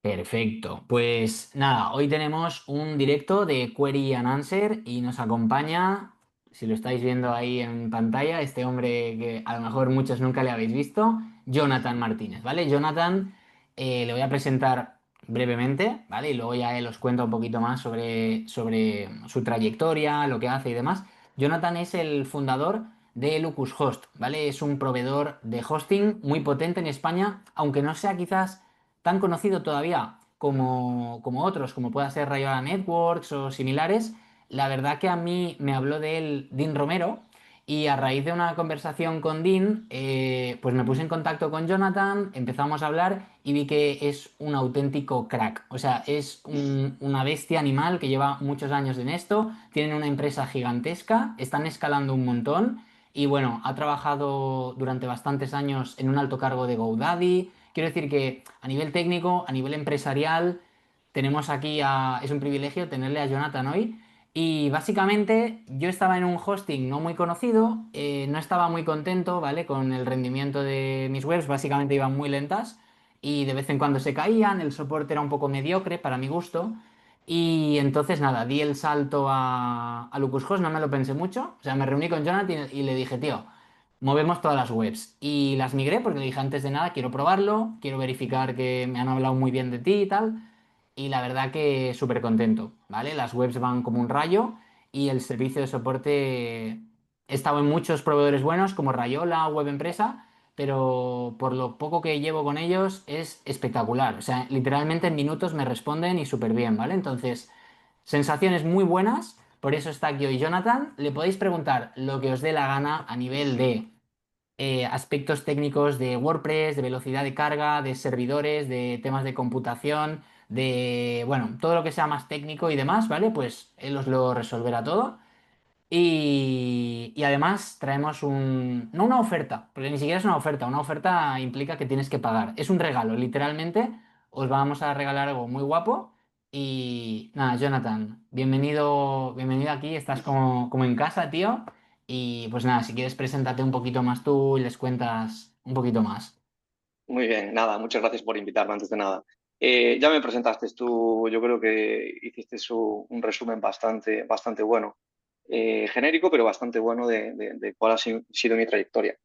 Perfecto. Pues nada, hoy tenemos un directo de Query and Answer y nos acompaña, si lo estáis viendo ahí en pantalla, este hombre que a lo mejor muchos nunca le habéis visto, Jonathan Martínez, ¿vale? Jonathan, le voy a presentar brevemente, ¿vale? Y luego ya él os cuenta un poquito más sobre su trayectoria, lo que hace y demás. Jonathan es el fundador de Lucus ¿vale? Es un proveedor de hosting muy potente en España, aunque no sea quizás tan conocido todavía como otros, como pueda ser Rayola Networks o similares. La verdad que a mí me habló de él Dean Romero y a raíz de una conversación con Dean, pues me puse en contacto con Jonathan, empezamos a hablar y vi que es un auténtico crack. O sea, es una bestia animal que lleva muchos años en esto, tienen una empresa gigantesca, están escalando un montón y bueno, ha trabajado durante bastantes años en un alto cargo de GoDaddy. Quiero decir que a nivel técnico, a nivel empresarial, tenemos aquí es un privilegio tenerle a Jonathan hoy. Y básicamente yo estaba en un hosting no muy conocido, no estaba muy contento, ¿vale? Con el rendimiento de mis webs, básicamente iban muy lentas y de vez en cuando se caían, el soporte era un poco mediocre para mi gusto. Y entonces nada, di el salto a Lucashost, no me lo pensé mucho. O sea, me reuní con Jonathan y le dije, tío, movemos todas las webs. Y las migré porque le dije antes de nada, quiero probarlo, quiero verificar que me han hablado muy bien de ti y tal. Y la verdad que súper contento, ¿vale? Las webs van como un rayo y el servicio de soporte he estado en muchos proveedores buenos como Rayola, Web Empresa, pero por lo poco que llevo con ellos es espectacular. O sea, literalmente en minutos me responden y súper bien, ¿vale? Entonces, sensaciones muy buenas. Por eso está aquí hoy Jonathan. Le podéis preguntar lo que os dé la gana a nivel de aspectos técnicos de WordPress, de velocidad de carga, de servidores, de temas de computación, de, bueno, todo lo que sea más técnico y demás, ¿vale? Pues él os lo resolverá todo. Y además traemos no una oferta, porque ni siquiera es una oferta implica que tienes que pagar, es un regalo, literalmente os vamos a regalar algo muy guapo y nada, Jonathan, bienvenido aquí, estás como en casa, tío, y pues nada, si quieres preséntate un poquito más tú y les cuentas un poquito más. Muy bien, nada, muchas gracias por invitarme antes de nada. Ya me presentaste tú, yo creo que hiciste un resumen bastante bueno, genérico, pero bastante bueno de cuál ha sido mi trayectoria.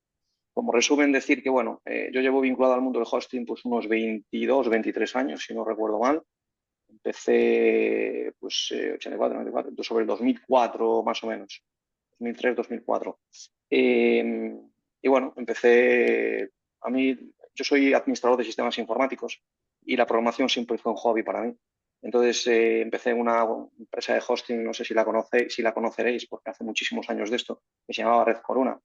Como resumen, decir que, bueno, yo llevo vinculado al mundo del hosting pues unos 22, 23 años, si no recuerdo mal. Empecé, pues, 84, 94, sobre el 2004 más o menos, 2003, 2004. Eh, y bueno, a mí, yo soy administrador de sistemas informáticos y la programación siempre fue un hobby para mí. Entonces empecé en una empresa de hosting, no sé si la conoceréis, porque hace muchísimos años de esto, que se llamaba Red Corona.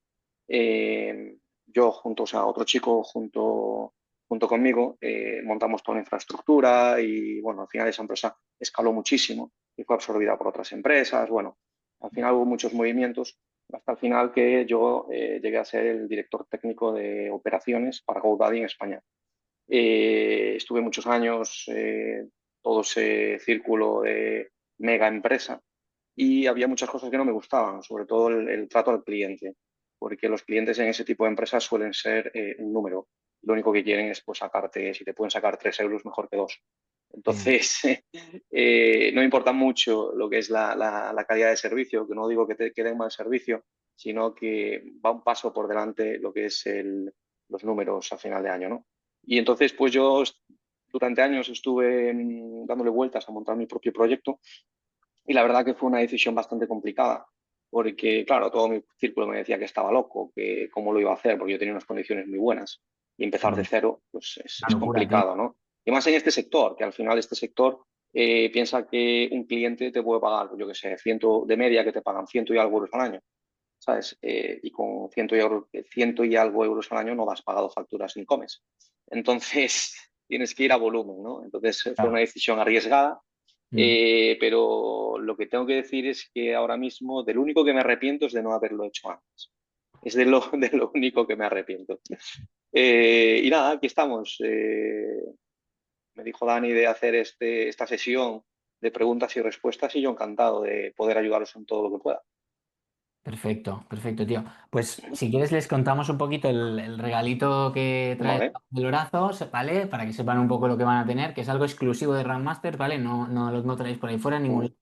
Yo junto, o sea, otro chico junto conmigo, montamos toda la infraestructura y bueno, al final esa empresa escaló muchísimo y fue absorbida por otras empresas. Bueno, al final hubo muchos movimientos hasta el final que yo llegué a ser el director técnico de operaciones para GoDaddy en España. Estuve muchos años, todo ese círculo de mega empresa y había muchas cosas que no me gustaban, sobre todo el trato al cliente, porque los clientes en ese tipo de empresas suelen ser un número. Lo único que quieren es pues, sacarte, si te pueden sacar 3 euros, mejor que dos. Sí. Entonces, no importa mucho lo que es la calidad de servicio, que no digo que te den mal servicio, sino que va un paso por delante lo que es los números a final de año, ¿no? Y entonces, pues yo durante años estuve dándole vueltas a montar mi propio proyecto y la verdad que fue una decisión bastante complicada, porque claro, todo mi círculo me decía que estaba loco, que cómo lo iba a hacer, porque yo tenía unas condiciones muy buenas y empezar de Mm. cero, pues Una es locura, tío. complicado, ¿no? Y más en este sector, que al final este sector piensa que un cliente te puede pagar, yo qué sé, ciento de media que te pagan ciento y algo euros al año, ¿sabes? Y con ciento y algo euros al año no vas pagado facturas ni comes. Entonces tienes que ir a volumen, ¿no? Entonces fue una Claro. decisión arriesgada, Mm. pero lo que tengo que decir es que ahora mismo de lo único que me arrepiento es de no haberlo hecho antes. Es de lo único que me arrepiento. Y nada, aquí estamos. Me dijo Dani de hacer esta sesión de preguntas y respuestas y yo encantado de poder ayudaros en todo lo que pueda. Perfecto, perfecto, tío. Pues si quieres les contamos un poquito el regalito que trae Vale. el Horazo, ¿vale? Para que sepan un poco lo que van a tener, que es algo exclusivo de Masters, ¿vale? No lo encontraréis por ahí fuera en ningún Mm. lado.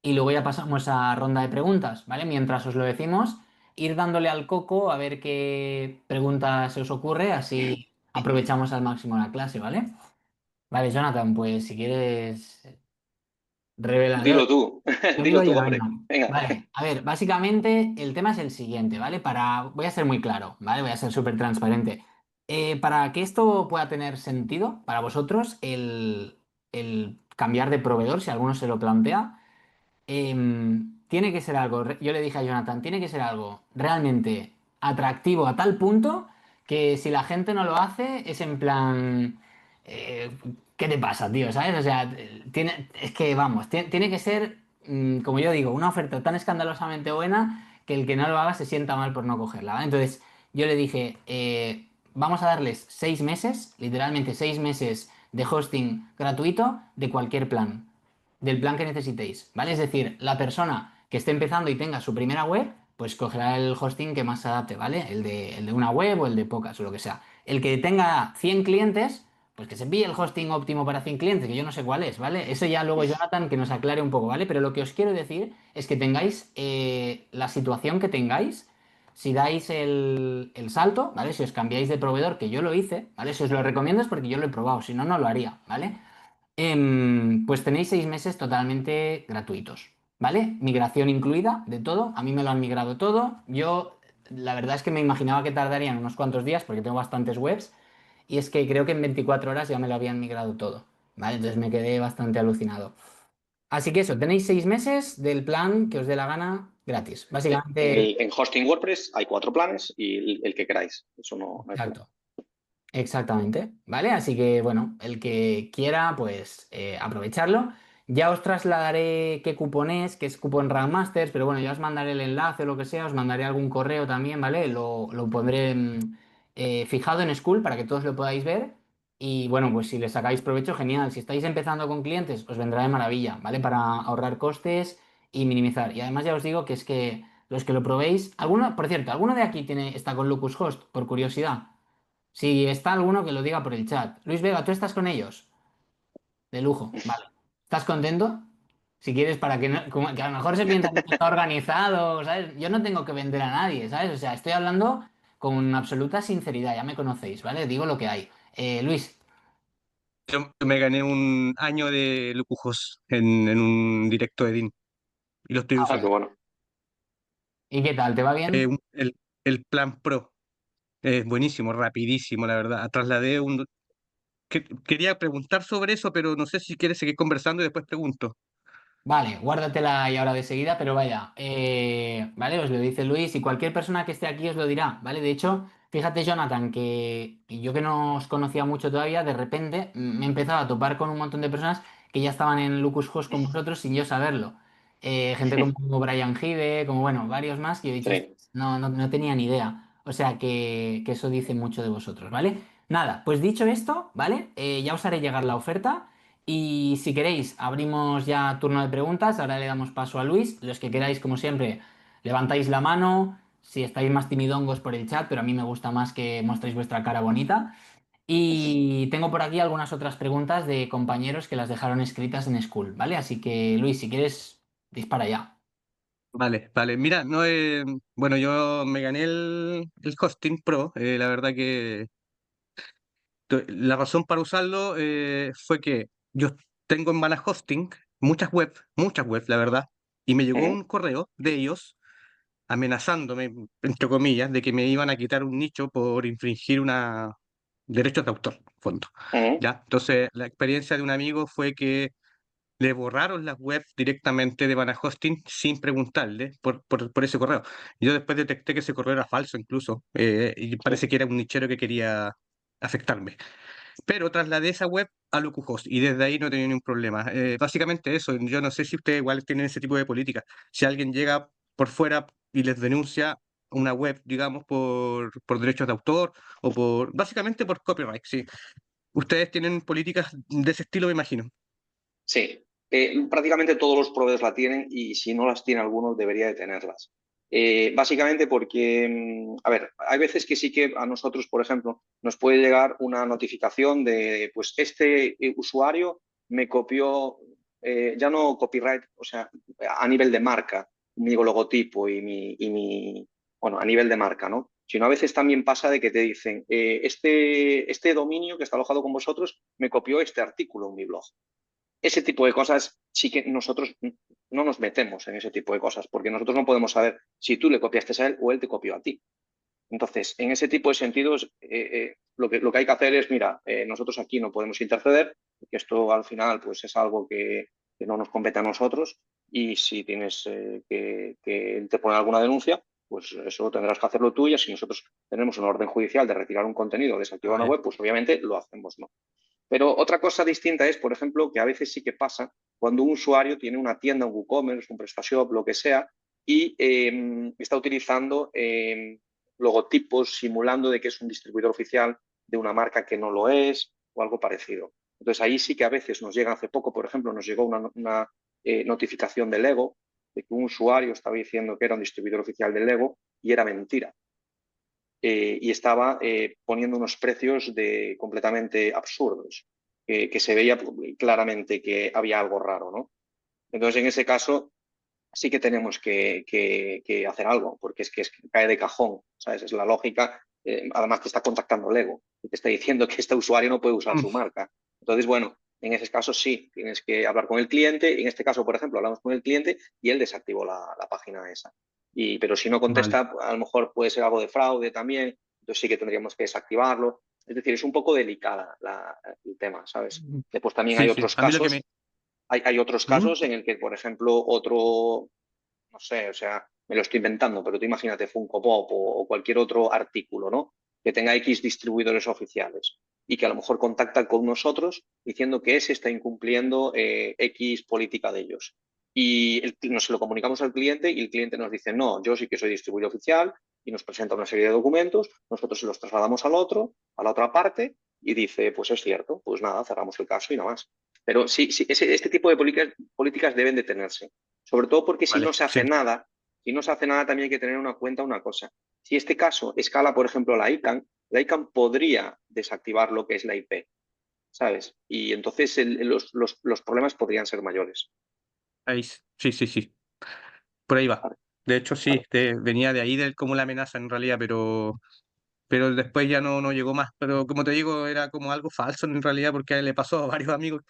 Y luego ya pasamos a ronda de preguntas, ¿vale? Mientras os lo decimos, ir dándole al coco a ver qué preguntas se os ocurre, así aprovechamos al máximo la clase, ¿vale? Vale, Jonathan, pues si quieres, revela. Dilo tú, Lo digo dilo tú, yo, hombre. venga. Venga. Vale, a ver, básicamente el tema es el siguiente, ¿vale? Voy a ser muy claro, ¿vale? Voy a ser súper transparente. Para que esto pueda tener sentido para vosotros, el cambiar de proveedor, si alguno se lo plantea, tiene que ser algo, yo le dije a Jonathan, tiene que ser algo realmente atractivo a tal punto que si la gente no lo hace, es en plan, eh, ¿qué te pasa, tío? ¿Sabes? O sea, es que vamos, tiene que ser, como yo digo, una oferta tan escandalosamente buena que el que no lo haga se sienta mal por no cogerla, ¿vale? Entonces, yo le dije, vamos a darles 6 meses, literalmente 6 meses de hosting gratuito de cualquier plan del plan que necesitéis, ¿vale? Es decir, la persona que esté empezando y tenga su primera web, pues cogerá el hosting que más se adapte, ¿vale? El de una web o el de pocas o lo que sea. El que tenga 100 clientes, pues que se pille el hosting óptimo para 100 clientes, que yo no sé cuál es, ¿vale? Eso ya luego Jonathan que nos aclare un poco, ¿vale? Pero lo que os quiero decir es que tengáis la situación que tengáis. Si dais el salto, ¿vale? Si os cambiáis de proveedor, que yo lo hice, ¿vale? Si os lo recomiendo es porque yo lo he probado, si no, no lo haría, ¿vale? Pues tenéis 6 meses totalmente gratuitos, ¿vale? Migración incluida de todo. A mí me lo han migrado todo. Yo, la verdad es que me imaginaba que tardarían unos cuantos días porque tengo bastantes webs. Y es que creo que en 24 horas ya me lo habían migrado todo, ¿vale? Entonces me quedé bastante alucinado. Así que eso, tenéis 6 meses del plan que os dé la gana gratis. Básicamente, En hosting WordPress hay 4 planes y el que queráis. Eso no hay problema. exacto. Exactamente, ¿vale? Así que bueno, el que quiera, pues aprovecharlo. Ya os trasladaré qué cupón es, que es cupón Masters, pero bueno, ya os mandaré el enlace o lo que sea, os mandaré algún correo también, ¿vale? Lo pondré fijado en School para que todos lo podáis ver. Y bueno, pues si le sacáis provecho, genial. Si estáis empezando con clientes, os vendrá de maravilla, ¿vale? Para ahorrar costes y minimizar. Y además ya os digo que es que los que lo probéis, alguno, por cierto, ¿alguno de aquí está con Locushost, por curiosidad? Si está alguno que lo diga por el chat. Luis Vega, ¿tú estás con ellos? De lujo, vale. ¿Estás contento? Si quieres, para que, que a lo mejor se piensa que está organizado, ¿sabes? Yo no tengo que vender a nadie, ¿sabes? O sea, estoy hablando con absoluta sinceridad, ya me conocéis, ¿vale? Digo lo que hay. Luis, Yo me gané un año de lujos en un directo de DIN y lo estoy Ah, qué usando. bueno. ¿y qué tal? ¿Te va Eh, bien? un- el, el plan Pro es buenísimo, rapidísimo, la verdad. Trasladé un... quería preguntar sobre eso, pero no sé si quieres seguir conversando y después pregunto. Vale, guárdatela ahí ahora de seguida, pero vaya, vale, os lo dice Luis y cualquier persona que esté aquí os lo dirá, ¿vale? De hecho, fíjate, Jonathan, que yo que no os conocía mucho todavía, de repente me he empezado a topar con un montón de personas que ya estaban en Lucas Host con vosotros sin yo saberlo. Gente como Brian Hive, como bueno, varios más, que yo he dicho, Sí. no tenía ni idea. O sea que eso dice mucho de vosotros, ¿vale? Nada, pues dicho esto, ¿vale? Ya os haré llegar la oferta. Y si queréis, abrimos ya turno de preguntas. Ahora le damos paso a Luis. Los que queráis, como siempre, levantáis la mano. Si estáis más timidongos por el chat, pero a mí me gusta más que mostréis vuestra cara bonita. Y tengo por aquí algunas otras preguntas de compañeros que las dejaron escritas en School, ¿vale? Así que, Luis, si quieres, dispara ya. Vale, vale. Mira, no bueno, yo me gané el Hosting Pro. La verdad que la razón para usarlo fue que yo tengo en Bala Hosting muchas webs, la verdad, y me llegó Ujú, un correo de ellos amenazándome, entre comillas, de que me iban a quitar un nicho por infringir una derechos de autor, fondo. ujú. ¿Ya? Entonces, la experiencia de un amigo fue que le borraron las webs directamente de Bana Hosting sin preguntarle por ese correo. Yo después detecté que ese correo era falso incluso, y Sí. parece que era un nichero que quería afectarme. Pero trasladé esa web a Localhost y desde ahí no he tenido ningún problema. Básicamente eso, yo no sé si ustedes igual tienen ese tipo de política. Si alguien llega por fuera y les denuncia una web, digamos, por derechos de autor o básicamente por copyright, sí. Ustedes tienen políticas de ese estilo, me imagino. Sí. Prácticamente todos los proveedores la tienen y si no las tiene alguno debería de tenerlas. Básicamente porque, a ver, hay veces que sí que a nosotros, por ejemplo, nos puede llegar una notificación de, pues este usuario me copió, ya no copyright, o sea, a nivel de marca, mi logotipo bueno, a nivel de marca, ¿no? Sino a veces también pasa de que te dicen, este dominio que está alojado con vosotros me copió este artículo en mi blog. Ese tipo de cosas sí que nosotros no nos metemos en ese tipo de cosas, porque nosotros no podemos saber si tú le copiaste a él o él te copió a ti. Entonces, en ese tipo de sentidos, lo que hay que hacer es, mira, nosotros aquí no podemos interceder, porque esto al final pues, es algo que no nos compete a nosotros, y si tienes que interponer alguna denuncia, pues eso tendrás que hacerlo tú, y si nosotros tenemos una orden judicial de retirar un contenido o desactivar una Vale. web, pues obviamente lo hacemos, ¿no? Pero otra cosa distinta es, por ejemplo, que a veces sí que pasa cuando un usuario tiene una tienda, un WooCommerce, un PrestaShop, lo que sea, y está utilizando logotipos simulando de que es un distribuidor oficial de una marca que no lo es o algo parecido. Entonces ahí sí que a veces nos llega, hace poco, por ejemplo, nos llegó una notificación de Lego de que un usuario estaba diciendo que era un distribuidor oficial de Lego y era mentira. Y estaba poniendo unos precios completamente absurdos, que se veía claramente que había algo raro, ¿no? Entonces, en ese caso, sí que tenemos que hacer algo, porque es que cae de cajón, ¿sabes? Es la lógica. Además, te está contactando Lego y te está diciendo que este usuario no puede usar Mm, su marca. Entonces, bueno, en ese caso sí, tienes que hablar con el cliente. En este caso, por ejemplo, hablamos con el cliente y él desactivó la página esa. Pero si no vale. contesta, a lo mejor puede ser algo de fraude también, entonces sí que tendríamos que desactivarlo. Es decir, es un poco delicada el tema, ¿sabes? Después también Sí, sí. A mí lo que me... hay otros ¿Mm? casos en el que, por ejemplo, no sé, o sea, me lo estoy inventando, pero tú imagínate Funko Pop o cualquier otro artículo, ¿no? Que tenga X distribuidores oficiales y que a lo mejor contactan con nosotros diciendo que ese está incumpliendo X política de ellos. Y nos lo comunicamos al cliente y el cliente nos dice, no, yo sí que soy distribuidor oficial, y nos presenta una serie de documentos, nosotros se los trasladamos al otro, a la otra parte, y dice, pues es cierto, pues nada, cerramos el caso y nada más. Pero sí, sí este tipo de políticas deben de tenerse. Sobre todo porque si Vale, no se sí. hace nada, también hay que tener en cuenta una cosa. Si este caso escala, por ejemplo, la ICANN podría desactivar lo que es la IP, ¿sabes? Y entonces los problemas podrían ser mayores. Ahí, sí, sí, sí. Por ahí va. Vale, De hecho, sí, vale, venía de ahí como la amenaza en realidad, pero después ya no llegó más. Pero como te digo, era como algo falso en realidad porque le pasó a varios amigos.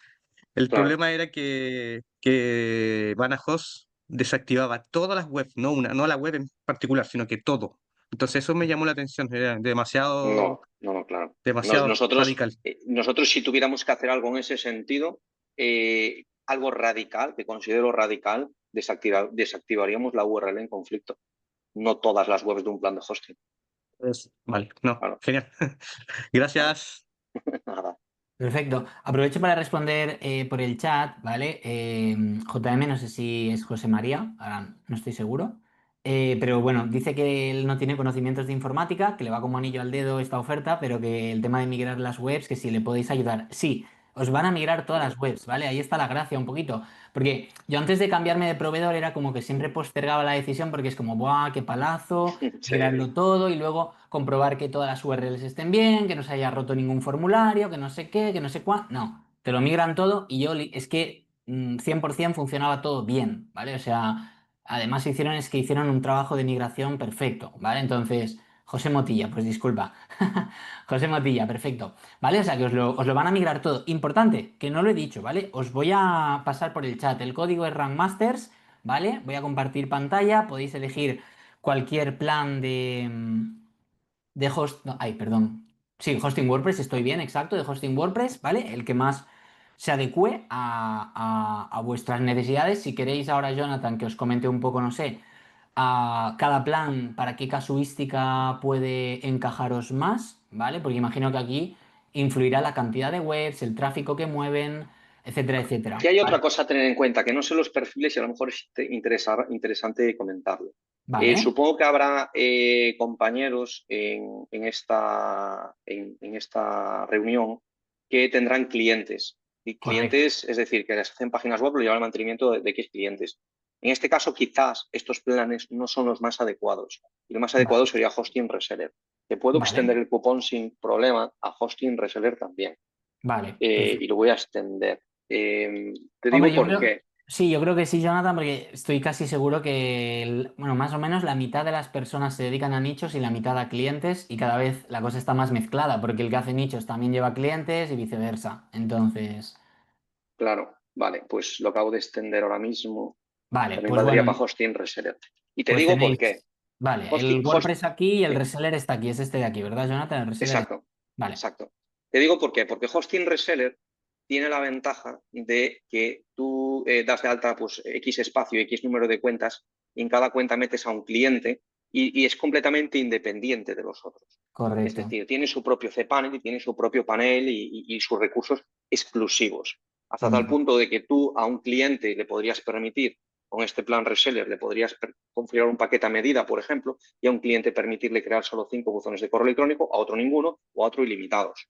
El claro. problema era que Badajoz desactivaba todas las webs, no una, no la web en particular, sino que todo. Entonces eso me llamó la atención, era demasiado, No, no, no, claro. demasiado Nosotros, radical. nosotros si tuviéramos que hacer algo en ese sentido, algo radical, que considero radical, desactivaríamos la URL en conflicto, no todas las webs de un plan de hosting. Vale, no, Claro, genial. vale, Gracias. nada. Perfecto. Aprovecho para responder por el chat, ¿vale? JM, no sé si es José María, ahora no estoy seguro. Pero bueno, dice que él no tiene conocimientos de informática, que le va como anillo al dedo esta oferta, pero que el tema de migrar las webs, que si le podéis ayudar. Sí, os van a migrar todas las webs, ¿vale? Ahí está la gracia un poquito. Porque yo antes de cambiarme de proveedor era como que siempre postergaba la decisión porque es como, ¡buah, qué palazo! Sí. Migrarlo todo y luego comprobar que todas las URLs estén bien, que no se haya roto ningún formulario, que no sé qué, que no sé cuál. No, te lo migran todo y es que 100% funcionaba todo bien, ¿vale? O sea, además es que hicieron un trabajo de migración perfecto, ¿vale? Entonces, José Motilla, pues disculpa. José Motilla, perfecto. ¿Vale? O sea, que os lo van a migrar todo. Importante, que no lo he dicho, ¿vale? Os voy a pasar por el chat. El código es Rankmasters, ¿vale? Voy a compartir pantalla, podéis elegir cualquier plan de host. No, ay, perdón. Sí, hosting WordPress, estoy bien, exacto, de hosting WordPress, ¿vale? El que más se adecue a vuestras necesidades. Si queréis ahora, Jonathan, que os comente un poco, no sé, a cada plan, para qué casuística puede encajaros más, ¿vale? Porque imagino que aquí influirá la cantidad de webs, el tráfico que mueven, etcétera, Aquí etcétera. hay ¿Vale? otra cosa a tener en cuenta, que no sé los perfiles y a lo mejor es interesante comentarlo. Vale, Supongo que habrá compañeros en esta reunión que tendrán clientes. Y correcto. clientes, es decir, que les hacen páginas web, lo llevan al mantenimiento de X clientes. En este caso, quizás estos planes no son los más adecuados. Y lo más Vale, adecuado sería hosting reseller. Te puedo vale, extender el cupón sin problema a hosting reseller también. vale, Y perfecto. lo voy a extender. Te Hombre, digo yo por creo, qué. sí, yo creo que sí, Jonathan, porque estoy casi seguro que, bueno, más o menos la mitad de las personas se dedican a nichos y la mitad a clientes y cada vez la cosa está más mezclada, porque el que hace nichos también lleva clientes y viceversa. Entonces, Claro, vale, pues lo acabo de extender ahora mismo. vale, También pues valdría bueno, para hosting reseller. Y te pues digo por tenéis, qué. vale, el Hosting, host, WordPress aquí y el sí, reseller está aquí, es este de aquí, ¿verdad, Jonathan? El reseller es... exacto, Vale, exacto. Te digo por qué. Porque hosting reseller tiene la ventaja de que tú das de alta pues, X espacio, X número de cuentas, y en cada cuenta metes a un cliente y es completamente independiente de los otros. Es correcto. decir, tiene su propio cPanel y tiene su propio panel y sus recursos exclusivos. Hasta tal Ujú, punto de que tú a un cliente le podrías permitir, con este plan reseller, le podrías configurar un paquete a medida, por ejemplo, y a un cliente permitirle crear solo 5 buzones de correo electrónico, a otro ninguno o a otro ilimitados.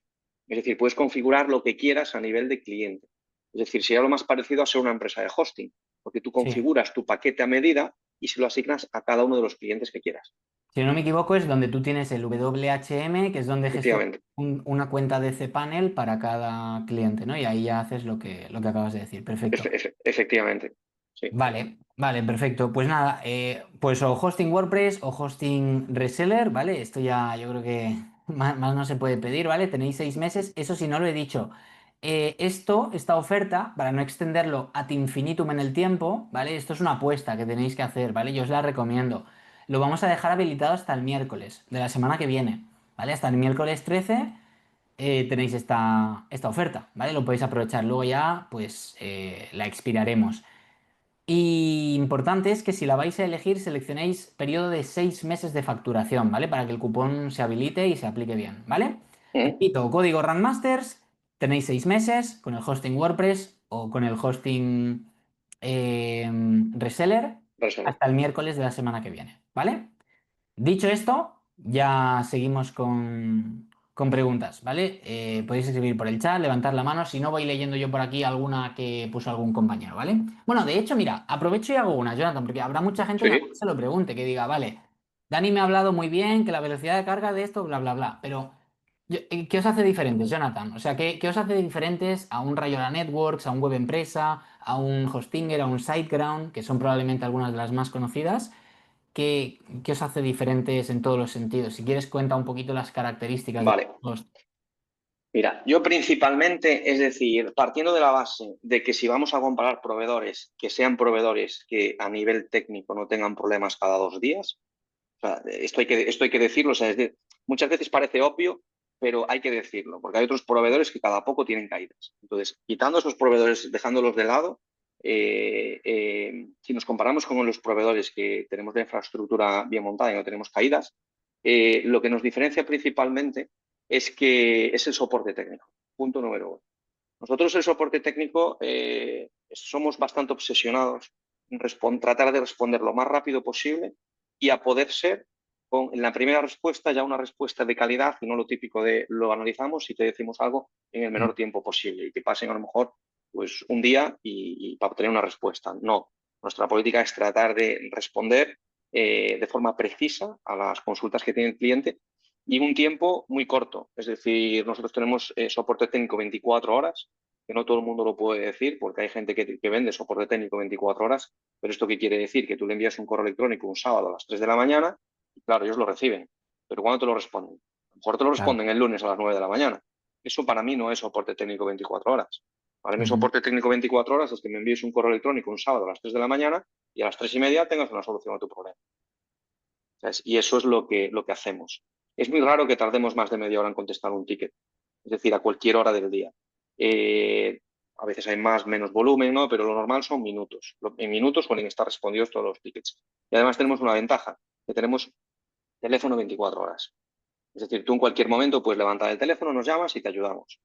Es decir, puedes configurar lo que quieras a nivel de cliente. Es decir, sería lo más parecido a ser una empresa de hosting, porque tú sí. configuras tu paquete a medida y se lo asignas a cada uno de los clientes que quieras. Si no me equivoco, es donde tú tienes el WHM, que es donde gestionas Efectivamente. una cuenta de cPanel para cada cliente, ¿no? Y ahí ya haces lo que acabas de decir. Perfecto. Efectivamente. Sí. Vale, vale, perfecto. Pues nada, pues o hosting WordPress o hosting reseller, ¿vale? Esto ya yo creo que más no se puede pedir, ¿vale? Tenéis 6 meses. Eso sí, no lo he dicho. Esta oferta, para no extenderlo ad infinitum en el tiempo, ¿vale? Esto es una apuesta que tenéis que hacer, ¿vale? Yo os la recomiendo. Lo vamos a dejar habilitado hasta el miércoles de la semana que viene, ¿vale? Hasta el miércoles 13 tenéis esta oferta, ¿vale? Lo podéis aprovechar. Luego ya, pues, la expiraremos. Y importante es que si la vais a elegir, seleccionéis periodo de 6 meses de facturación, ¿vale? Para que el cupón se habilite y se aplique bien, ¿vale? ¿Mm? Repito, código Randmasters, tenéis 6 meses con el hosting WordPress o con el hosting eh, reseller Resuelve. hasta el miércoles de la semana que viene, ¿vale? Dicho esto, ya seguimos con preguntas, ¿vale? Podéis escribir por el chat, levantar la mano, si no voy leyendo yo por aquí alguna que puso algún compañero, ¿vale? Bueno, de hecho, mira, aprovecho y hago una, Jonathan, porque habrá mucha gente que a lo mejor Sí. se lo pregunte, que diga, vale, Dani me ha hablado muy bien, que la velocidad de carga de esto, bla, bla, bla, pero ¿qué os hace diferentes, Jonathan? O sea, ¿qué os hace diferentes a un Rayola Networks, a un Web Empresa, a un Hostinger, a un SiteGround, que son probablemente algunas de las más conocidas? ¿Qué os hace diferentes en todos los sentidos? Si quieres, cuenta un poquito las características de Vale. los... Mira, yo principalmente, es decir, partiendo de la base de que si vamos a comparar proveedores, que sean proveedores que a nivel técnico no tengan problemas cada 2 días, o sea, esto hay que decirlo, o sea, muchas veces parece obvio, pero hay que decirlo, porque hay otros proveedores que cada poco tienen caídas. Entonces, quitando esos proveedores, dejándolos de lado, si nos comparamos con los proveedores que tenemos la infraestructura bien montada y no tenemos caídas, lo que nos diferencia principalmente es que es el soporte técnico. Punto número uno. Nosotros el soporte técnico somos bastante obsesionados en tratar de responder lo más rápido posible y a poder ser con en la primera respuesta ya una respuesta de calidad y no lo típico de lo analizamos y te decimos algo en el menor tiempo posible y que pasen a lo mejor pues un día y para obtener una respuesta. No, nuestra política es tratar de responder de forma precisa a las consultas que tiene el cliente y en un tiempo muy corto. Es decir, nosotros tenemos soporte técnico 24 horas, que no todo el mundo lo puede decir, porque hay gente que vende soporte técnico 24 horas, pero ¿esto qué quiere decir? Que tú le envías un correo electrónico un sábado a las 3 de la mañana y claro, ellos lo reciben, pero ¿cuándo te lo responden? A lo mejor te lo Claro. responden el lunes a las 9 de la mañana. Eso para mí no es soporte técnico 24 horas. Para mí Ujú. soporte técnico 24 horas es que me envíes un correo electrónico un sábado a las 3 de la mañana y a las 3:30 tengas una solución a tu problema. ¿Sabes? Y eso es lo que hacemos. Es muy raro que tardemos más de media hora en contestar un ticket, es decir, a cualquier hora del día. Eh, a veces hay más, menos volumen, ¿no? Pero lo normal son minutos. En minutos suelen estar respondidos todos los tickets. Y además tenemos una ventaja, que tenemos teléfono 24 horas. Es decir, tú en cualquier momento puedes levantar el teléfono, nos llamas y te ayudamos.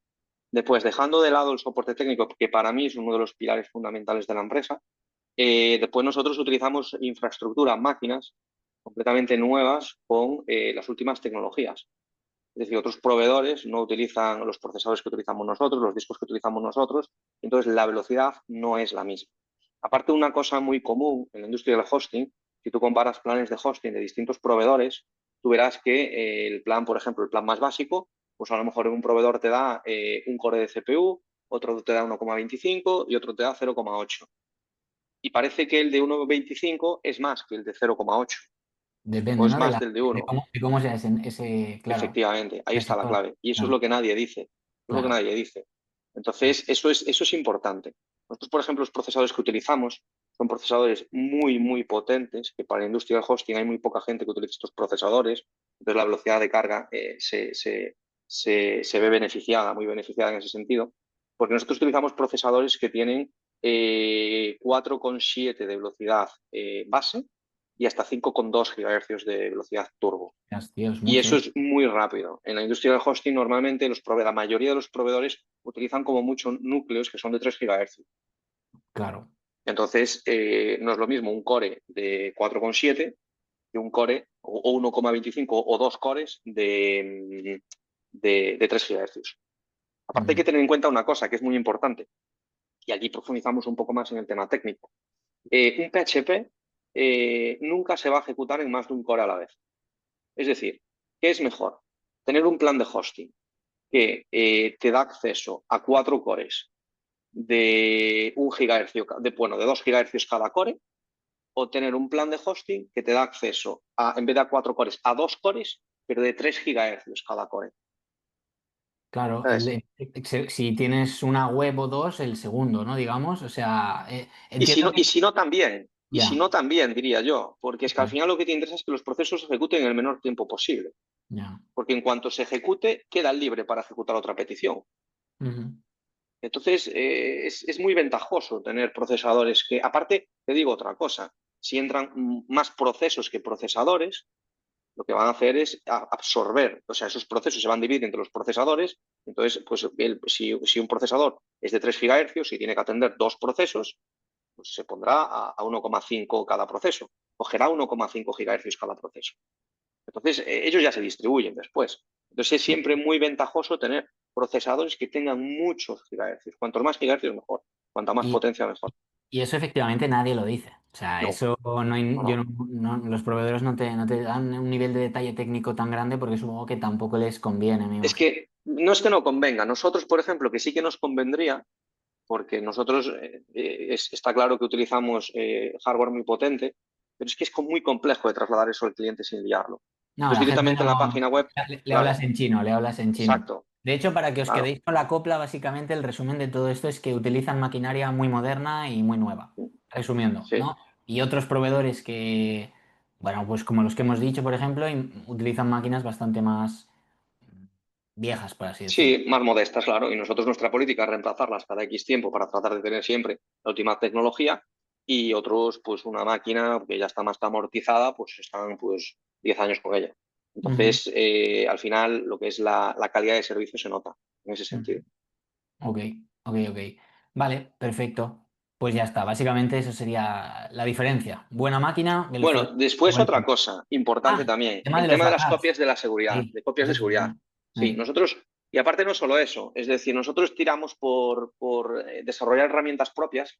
Después, dejando de lado el soporte técnico, que para mí es uno de los pilares fundamentales de la empresa, después nosotros utilizamos infraestructura, máquinas completamente nuevas con las últimas tecnologías. Es decir, otros proveedores no utilizan los procesadores que utilizamos nosotros, los discos que utilizamos nosotros, entonces la velocidad no es la misma. Aparte, una cosa muy común en la industria del hosting, si tú comparas planes de hosting de distintos proveedores, tú verás que el plan, por ejemplo, el plan más básico, pues a lo mejor un proveedor te da un core de CPU, otro te da 1,25 y otro te da 0,8. Y parece que el de 1,25 es más que el de 0,8 o Depende, es ¿no? más del de 1. De cómo sea ese, claro, Efectivamente, ahí ese está la sector. clave. Y eso es Claro, lo que nadie dice. Es lo que claro, nadie dice. claro. Entonces, eso es importante. Nosotros, por ejemplo, los procesadores que utilizamos son procesadores muy, muy potentes, que para la industria del hosting hay muy poca gente que utiliza estos procesadores. Entonces, la velocidad de carga se ve beneficiada, muy beneficiada en ese sentido, porque nosotros utilizamos procesadores que tienen 4,7 de velocidad base y hasta 5,2 GHz de velocidad turbo. Tío, es Y mucho, eso ¿eh? es muy rápido. En la industria del hosting, normalmente la mayoría de los proveedores utilizan como mucho núcleos que son de 3 GHz. Claro. Entonces, no es lo mismo un core de 4,7 que un core o 1,25 o dos cores de 3 GHz. Aparte, hay que Ujú. tener en cuenta una cosa que es muy importante, y aquí profundizamos un poco más en el tema técnico. Un PHP nunca se va a ejecutar en más de un core a la vez. Es decir, ¿qué es mejor? Tener un plan de hosting que te da acceso a 4 cores de 1 GHz, de 2 GHz cada core, o tener un plan de hosting que te da acceso a, en vez de a 4 cores, a 2 cores, pero de 3 GHz cada core. Claro, ¿Sabes? si tienes una web o dos, el segundo, ¿no? Digamos, o sea, Y si entiendo no, y que... si no también, y si Ya, no también, diría yo, porque es que al ya, final lo que te interesa es que los procesos se ejecuten en el menor tiempo posible, ya. porque en cuanto se ejecute, queda libre para ejecutar otra petición. Ujú. Entonces, es muy ventajoso tener procesadores que, aparte, te digo otra cosa, si entran más procesos que procesadores, lo que van a hacer es absorber, o sea, esos procesos se van a dividir entre los procesadores, entonces, pues si un procesador es de 3 GHz y tiene que atender dos procesos, pues se pondrá a 1,5 cada proceso, cogerá 1,5 GHz cada proceso. Entonces, ellos ya se distribuyen después. Entonces, es siempre muy ventajoso tener procesadores que tengan muchos gigahercios. Cuantos más gigahercios, mejor. Cuanta más Y, potencia, mejor. y eso efectivamente nadie lo dice. O sea, No, eso no no, hay, no. los proveedores no te dan un nivel de detalle técnico tan grande porque supongo que tampoco les conviene, me Es imagino. que no es que no convenga. Nosotros, por ejemplo, que sí que nos convendría, porque nosotros está claro que utilizamos hardware muy potente, pero es que es muy complejo de trasladar eso al cliente sin liarlo. No, Entonces, la gente directamente en la no... página web, Le hablas claro, en chino, le hablas en chino. exacto, De hecho, para que os claro. quedéis con la copla, básicamente el resumen de todo esto es que utilizan maquinaria muy moderna y muy nueva. Resumiendo, Sí. ¿no? Y otros proveedores que, bueno, pues como los que hemos dicho, por ejemplo, utilizan máquinas bastante más viejas, por así decirlo. Sí, más modestas, claro. Y nosotros nuestra política es reemplazarlas cada X tiempo para tratar de tener siempre la última tecnología. Y otros, pues una máquina que ya está más amortizada, pues están pues 10 años con ella. Ujú, Entonces, al final, lo que es la calidad de servicio se nota en ese ujú. sentido. Ok, ok. Vale, perfecto. Pues ya está. Básicamente eso sería la diferencia. Buena máquina, velocidad. Bueno, después Buen... otra cosa importante Ah, también, tema de el los tema de las backups. copias de la seguridad, Sí, de copias eso de sí. seguridad. Sí, nosotros, y aparte no solo eso, es decir, nosotros tiramos por desarrollar herramientas propias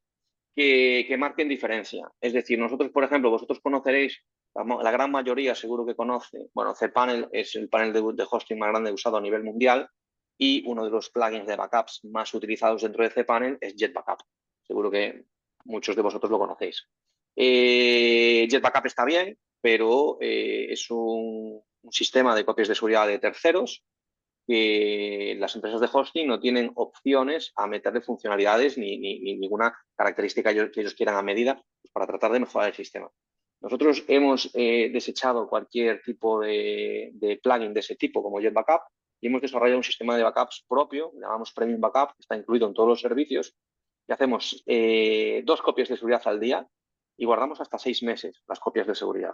que marquen diferencia. Es decir, nosotros, por ejemplo, vosotros conoceréis, la gran mayoría seguro que conoce, bueno, cPanel es el panel de hosting más grande usado a nivel mundial y uno de los plugins de backups más utilizados dentro de cPanel es JetBackup. Seguro que muchos de vosotros lo conocéis. JetBackup está bien, pero es un sistema de copias de seguridad de terceros que las empresas de hosting no tienen opciones a meterle funcionalidades ni ninguna característica que ellos quieran a medida pues, para tratar de mejorar el sistema. Nosotros hemos desechado cualquier tipo de plugin de ese tipo como JetBackup y hemos desarrollado un sistema de backups propio, le llamamos Premium Backup, que está incluido en todos los servicios, y hacemos 2 copias de seguridad al día y guardamos hasta 6 meses las copias de seguridad.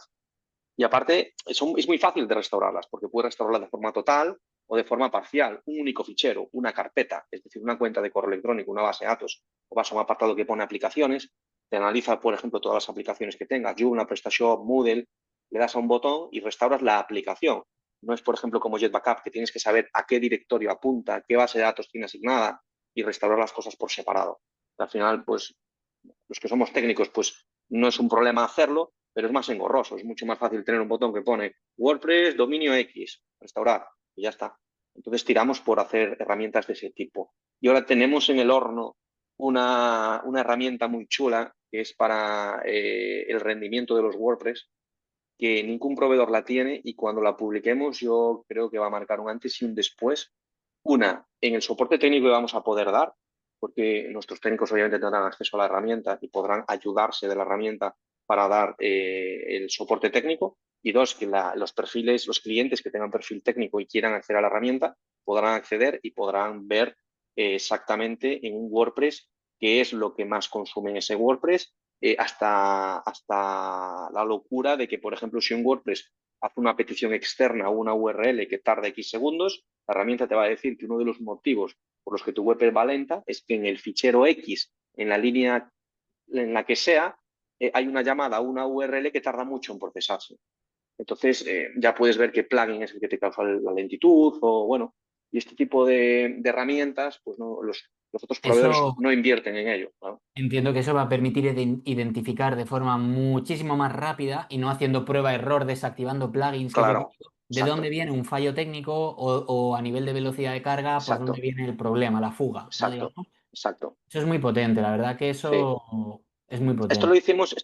Y aparte, es muy fácil de restaurarlas, porque puedes restaurarlas de forma total o de forma parcial. Un único fichero, una carpeta, es decir, una cuenta de correo electrónico, una base de datos, o vas a un apartado que pone aplicaciones, te analiza, por ejemplo, todas las aplicaciones que tengas, Joomla, PrestaShop, Moodle, le das a un botón y restauras la aplicación. No es, por ejemplo, como JetBackup, que tienes que saber a qué directorio apunta, qué base de datos tiene asignada y restaurar las cosas por separado. Al final, pues los que somos técnicos, pues no es un problema hacerlo, pero es más engorroso. Es mucho más fácil tener un botón que pone WordPress, dominio X, restaurar, y ya está. Entonces tiramos por hacer herramientas de ese tipo. Y ahora tenemos en el horno una herramienta muy chula que es para el rendimiento de los WordPress, que ningún proveedor la tiene y cuando la publiquemos yo creo que va a marcar un antes y un después. Una, en el soporte técnico que vamos a poder dar, porque nuestros técnicos obviamente tendrán acceso a la herramienta y podrán ayudarse de la herramienta para dar el soporte técnico. Y dos, que los perfiles, los clientes que tengan perfil técnico y quieran acceder a la herramienta, podrán acceder y podrán ver exactamente en un WordPress qué es lo que más consume en ese WordPress, hasta la locura de que, por ejemplo, si un WordPress hace una petición externa a una URL que tarda X segundos, la herramienta te va a decir que uno de los motivos por los que tu web va lenta es que en el fichero X, en la línea en la que sea, hay una llamada a una URL que tarda mucho en procesarse. Entonces, ya puedes ver qué plugin es el que te causa la lentitud o, bueno, y este tipo de herramientas, pues no, los otros proveedores Eso no invierten en ello, ¿no? entiendo que eso va a permitir identificar de forma muchísimo más rápida y no haciendo prueba-error, desactivando plugins, que es lo Claro, típico, de dónde exacto, viene un fallo técnico o a nivel de velocidad de carga, por dónde exacto, viene el problema, la fuga, ¿no? exacto, Digamos. exacto. Eso es muy potente, la verdad que Sí. eso es muy potente. Esto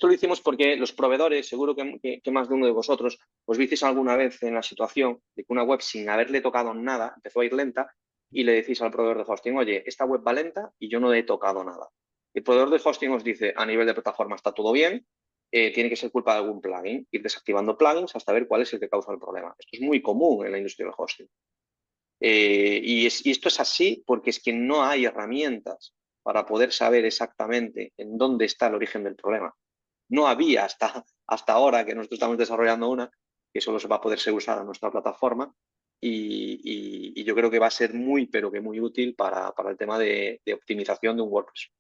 lo hicimos porque los proveedores, seguro que más de uno de vosotros, os visteis alguna vez en la situación de que una web sin haberle tocado nada empezó a ir lenta y le decís al proveedor de hosting, oye, esta web va lenta y yo no he tocado nada. El proveedor de hosting os dice, a nivel de plataforma está todo bien, tiene que ser culpa de algún plugin, ir desactivando plugins hasta ver cuál es el que causa el problema. Esto es muy común en la industria del hosting. Y esto es así porque es que no hay herramientas para poder saber exactamente en dónde está el origen del problema. No había hasta ahora que nosotros estamos desarrollando una que solo se va a poder ser usada en nuestra plataforma y yo creo que va a ser muy, pero que muy útil para el tema de optimización de un WordPress.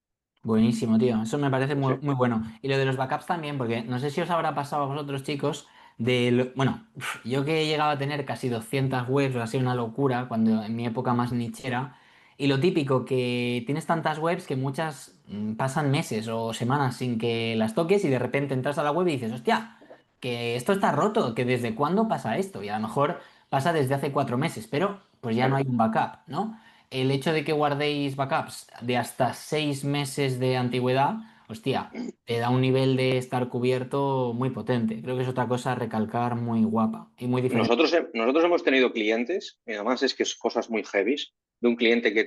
Buenísimo, tío. Eso me parece Sí, muy, sí. muy bueno. Y lo de los backups también, porque no sé si os habrá pasado a vosotros, chicos, bueno, yo que he llegado a tener casi 200 webs, o así una locura, cuando en mi época más nichera, y lo típico, que tienes tantas webs que muchas pasan meses o semanas sin que las toques y de repente entras a la web y dices, hostia, que esto está roto, que desde cuándo pasa esto, y a lo mejor pasa desde hace 4 meses, pero pues ya no Claro. hay un backup, ¿no? El hecho de que guardéis backups de hasta 6 meses de antigüedad, hostia, te da un nivel de estar cubierto muy potente. Creo que es otra cosa a recalcar muy guapa y muy diferente. Nosotros hemos tenido clientes, y además es que es cosas muy heavy, de un cliente que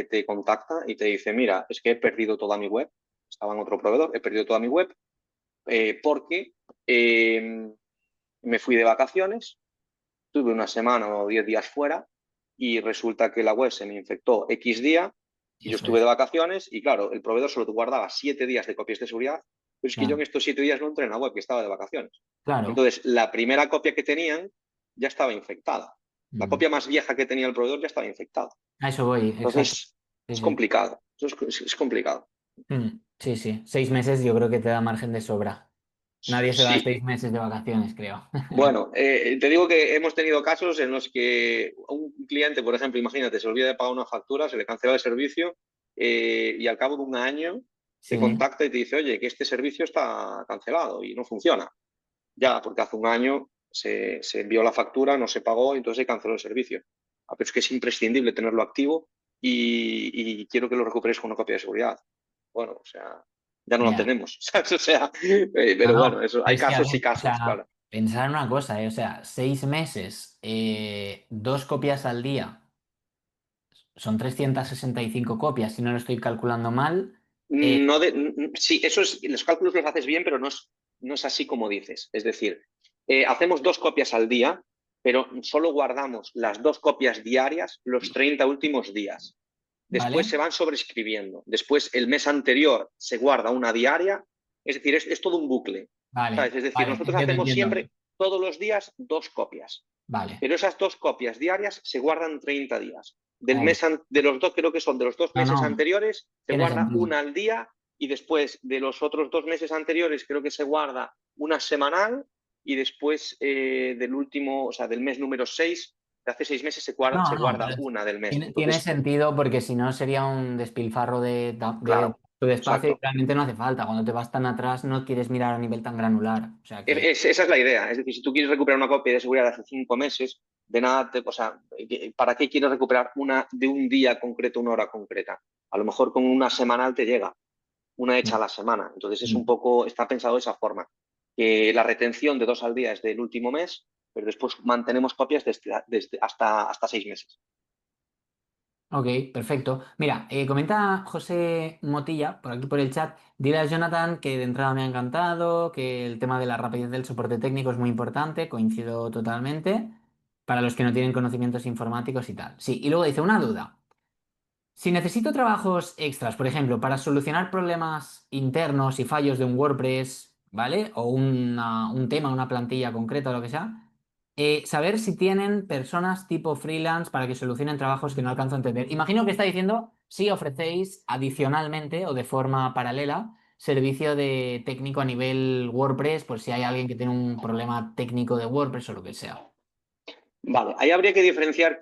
te contacta y te dice, mira, es que he perdido toda mi web, estaba en otro proveedor, he perdido toda mi web porque me fui de vacaciones, tuve una semana o 10 días fuera y resulta que la web se me infectó X día y yo Eso estuve de es, vacaciones y claro, el proveedor solo te guardaba 7 días de copias de seguridad, pero es que yo en claro. estos 7 días no entré en la web que estaba de vacaciones. Claro. Entonces, la primera copia que tenían ya estaba infectada. La Mm. copia más vieja que tenía el proveedor ya estaba infectada. A eso voy, exacto. Entonces, Sí, es sí. complicado. Es complicado. Sí, sí. 6 meses yo creo que te da margen de sobra. Nadie se va a Sí, 6 meses de vacaciones, creo. bueno, te digo que hemos tenido casos en los que un cliente, por ejemplo, imagínate, se olvida de pagar una factura, se le cancela el servicio y al cabo de un año te Sí, contacta y te dice, oye, que este servicio está cancelado y no funciona. Ya, porque hace un año se envió la factura, no se pagó, entonces se canceló el servicio. Pero es que es imprescindible tenerlo activo y quiero que lo recuperes con una copia de seguridad. Bueno, o sea, ya no lo ya. tenemos. ¿Sabes? O sea, No, pero bueno, no. eso, hay Pero es que, a casos y ver, o casos, sea, claro. pensar en una cosa, O sea, 6 meses, 2 copias al día, son 365 copias, si no lo estoy calculando mal. No sí, eso es, los cálculos los haces bien, pero no es así como dices. Es decir, hacemos 2 copias al día, pero solo guardamos las 2 copias diarias los 30 últimos días. Después ¿Vale? se van sobreescribiendo. Después el mes anterior se guarda una diaria. Es decir, es todo un bucle. ¿Sabes? Vale, Es decir, vale, nosotros entiendo, hacemos entiendo. siempre todos los días 2 copias. Vale, Pero esas 2 copias diarias se guardan 30 días. ok. De los dos, creo que son de los dos No, meses no, anteriores, se tiene guarda sentido. una al día y después de los otros 2 meses anteriores, creo que se guarda una semanal y después del último, o sea, del mes número 6 de hace 6 meses, se No, no, guarda pero una del mes. tiene Entonces, sentido porque si no sería un despilfarro de claro, Tu despacio y Exacto. realmente no hace falta. Cuando te vas tan atrás no quieres mirar a nivel tan granular. O sea que, Esa es la idea. Es decir, si tú quieres recuperar una copia de seguridad de hace 5 meses, de nada te, o sea, ¿para qué quieres recuperar una de un día concreto, una hora concreta? A lo mejor con una semanal te llega, una hecha a la semana. Entonces es un poco, está pensado de esa forma. Que la retención de 2 al día es del último mes, pero después mantenemos copias desde hasta 6 meses. ok, perfecto. Mira, comenta José Motilla por aquí por el chat. Dile a Jonathan que de entrada me ha encantado, que el tema de la rapidez del soporte técnico es muy importante, coincido totalmente, para los que no tienen conocimientos informáticos y tal. Sí, y luego dice una duda. Si necesito trabajos extras, por ejemplo, para solucionar problemas internos y fallos de un WordPress, ¿vale? O un tema, una plantilla concreta o lo que sea, saber si tienen personas tipo freelance para que solucionen trabajos que no alcanzo a entender. Imagino que está diciendo si ofrecéis adicionalmente o de forma paralela servicio de técnico a nivel WordPress, por si hay alguien que tiene un problema técnico de WordPress o lo que sea. Vale, ahí habría que diferenciar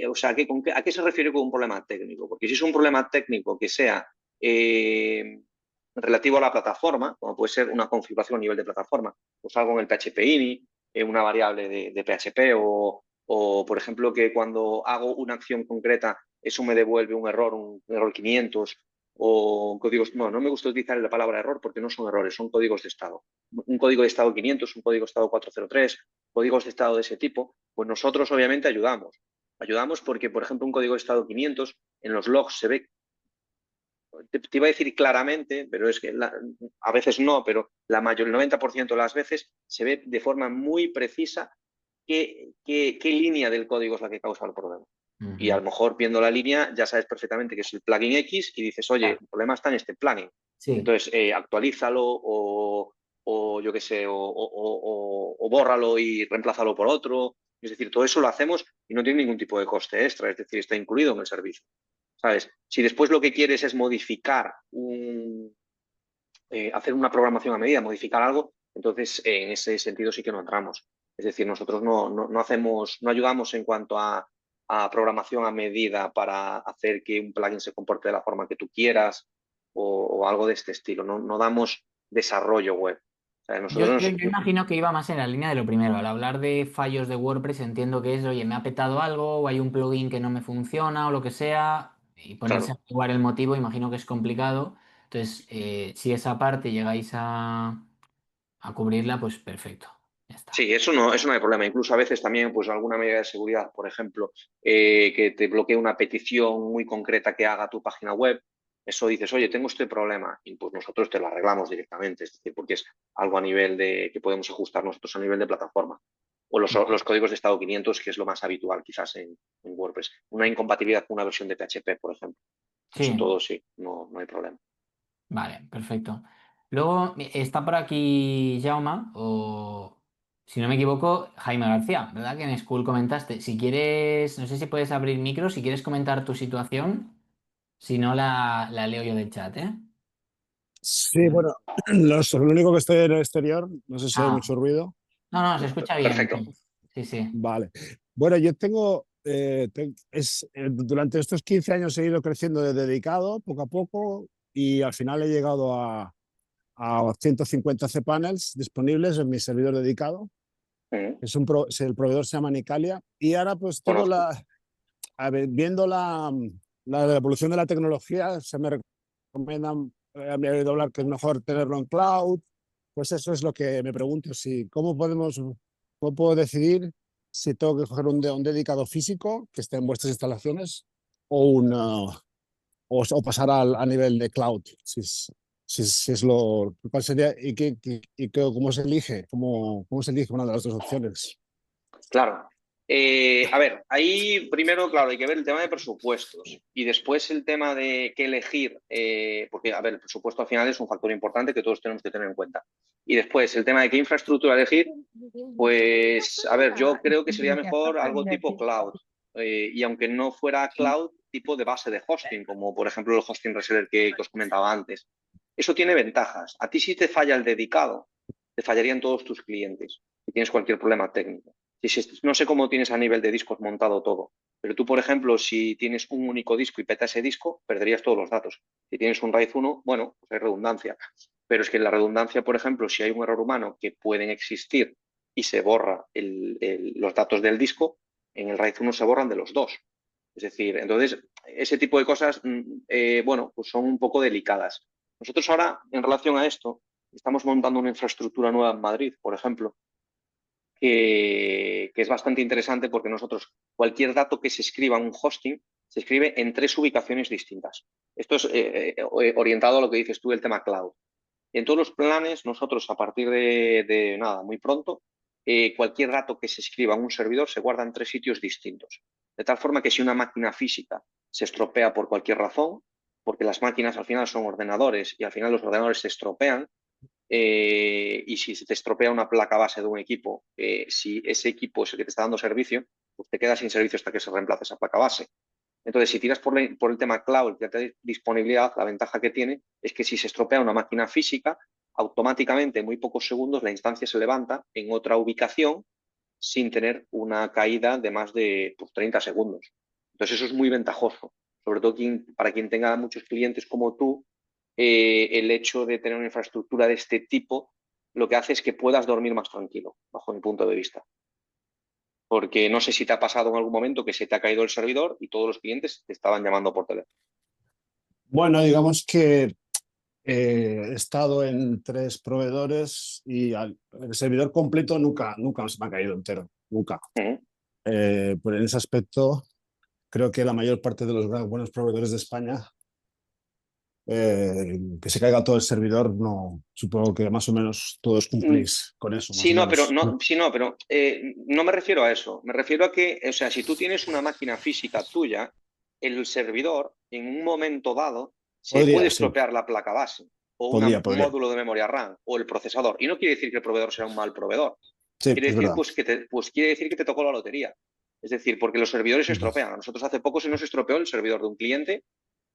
o sea, a qué se refiere con un problema técnico. Porque si es un problema técnico que sea relativo a la plataforma, como puede ser una configuración a nivel de plataforma, pues algo en el PHP ini, una variable de PHP por ejemplo, que cuando hago una acción concreta, eso me devuelve un error 500 o códigos. No, no me gusta utilizar la palabra error porque no son errores, son códigos de estado. Un código de estado 500, un código de estado 403, códigos de estado de ese tipo, pues nosotros obviamente ayudamos. Ayudamos porque, por ejemplo, un código de estado 500 en los logs se ve, te iba a decir claramente, pero es que a veces no, pero el 90% de las veces se ve de forma muy precisa qué línea del código es la que causa el problema. Y a Ujú. lo mejor viendo la línea ya sabes perfectamente que es el plugin X y dices, oye, Claro. el problema está en este plugin. Sí. Entonces, actualízalo o yo qué sé, o bórralo y reemplázalo por otro. Es decir, todo eso lo hacemos y no tiene ningún tipo de coste extra, es decir, está incluido en el servicio. ¿Sabes? Si después lo que quieres es hacer una programación a medida, modificar algo, entonces en ese sentido sí que no entramos. Es decir, nosotros no ayudamos en cuanto a programación a medida para hacer que un plugin se comporte de la forma que tú quieras o algo de este estilo. No damos desarrollo web. O sea, Yo imagino que iba más en la línea de lo primero. Al hablar de fallos de WordPress, entiendo que es, oye, me ha petado algo, o hay un plugin que no me funciona, o lo que sea, y ponerse a claro. jugar el motivo, imagino que es complicado. Entonces, si esa parte llegáis a cubrirla, pues perfecto. Ya está. Sí, eso no hay problema. Incluso a veces también, pues alguna medida de seguridad, por ejemplo, que te bloquee una petición muy concreta que haga tu página web, eso dices, oye, tengo este problema, y pues nosotros te lo arreglamos directamente, es decir, porque es algo a nivel de que podemos ajustar nosotros a nivel de plataforma. O los códigos de estado 500, que es lo más habitual quizás en WordPress. Una incompatibilidad con una versión de PHP, por ejemplo. Eso Sí, todo sí, no hay problema. vale, perfecto. Luego está por aquí Jauma, o si no me equivoco, Jaime García, ¿verdad? Que en School comentaste. Si quieres, no sé si puedes abrir micro, si quieres comentar tu situación. Si no, la leo yo del chat, ¿eh? Sí, bueno, lo único que estoy en el exterior, no sé si hay Ah, mucho ruido. no, no, se escucha bien. Perfecto. Sí, sí. Vale. Bueno, yo tengo, durante estos 15 años he ido creciendo de dedicado poco a poco y al final he llegado a 150 cPanels disponibles en mi servidor dedicado. Mm, El proveedor se llama Nicalia y ahora pues tengo conozco. viendo la evolución de la tecnología, se me recomiendan, me he oído hablar que es mejor tenerlo en cloud. Pues eso es lo que me pregunto, si cómo puedo decidir si tengo que coger un dedicado físico que esté en vuestras instalaciones o pasar a nivel de cloud, si es cuál sería cómo se elige, cómo se elige una de las dos opciones. Claro. A ver, ahí primero, claro, hay que ver el tema de presupuestos y después el tema de qué elegir, porque, a ver, el presupuesto al final es un factor importante que todos tenemos que tener en cuenta. Y después el tema de qué infraestructura elegir, pues, a ver, yo creo que sería mejor algo tipo cloud. Y aunque no fuera cloud, tipo de base de hosting, como por ejemplo el hosting reseller que os comentaba antes. Eso tiene ventajas. A ti si te falla el dedicado, te fallarían todos tus clientes si tienes cualquier problema técnico. No sé cómo tienes a nivel de discos montado todo, Pero tú, por ejemplo, si tienes un único disco y peta ese disco, perderías todos los datos. Si tienes un RAID 1, bueno, pues hay redundancia. Pero es que en la redundancia, por ejemplo, si hay un error humano que pueden existir y se borra los datos del disco, en el RAID 1 se borran de los dos. Es decir, entonces, ese tipo de cosas, bueno, pues son un poco delicadas. Nosotros ahora, en relación a esto, estamos montando una infraestructura nueva en Madrid, por ejemplo, que es bastante interesante porque nosotros, cualquier dato que se escriba en un hosting, se escribe en 3 ubicaciones distintas. Esto es orientado a lo que dices tú del tema cloud. En todos los planes, nosotros a partir de nada, muy pronto, cualquier dato que se escriba en un servidor se guarda en 3 sitios distintos. De tal forma que si una máquina física se estropea por cualquier razón, porque las máquinas al final son ordenadores y al final los ordenadores se estropean, y si se te estropea una placa base de un equipo, si ese equipo es el que te está dando servicio, pues te quedas sin servicio hasta que se reemplace esa placa base. Entonces, si tiras por el tema cloud, que te da disponibilidad, la ventaja que tiene es que si se estropea una máquina física, automáticamente en muy pocos segundos la instancia se levanta en otra ubicación sin tener una caída de más de 30 segundos. Entonces, eso es muy ventajoso, sobre todo para quien tenga muchos clientes como tú. El hecho de tener una infraestructura de este tipo lo que hace es que puedas dormir más tranquilo, bajo mi punto de vista. Porque no sé si te ha pasado en algún momento que se te ha caído el servidor y todos los clientes te estaban llamando por teléfono. Bueno, digamos que he estado en 3 proveedores y el servidor completo nunca se me ha caído entero, nunca. Pues en ese aspecto, creo que la mayor parte de los buenos proveedores de España, que se caiga todo el servidor, no, supongo que más o menos todos cumplís con eso, más Sí, o no, pero menos. no, sí, no, pero no me refiero a eso. Me refiero a que, o sea, si tú tienes una máquina física tuya, el servidor en un momento dado se puede Podría, sí, estropear la placa base o un podría. módulo de memoria RAM o el procesador. Y no quiere decir que el proveedor sea un mal proveedor. Sí, Quiere es decir verdad. pues quiere decir que te tocó la lotería. Es decir, porque los servidores se Ujú. estropean. A nosotros hace poco se nos estropeó el servidor de un cliente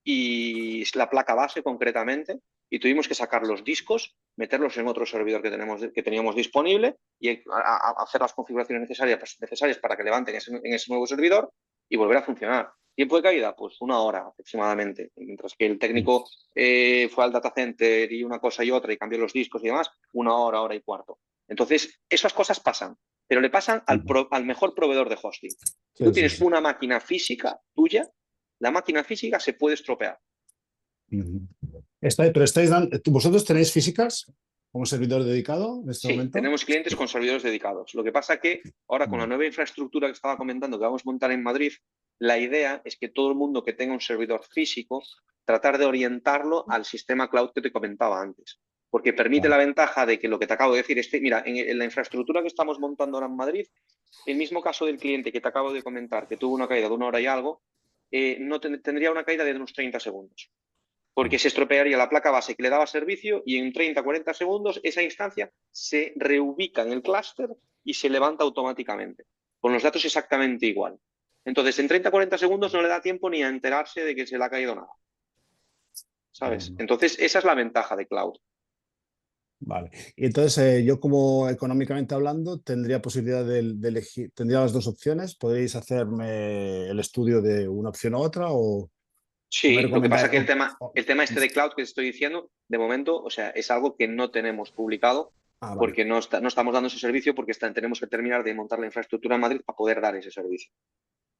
y es la placa base concretamente, y tuvimos que sacar los discos, meterlos en otro servidor que teníamos disponible y hacer las configuraciones necesarias para que levanten en ese nuevo servidor y volver a funcionar. ¿Tiempo de caída? Pues 1 hora aproximadamente, mientras que el técnico fue al data center y una cosa y otra y cambió los discos y demás, 1 hora, hora y cuarto. Entonces, esas cosas pasan, pero le pasan al mejor proveedor de hosting. Si tú Sí, sí, tienes sí. una máquina física tuya, la máquina física se puede estropear. Ujú. Pero ¿vosotros tenéis físicas como servidor dedicado en este Sí, momento? tenemos clientes con servidores dedicados. Lo que pasa que ahora con la nueva infraestructura que estaba comentando que vamos a montar en Madrid, la idea es que todo el mundo que tenga un servidor físico, tratar de orientarlo al sistema cloud que te comentaba antes. Porque permite Vale. la ventaja de que lo que te acabo de decir, mira, en la infraestructura que estamos montando ahora en Madrid, el mismo caso del cliente que te acabo de comentar, que tuvo una caída de 1 hora y algo, no tendría una caída de unos 30 segundos. Porque se estropearía la placa base que le daba servicio y en 30-40 segundos esa instancia se reubica en el clúster y se levanta automáticamente, con los datos exactamente igual. Entonces, en 30-40 segundos no le da tiempo ni a enterarse de que se le ha caído nada. ¿Sabes? Entonces, esa es la ventaja de cloud. Vale. Y entonces yo como económicamente hablando tendría posibilidad de elegir, tendría las 2 opciones. ¿Podríais hacerme el estudio de una opción u otra o me Sí, lo que pasa recomendáis? es que el tema este de cloud que te estoy diciendo, de momento, o sea, es algo que no tenemos publicado Vale, porque no estamos dando ese servicio porque tenemos que terminar de montar la infraestructura en Madrid para poder dar ese servicio.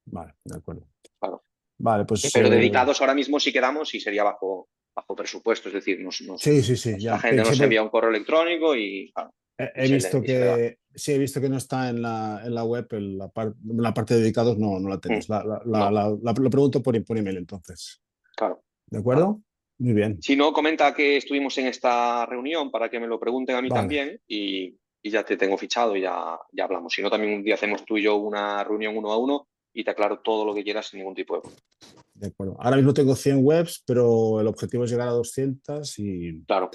vale, de acuerdo. Claro. Vale, pues Pero dedicados ahora mismo sí quedamos y sería bajo presupuesto, es decir, sí, sí, sí, la ya gente nos pensé, envía un correo electrónico y, claro, he visto y se le da. que sí, he visto que no está en la web, la parte de dedicados no la tenéis. No, Lo pregunto por email entonces. claro, ¿De claro. acuerdo? Muy bien. Si no, comenta que estuvimos en esta reunión para que me lo pregunten a mí Vale, también y ya te tengo fichado y ya hablamos. Si no, también un día hacemos tú y yo una reunión 1 a 1 y te aclaro todo lo que quieras sin ningún tipo de problema. de acuerdo. Ahora mismo tengo 100 webs, pero el objetivo es llegar a 200 Claro,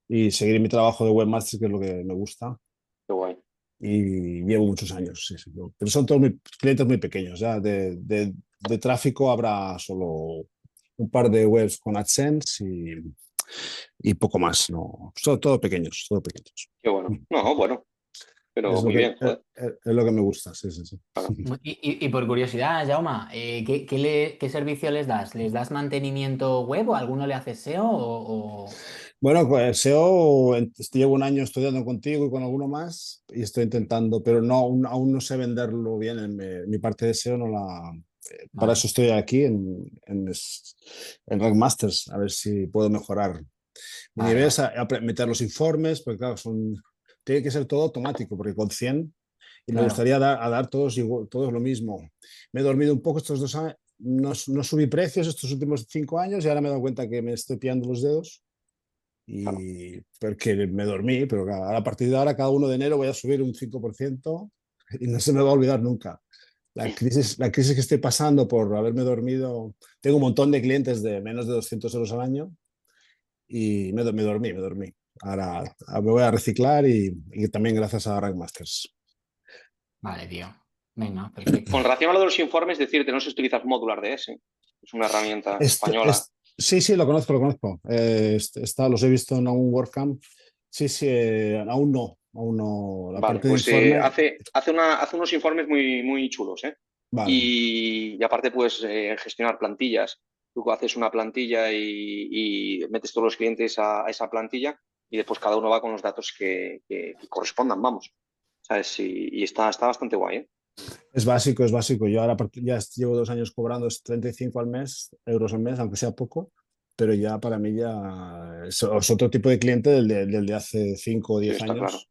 y seguir mi trabajo de webmaster, que es lo que me gusta. qué guay. Y llevo muchos años, sí, sí. Pero son todos clientes muy pequeños. Ya de tráfico habrá solo un par de webs con AdSense y poco más. No, son todo pequeños, todo pequeños. Qué bueno. No, bueno. pero Es lo muy que, bien, joder. es lo que me gusta, sí, sí, sí. Y por curiosidad, Jaume, ¿qué servicio les das? ¿Les das mantenimiento web o a alguno le haces SEO Bueno, pues SEO, llevo un año estudiando contigo y con alguno más y estoy intentando, pero no, aún no sé venderlo bien. Mi parte de SEO no la... Para Vale, eso estoy aquí en Rank Masters, a ver si puedo mejorar. Mi vale, nivel vale. es meter los informes, porque claro, tiene que ser todo automático, porque con 100 y me Claro. gustaría dar todos, todos lo mismo. Me he dormido un poco estos 2 años, no subí precios estos últimos 5 años y ahora me he dado cuenta que me estoy pillando los dedos Claro. y porque me dormí, pero claro, a partir de ahora, cada 1 de enero voy a subir un 5% y no se me va a olvidar nunca. La crisis que estoy pasando por haberme dormido, tengo un montón de clientes de menos de 200 euros al año y me dormí. Ahora me voy a reciclar y también gracias a Rank Masters. Vale, tío. Venga, perfecto. Con relación a lo de los informes, decirte, no sé si utilizas Modular DS, es una herramienta Este, española. sí, sí, lo conozco, lo conozco. Los he visto en algún WordCamp. Sí, sí, aún no. La Vale, parte de pues informe, hace unos informes muy, muy chulos, ¿eh? vale. Y aparte, pues gestionar plantillas. Tú haces una plantilla y metes todos los clientes a esa plantilla y después cada uno va con los datos que correspondan, vamos. ¿Sabes? Y está bastante guay, ¿eh? Es básico, es básico. Yo ahora ya llevo 2 años cobrando 35 euros al mes, aunque sea poco, pero ya para mí ya es otro tipo de cliente del de hace 5 o Sí, 10 está claro. años,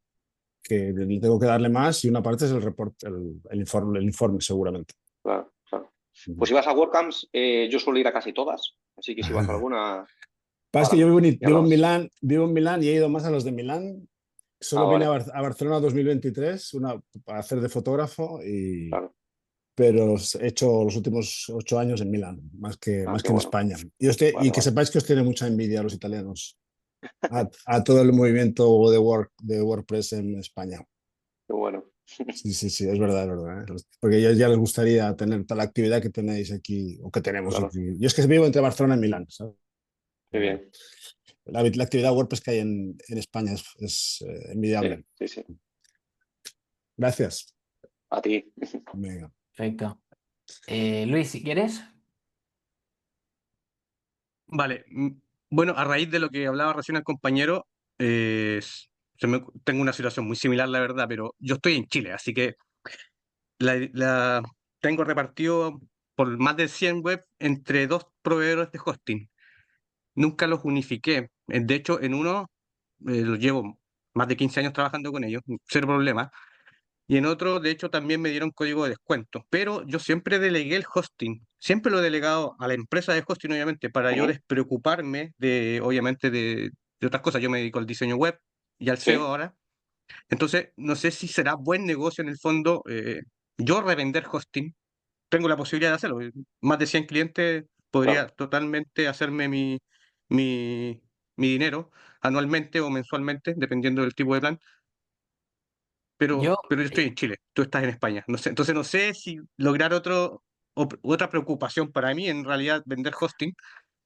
que le tengo que darle más y una parte es el reporte, el informe seguramente. Claro, claro. Pues si vas a WordCamps, yo suelo ir a casi todas, así que si vas a alguna, Pasa que yo ahora, ya lo vas. Vivo en Milán y he ido más a los de Milán. Ah, Solo vine a, vale, a Barcelona 2023 para hacer de fotógrafo, claro. pero he hecho los últimos 8 años en Milán, Ah, más qué que en bueno. España. Vale, Y que vale. sepáis que os tiene mucha envidia a los italianos, a todo el movimiento de WordPress en España. Qué bueno. Sí, sí, sí, es verdad, es verdad. Porque ya les gustaría tener tal actividad que tenéis aquí, o que tenemos Claro, aquí. Yo es que vivo entre Barcelona y Milán, ¿sabes? qué bien. La actividad WordPress que hay en España es Sí, envidiable. sí, sí. Gracias. A ti. Venga. Perfecto. Luis, si quieres. Vale, bueno, a raíz de lo que hablaba recién el compañero, tengo una situación muy similar, la verdad, pero yo estoy en Chile, así que la tengo repartido por más de 100 web entre dos proveedores de hosting. Nunca los unifiqué. De hecho, en uno lo llevo más de 15 años trabajando con ellos, cero problema. Y en otro, de hecho, también me dieron código de descuento. Pero yo siempre delegué el hosting. Siempre lo he delegado a la empresa de hosting, obviamente, para yo Ujú. despreocuparme de, obviamente, de otras cosas. Yo me dedico al diseño web y al SEO Sí, ahora. Entonces, no sé si será buen negocio en el fondo yo revender hosting. Tengo la posibilidad de hacerlo. Más de 100 clientes podría claro. totalmente hacerme mi, mi dinero anualmente o mensualmente, dependiendo del tipo de plan. Yo, Pero yo estoy en Chile, tú estás en España. No sé, entonces no sé si lograr otra preocupación para mí, en realidad, vender hosting.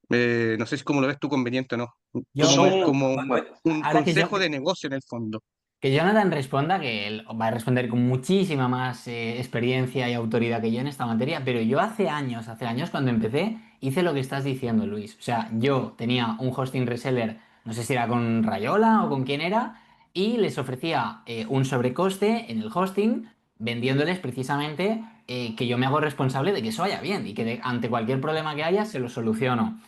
No sé si cómo lo ves tú conveniente o no. yo, Son, Como bueno, un ahora consejo de negocio en el fondo. que Jonathan responda, que él va a responder con muchísima más experiencia y autoridad que yo en esta materia, pero yo hace años cuando empecé, hice lo que estás diciendo, Luis. O sea, yo tenía un hosting reseller, no sé si era con Rayola o con quién era, y les ofrecía un sobrecoste en el hosting, vendiéndoles precisamente que yo me hago responsable de que eso vaya bien y que ante cualquier problema que haya se lo soluciono.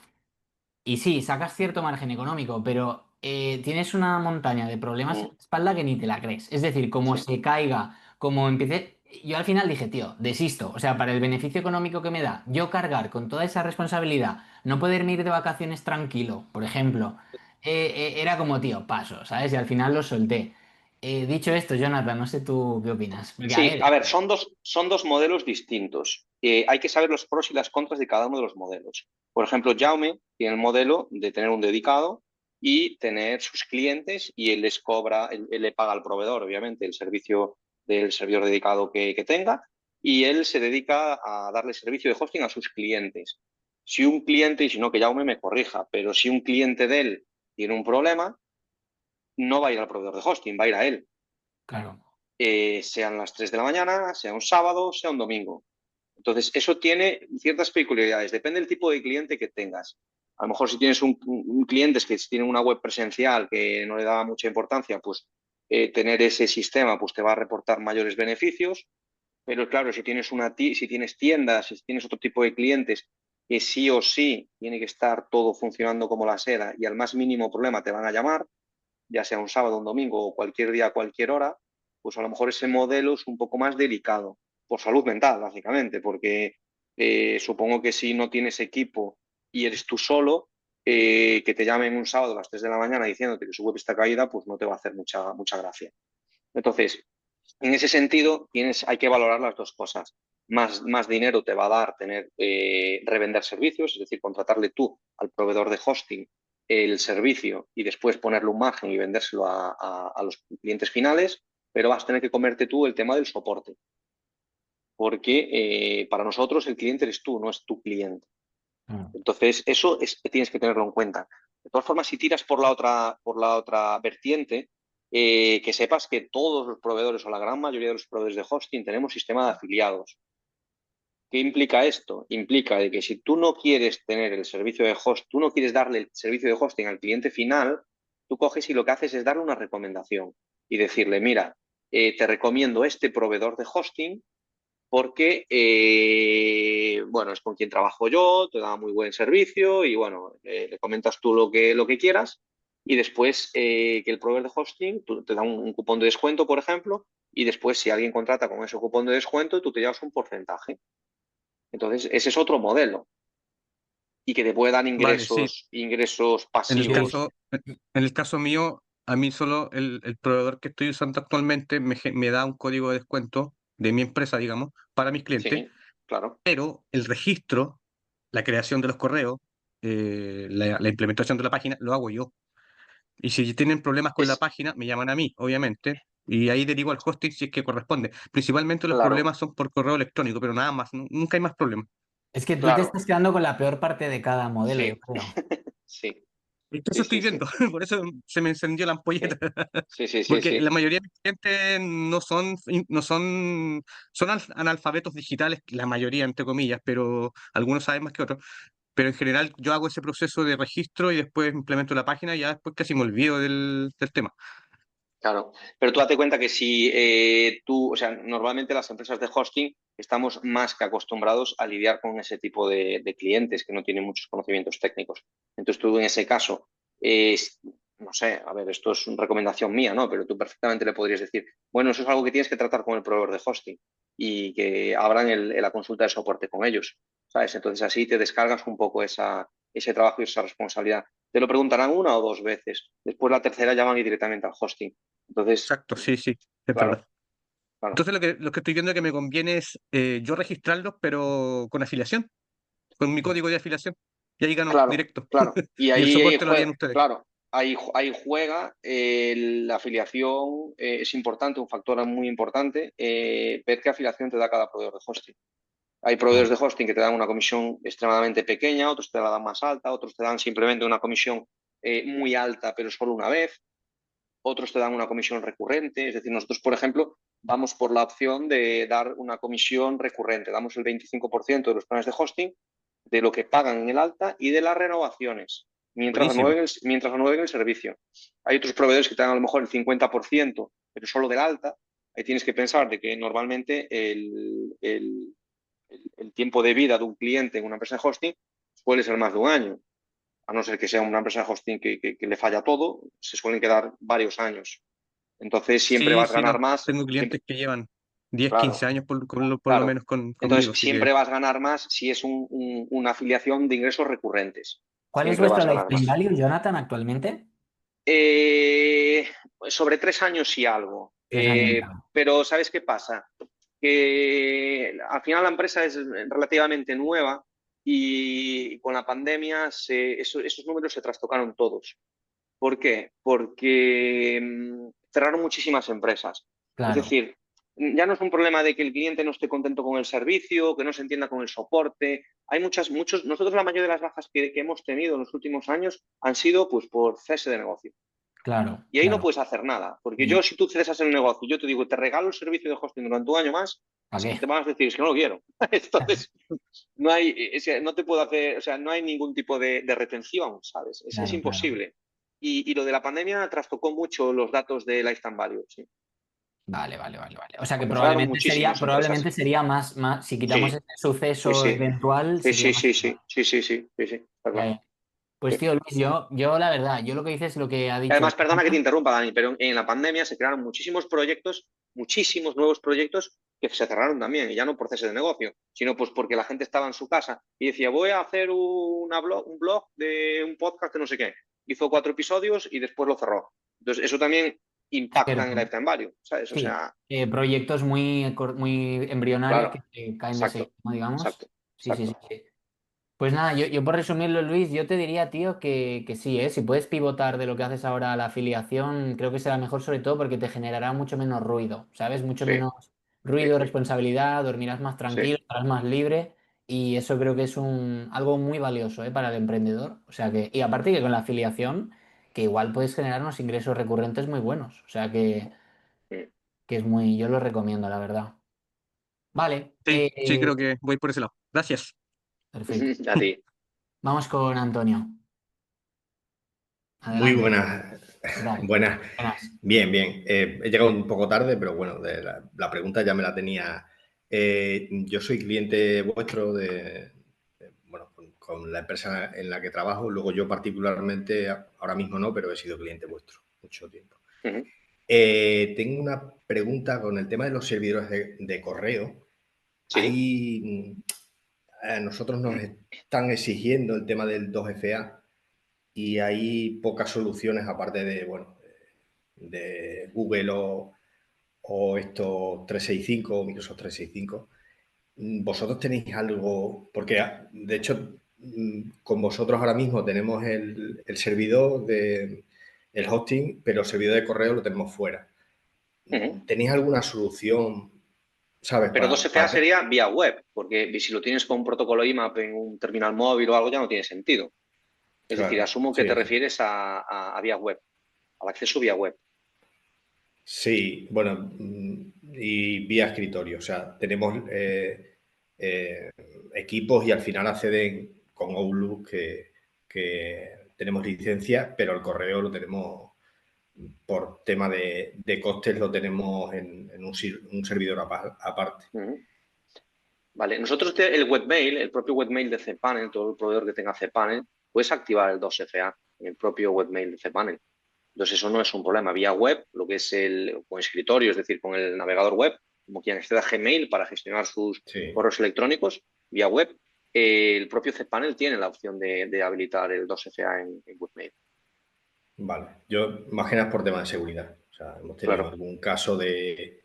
Y sí, sacas cierto margen económico, pero tienes una montaña de problemas en mm, la espalda que ni te la crees. Es decir, como sí, se caiga, como empiece... Yo al final dije, tío, desisto. O sea, para el beneficio económico que me da, yo cargar con toda esa responsabilidad, no poderme ir de vacaciones tranquilo, por ejemplo, era como, tío, paso, ¿sabes? Y al final lo solté. Dicho esto, Jonathan, no sé tú qué opinas. Porque, a sí, ver, a ver, son dos modelos distintos. Hay que saber los pros y las contras de cada uno de los modelos. Por ejemplo, Jaume tiene el modelo de tener un dedicado y tener sus clientes y él les cobra, él le paga al proveedor, obviamente, el servicio del servidor dedicado que tenga y él se dedica a darle servicio de hosting a sus clientes. Si un cliente, y si no que Jaume me corrija, pero si un cliente de él tiene un problema, no va a ir al proveedor de hosting, va a ir a él. claro. sean las 3 de la mañana, sea un sábado, sea un domingo. Entonces, eso tiene ciertas peculiaridades, depende del tipo de cliente que tengas. A lo mejor si tienes un cliente que tiene una web presencial que no le da mucha importancia, pues tener ese sistema pues, te va a reportar mayores beneficios. Pero claro, si tienes tiendas, si tienes otro tipo de clientes que sí o sí tiene que estar todo funcionando como la seda y al más mínimo problema te van a llamar, ya sea un sábado, un domingo o cualquier día, a cualquier hora, pues a lo mejor ese modelo es un poco más delicado, por salud mental, básicamente, porque supongo que si no tienes equipo y eres tú solo, que te llamen un sábado a las 3 de la mañana diciéndote que su web está caída, pues no te va a hacer mucha gracia. Entonces, en ese sentido, hay que valorar las dos cosas. Más dinero te va a dar revender servicios, es decir, contratarle tú al proveedor de hosting el servicio y después ponerle un margen y vendérselo a los clientes finales, pero vas a tener que comerte tú el tema del soporte, porque para nosotros el cliente eres tú, no es tu cliente. Entonces, tienes que tenerlo en cuenta. De todas formas, si tiras por la otra vertiente, que sepas que todos los proveedores o la gran mayoría de los proveedores de hosting tenemos sistema de afiliados. ¿Qué implica esto? Implica de que si tú no quieres tener el servicio de host, tú no quieres darle el servicio de hosting al cliente final, tú coges y lo que haces es darle una recomendación y decirle, mira, te recomiendo este proveedor de hosting porque, bueno, es con quien trabajo yo, te da muy buen servicio y, bueno, le comentas tú lo que quieras y después que el proveedor de hosting te da un cupón de descuento, por ejemplo, y después si alguien contrata con ese cupón de descuento, tú te llevas un porcentaje. Entonces, ese es otro modelo y que te puede dar Vale, sí. ingresos En el Sí, pasivos. caso, en el caso mío, a mí solo el proveedor que estoy usando actualmente me da un código de descuento de mi empresa, digamos, para mis clientes, Sí, claro. pero el registro, la creación de los correos, la implementación de la página, lo hago yo. Y si tienen problemas con la Es página, me llaman a mí, obviamente, y ahí derivo al hosting si es que corresponde. Principalmente los claro, problemas son por correo electrónico, pero nada más, nunca hay más problemas. es que tú te claro. estás quedando con la peor parte de cada modelo, yo Sí, creo. sí, Y eso sí, estoy sí, sí, viendo, por eso se me encendió la ampolleta. sí, sí, sí, sí, Porque la sí. mayoría de mis clientes son analfabetos digitales, la mayoría, entre comillas, pero algunos saben más que otros. Pero en general yo hago ese proceso de registro y después implemento la página y ya después casi me olvido del tema. Claro, pero tú date cuenta que si o sea, normalmente las empresas de hosting estamos más que acostumbrados a lidiar con ese tipo de clientes que no tienen muchos conocimientos técnicos. Entonces tú en ese caso, eh, no sé, a ver, esto es una recomendación mía, ¿no? Pero tú perfectamente le podrías decir, bueno, eso es algo que tienes que tratar con el proveedor de hosting y que abran la consulta de soporte con ellos, ¿sabes? Entonces así te descargas un poco ese trabajo y esa responsabilidad. Te lo preguntarán una o dos veces. Después la tercera llaman y directamente al hosting. Entonces, Exacto, sí, sí, es claro, verdad. claro, Entonces lo que estoy viendo que me conviene es yo registrarlos, pero con afiliación, con mi código de afiliación. Y ahí gano claro, directo. claro. Y Y el ahí soporte lo harían juega, ustedes. claro, ahí juega la afiliación, es importante, un factor muy importante, ver qué afiliación te da cada proveedor de hosting. Hay proveedores Claro. de hosting que te dan una comisión extremadamente pequeña, otros te la dan más alta, otros te dan simplemente una comisión muy alta, pero solo una vez. Otros te dan una comisión recurrente. Es decir, nosotros, por ejemplo, vamos por la opción de dar una comisión recurrente. Damos el 25% de los planes de hosting, de lo que pagan en el alta y de las renovaciones, Buenísimo. mientras renueven el servicio. Hay otros proveedores que te dan a lo mejor el 50%, pero solo del alta. Ahí tienes que pensar de que normalmente el tiempo de vida de un cliente en una empresa de hosting suele ser más de un año, a no ser que sea una empresa de hosting que le falla todo, se suelen quedar varios años. Entonces siempre Sí, vas a sí, no. ganar más, Tengo clientes que llevan 10, 15 claro, años por lo claro. menos Entonces conmigo, así que siempre vas a ganar más si es una afiliación de ingresos recurrentes. ¿Cuál es Siempre vuestro vas a ganar lifetime más. value, Jonathan, actualmente? Eh, sobre 3 años y algo. 3 años ya. Pero ¿sabes qué pasa? Que al final la empresa es relativamente nueva y con la pandemia esos números se trastocaron todos. ¿Por qué? Porque cerraron muchísimas empresas. Es Claro. decir, ya no es un problema de que el cliente no esté contento con el servicio, que no se entienda con el soporte. Hay nosotros la mayoría de las bajas que hemos tenido en los últimos años han sido pues por cese de negocio. Claro, Y ahí no claro. puedes hacer nada, porque No. yo, si tú cesas en el negocio, yo te digo, te regalo el servicio de hosting durante un año más, ¿Para es que te qué? van a decir, es que no lo quiero. Entonces, no hay, no te puedo hacer, o sea, no hay ningún tipo de retención, ¿sabes? Es Claro, claro. imposible. Y lo de la pandemia trastocó mucho los datos de Lifetime Value, sí, Vale, vale, vale, vale. O sea que porque cerraron muchísimas empresas. probablemente sería más, si quitamos Sí, este sí, suceso sí, eventual, sí, sería sí, más. sí, sí, sí, sí, sí, sí, sí, está Ya, claro. ya. Pues Sí. tío, Luis, yo la verdad, yo lo que dices es lo que ha dicho Además, perdona que te Antonio. interrumpa, Dani, pero en la pandemia se crearon muchísimos proyectos, muchísimos nuevos proyectos que se cerraron también, y ya no por cese de negocio, sino pues porque la gente estaba en su casa y decía, voy a hacer un blog de un podcast de no sé qué. Hizo 4 episodios y después lo cerró. Entonces, eso también impacta en el Cierto. lifetime value, ¿sabes? O Sí, sea, proyectos muy embrionarios claro, que caen de exacto, seguida, digamos. exacto, Sí, sí, sí, exacto. sí. Pues nada, yo por resumirlo, Luis, yo te diría, tío, que sí, ¿eh? Si puedes pivotar de lo que haces ahora a la afiliación, creo que será mejor sobre todo porque te generará mucho menos ruido, ¿sabes? Mucho Sí, menos ruido, sí, responsabilidad, dormirás más sí. tranquilo, estarás más libre y eso creo que es algo muy valioso, ¿eh? Para el emprendedor. O sea que, y aparte que con la afiliación, que igual puedes generar unos ingresos recurrentes muy buenos. O sea Sí. que es muy, yo lo recomiendo, la verdad. Vale, Sí, sí, creo que voy por ese lado. Gracias. perfecto. A ti. Vamos con Antonio. Muy Adelante. buenas, ¿Qué tal? buenas. Buenas. Bien, bien. He llegado un poco tarde, pero bueno, la pregunta ya me la tenía. Yo soy cliente vuestro bueno, con la empresa en la que trabajo. Luego yo particularmente, ahora mismo no, pero he sido cliente vuestro mucho tiempo. Ujú. Tengo una pregunta con el tema de los servidores de correo. Sí. Ahí a nosotros nos están exigiendo el tema del 2FA y hay pocas soluciones aparte de, bueno, de Google o estos 365 o Microsoft 365. ¿Vosotros tenéis algo? Porque, de hecho, con vosotros ahora mismo tenemos el servidor el hosting, pero el servidor de correo lo tenemos fuera. Ujú. ¿Tenéis alguna solución, sabes, Pero 2FA para sería vía web, porque si lo tienes con un protocolo IMAP en un terminal móvil o algo ya no tiene sentido. Es decir, Claro, asumo que te sí, sí. refieres a vía web, al acceso vía web. Sí, bueno, y vía escritorio. O sea, tenemos eh, equipos y al final acceden con Outlook que tenemos licencia, pero el correo lo tenemos por tema de costes, lo tenemos en un servidor aparte. Ujú. Vale, nosotros el webmail, el propio webmail de cPanel, todo el proveedor que tenga cPanel, puedes activar el 2FA en el propio webmail de cPanel. Entonces eso no es un problema. Vía web, lo que es con escritorio, es decir, con el navegador web, como quien accede a Gmail para gestionar sus Sí, correos electrónicos, vía web, el propio cPanel tiene la opción de habilitar el 2FA en webmail. vale. Yo imagino por tema de seguridad. O sea, hemos tenido Claro. algún caso de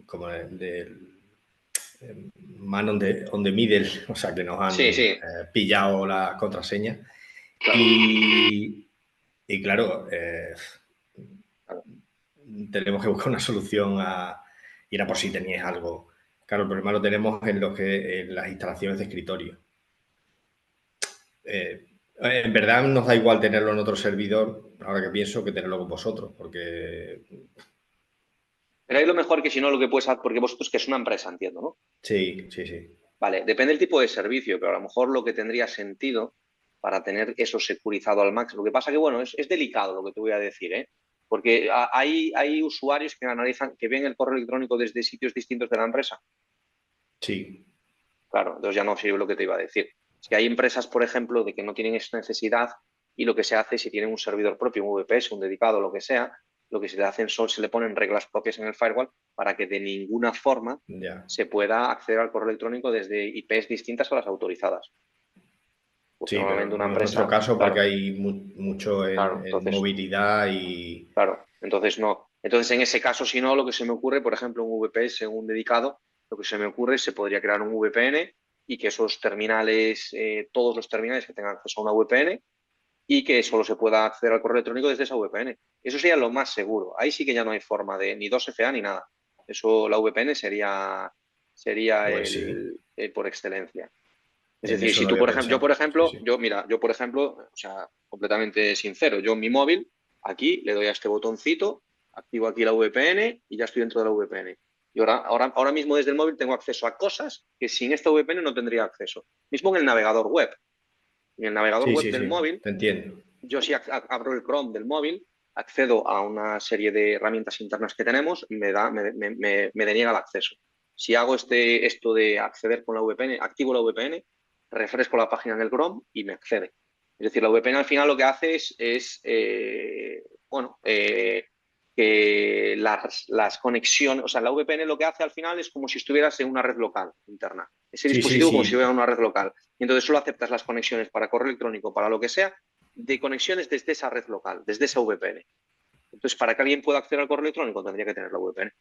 como del man on the middle, o sea, que nos han Sí, sí, pillado la contraseña. claro, Y claro, claro. tenemos que buscar una solución y era por si teníais algo. Claro, el problema lo tenemos en las instalaciones de escritorio. En verdad nos da igual tenerlo en otro servidor, ahora que pienso, que tenerlo con vosotros, porque Pero ahí lo mejor que si no lo que puedes hacer, porque vosotros que es una empresa, entiendo, ¿no? sí, sí, sí. Vale, depende del tipo de servicio, pero a lo mejor lo que tendría sentido para tener eso securizado al máximo. Lo que pasa que, bueno, es delicado lo que te voy a decir, ¿eh? Porque hay usuarios que analizan, que ven el correo electrónico desde sitios distintos de la empresa. Sí, Claro, entonces ya no sirve lo que te iba a decir. Es que hay empresas, por ejemplo, de que no tienen esa necesidad y lo que se hace, si tienen un servidor propio, un VPS, un dedicado, lo que sea, lo que se le hacen se le ponen reglas propias en el firewall para que de ninguna forma ya. se pueda acceder al correo electrónico desde IPs distintas a las autorizadas. Porque Sí, pero normalmente una no es nuestro empresa, caso porque claro, hay mucho claro, en entonces, movilidad y claro, entonces no. Entonces, en ese caso, si no, lo que se me ocurre, por ejemplo, un VPS, un dedicado, lo que se me ocurre es se podría crear un VPN y que esos terminales, todos los terminales que tengan acceso a una VPN y que solo se pueda acceder al correo electrónico desde esa VPN. Eso sería lo más seguro. Ahí sí que ya no hay forma de ni 2FA ni nada. Eso, la VPN sería pues sí. por excelencia. Es En decir, eso si no tú, había por ejemplo, pensado. Sí, sí. yo, por ejemplo, o sea, completamente sincero, yo en mi móvil, aquí le doy a este botoncito, activo aquí la VPN y ya estoy dentro de la VPN. Y ahora mismo desde el móvil tengo acceso a cosas que sin esta VPN no tendría acceso. Mismo en el navegador web. En el navegador Sí, web sí, del sí, móvil, te entiendo. yo si abro el Chrome del móvil, accedo a una serie de herramientas internas que tenemos y me deniega el acceso. Si hago esto de acceder con la VPN, activo la VPN, refresco la página en el Chrome y me accede. Es decir, la VPN al final lo que hace que las conexiones, o sea, la VPN lo que hace al final es como si estuvieras en una red local interna. Ese Sí, sí, dispositivo como si sí. estuviera en una red local. Y entonces solo aceptas las conexiones para correo electrónico, para lo que sea, de conexiones desde esa red local, desde esa VPN. Entonces, para que alguien pueda acceder al correo electrónico, tendría que tener la VPN.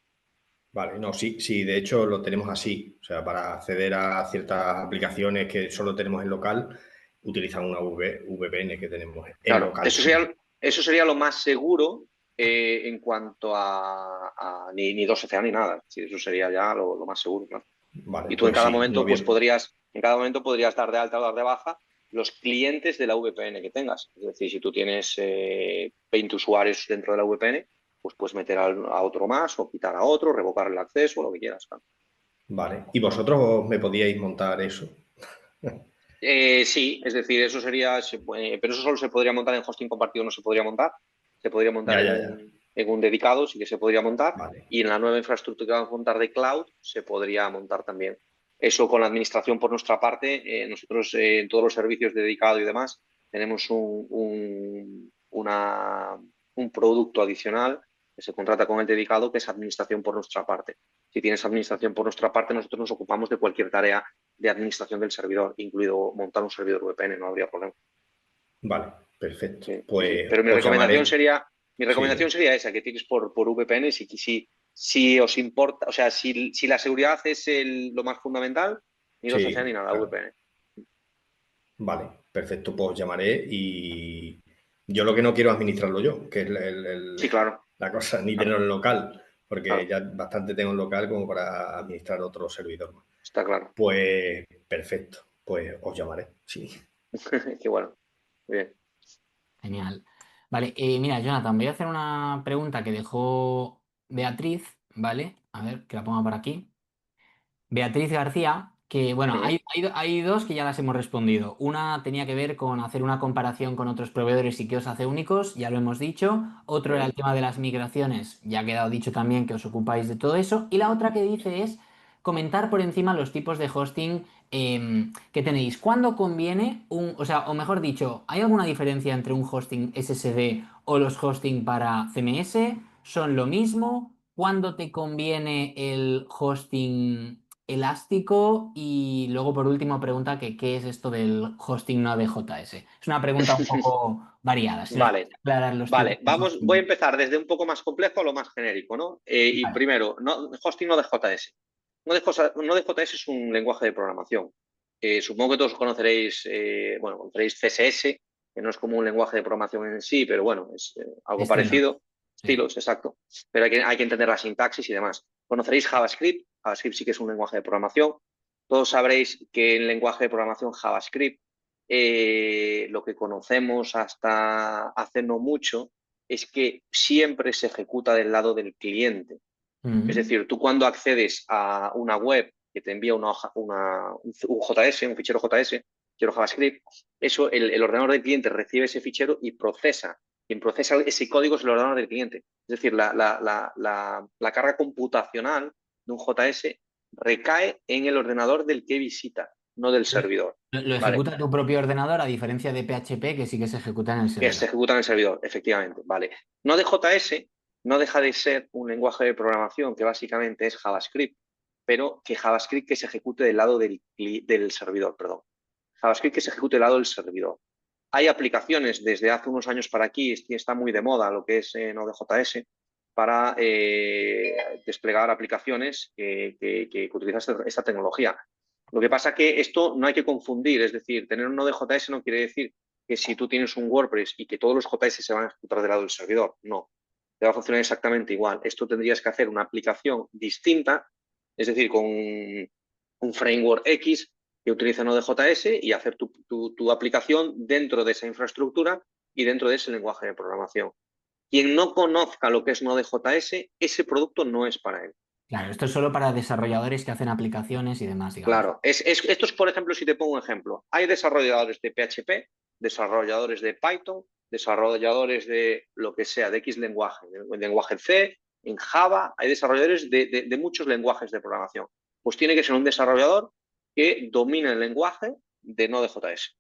Vale, no, sí, sí, de hecho lo tenemos así. O sea, para acceder a ciertas aplicaciones que solo tenemos en local, utilizan una VPN que tenemos en Claro, local, sí. eso sería lo más seguro en cuanto a ni 2FA ni nada. Sí, eso sería ya lo más seguro, claro. Vale, Y tú en pues cada sí, muy momento, bien. en cada momento podrías dar de alta o dar de baja los clientes de la VPN que tengas. Es decir, si tú tienes 20 usuarios dentro de la VPN, pues puedes meter a otro más o quitar a otro, revocar el acceso, lo que quieras. Claro. Vale. ¿Y vosotros me podíais montar eso? Sí, es decir, pero eso solo se podría montar en hosting compartido, no se podría montar. Se podría montar Ya, ya, ya. en un dedicado, sí que se podría montar. Vale. Y en la nueva infraestructura que vamos a montar de cloud, se podría montar también. Eso con la administración por nuestra parte, nosotros en todos los servicios de dedicado y demás, tenemos un producto adicional que se contrata con el dedicado, que es administración por nuestra parte. Si tienes administración por nuestra parte, nosotros nos ocupamos de cualquier tarea de administración del servidor, incluido montar un servidor VPN, no habría problema. Vale, perfecto. Sí, sí, sí. Pues Pero os llamaré. mi recomendación Sí, sería esa, que tienes por VPN, si os importa, o sea, si la seguridad es lo más fundamental, ni 2FA ni sí, nada, claro. VPN. Vale, perfecto. Pues os llamaré y yo lo que no quiero es administrarlo yo, que es Sí, claro, la cosa, ni claro, tenerlo en local, porque claro, ya bastante tengo en local como para administrar otro servidor más. está claro. Pues perfecto, pues os llamaré, sí. Qué bueno, muy bien. Genial. Vale, mira, Jonathan, voy a hacer una pregunta que dejó Beatriz, ¿vale? A ver, que la ponga por aquí. Beatriz García, que bueno, Ujú. hay dos que ya las hemos respondido. Una tenía que ver con hacer una comparación con otros proveedores y qué os hace únicos, ya lo hemos dicho. Otro era Ujú. el tema de las migraciones, ya ha quedado dicho también que os ocupáis de todo eso. Y la otra que dice es comentar por encima los tipos de hosting que tenéis. ¿Cuándo conviene o sea, o mejor dicho, ¿hay alguna diferencia entre un hosting SSD o los hosting para CMS? ¿Son lo mismo? ¿Cuándo te conviene el hosting elástico? Y luego, por último, pregunta que qué es esto del hosting no ADJS. Es una pregunta un poco variada. Si nos puedes Vale, aclarar los tipos vale. de Voy a hosting. empezar desde un poco más complejo a lo más genérico, ¿no? Y Vale, primero, hosting no de JS. No de JS es un lenguaje de programación. Supongo que todos conoceréis, conoceréis CSS, que no es como un lenguaje de programación en sí, pero bueno, es algo estilos. parecido. Sí. Estilos, exacto. Pero hay que entender la sintaxis y demás. Conoceréis JavaScript. JavaScript sí que es un lenguaje de programación. Todos sabréis que el lenguaje de programación JavaScript, lo que conocemos hasta hace no mucho, es que siempre se ejecuta del lado del cliente. Es Ujú. decir, tú cuando accedes a una web que te envía un JS, un fichero JS, fichero JavaScript, eso el ordenador del cliente recibe ese fichero y procesa. Quien procesa ese código es el ordenador del cliente. Es decir, la carga computacional de un JS recae en el ordenador del que visita, no del servidor. Lo ¿Vale? ejecuta tu propio ordenador a diferencia de PHP que sí que se ejecuta en el Que se servidor. ejecuta en el servidor, efectivamente. Vale. Node.js no deja de ser un lenguaje de programación que básicamente es JavaScript, pero que JavaScript que se ejecute del lado del servidor, perdón. JavaScript que se ejecute del lado del servidor. Hay aplicaciones desde hace unos años para aquí, está muy de moda lo que es Node.js, para desplegar aplicaciones que utilizan esta tecnología. Lo que pasa es que esto no hay que confundir, es decir, tener un Node.js no quiere decir que si tú tienes un WordPress y que todos los JS se van a ejecutar del lado del servidor, no. Te va a funcionar exactamente igual. Esto tendrías que hacer una aplicación distinta, es decir, con un framework X que utilice Node.js y hacer tu aplicación dentro de esa infraestructura y dentro de ese lenguaje de programación. Quien no conozca lo que es Node.js, ese producto no es para él. Claro, esto es solo para desarrolladores que hacen aplicaciones y demás, digamos. Claro, esto es, por ejemplo, si te pongo un ejemplo, hay desarrolladores de PHP, desarrolladores de Python, desarrolladores de lo que sea, de X lenguaje, de lenguaje C, en Java, hay desarrolladores de muchos lenguajes de programación. Pues tiene que ser un desarrollador que domine el lenguaje de Node.js,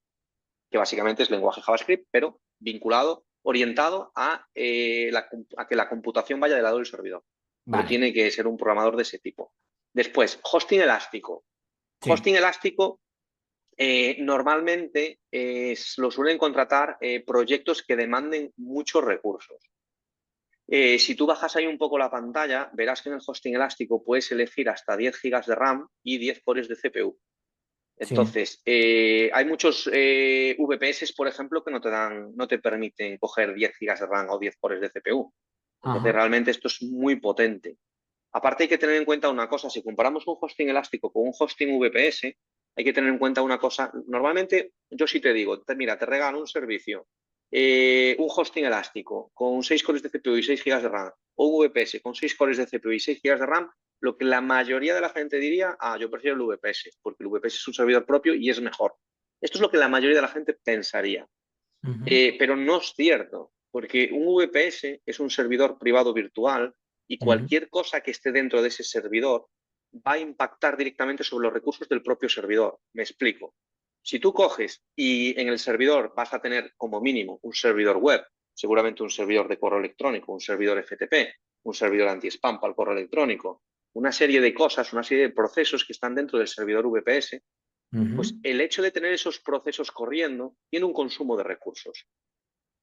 que básicamente es lenguaje JavaScript, pero vinculado, orientado a que la computación vaya del lado del servidor. Pero Vale, tiene que ser un programador de ese tipo. Después, hosting elástico. sí, Hosting elástico normalmente lo suelen contratar proyectos que demanden muchos recursos. Si tú bajas ahí un poco la pantalla, verás que en el hosting elástico puedes elegir hasta 10 GB de RAM y 10 cores de CPU. sí. Entonces, hay muchos VPS, por ejemplo, que no te permiten coger 10 GB de RAM o 10 cores de CPU. Entonces, Ajá. realmente esto es muy potente. Aparte hay que tener en cuenta una cosa, si comparamos un hosting elástico con un hosting VPS, hay que tener en cuenta una cosa. Normalmente yo sí te digo, mira, te regalo un servicio, un hosting elástico con 6 cores de CPU y 6 GB de RAM, o un VPS con 6 cores de CPU y 6 GB de RAM, lo que la mayoría de la gente diría, yo prefiero el VPS, porque el VPS es un servidor propio y es mejor. Esto es lo que la mayoría de la gente pensaría. Ujú. Pero no es cierto, porque un VPS es un servidor privado virtual y Ujú. cualquier cosa que esté dentro de ese servidor va a impactar directamente sobre los recursos del propio servidor. Me explico. Si tú coges y en el servidor vas a tener como mínimo un servidor web, seguramente un servidor de correo electrónico, un servidor FTP, un servidor anti-spam para el correo electrónico, una serie de cosas, una serie de procesos que están dentro del servidor VPS, pues Ujú. el hecho de tener esos procesos corriendo tiene un consumo de recursos.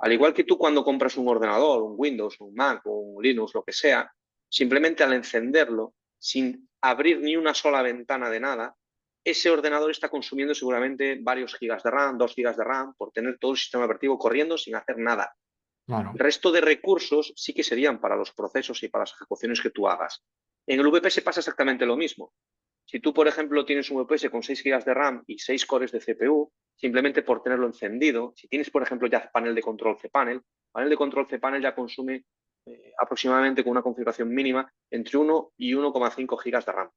Al igual que tú cuando compras un ordenador, un Windows, un Mac, un Linux, lo que sea, simplemente al encenderlo, sin abrir ni una sola ventana de nada, ese ordenador está consumiendo seguramente varios gigas de RAM, 2 gigas de RAM, por tener todo el sistema operativo corriendo sin hacer nada. El Claro. resto de recursos sí que serían para los procesos y para las ejecuciones que tú hagas. En el VPS pasa exactamente lo mismo. Si tú, por ejemplo, tienes un VPS con 6 GB de RAM y 6 cores de CPU, simplemente por tenerlo encendido, si tienes, por ejemplo, ya panel de control panel de control cPanel ya consume aproximadamente con una configuración mínima entre 1 y 1,5 GB de RAM,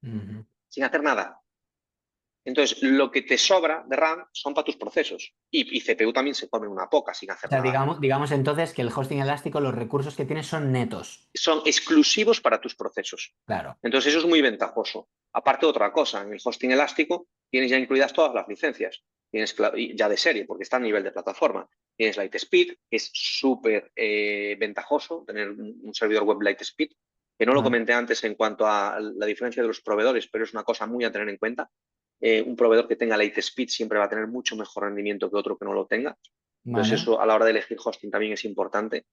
Ujú. sin hacer nada. Entonces, lo que te sobra de RAM son para tus procesos. Y CPU también se come una poca sin O hacer sea, nada. digamos entonces que el hosting elástico, los recursos que tiene son netos. Son exclusivos para tus procesos. Claro. Entonces, eso es muy ventajoso. Aparte, otra cosa, en el hosting elástico tienes ya incluidas todas las licencias. Tienes ya de serie, porque está a nivel de plataforma. Tienes Lightspeed, que es súper ventajoso tener un servidor web Lightspeed, que no lo Vale. comenté antes en cuanto a la diferencia de los proveedores, pero es una cosa muy a tener en cuenta. Un proveedor que tenga Lightspeed siempre va a tener mucho mejor rendimiento que otro que no lo tenga. Entonces, Vale. eso a la hora de elegir hosting también es importante.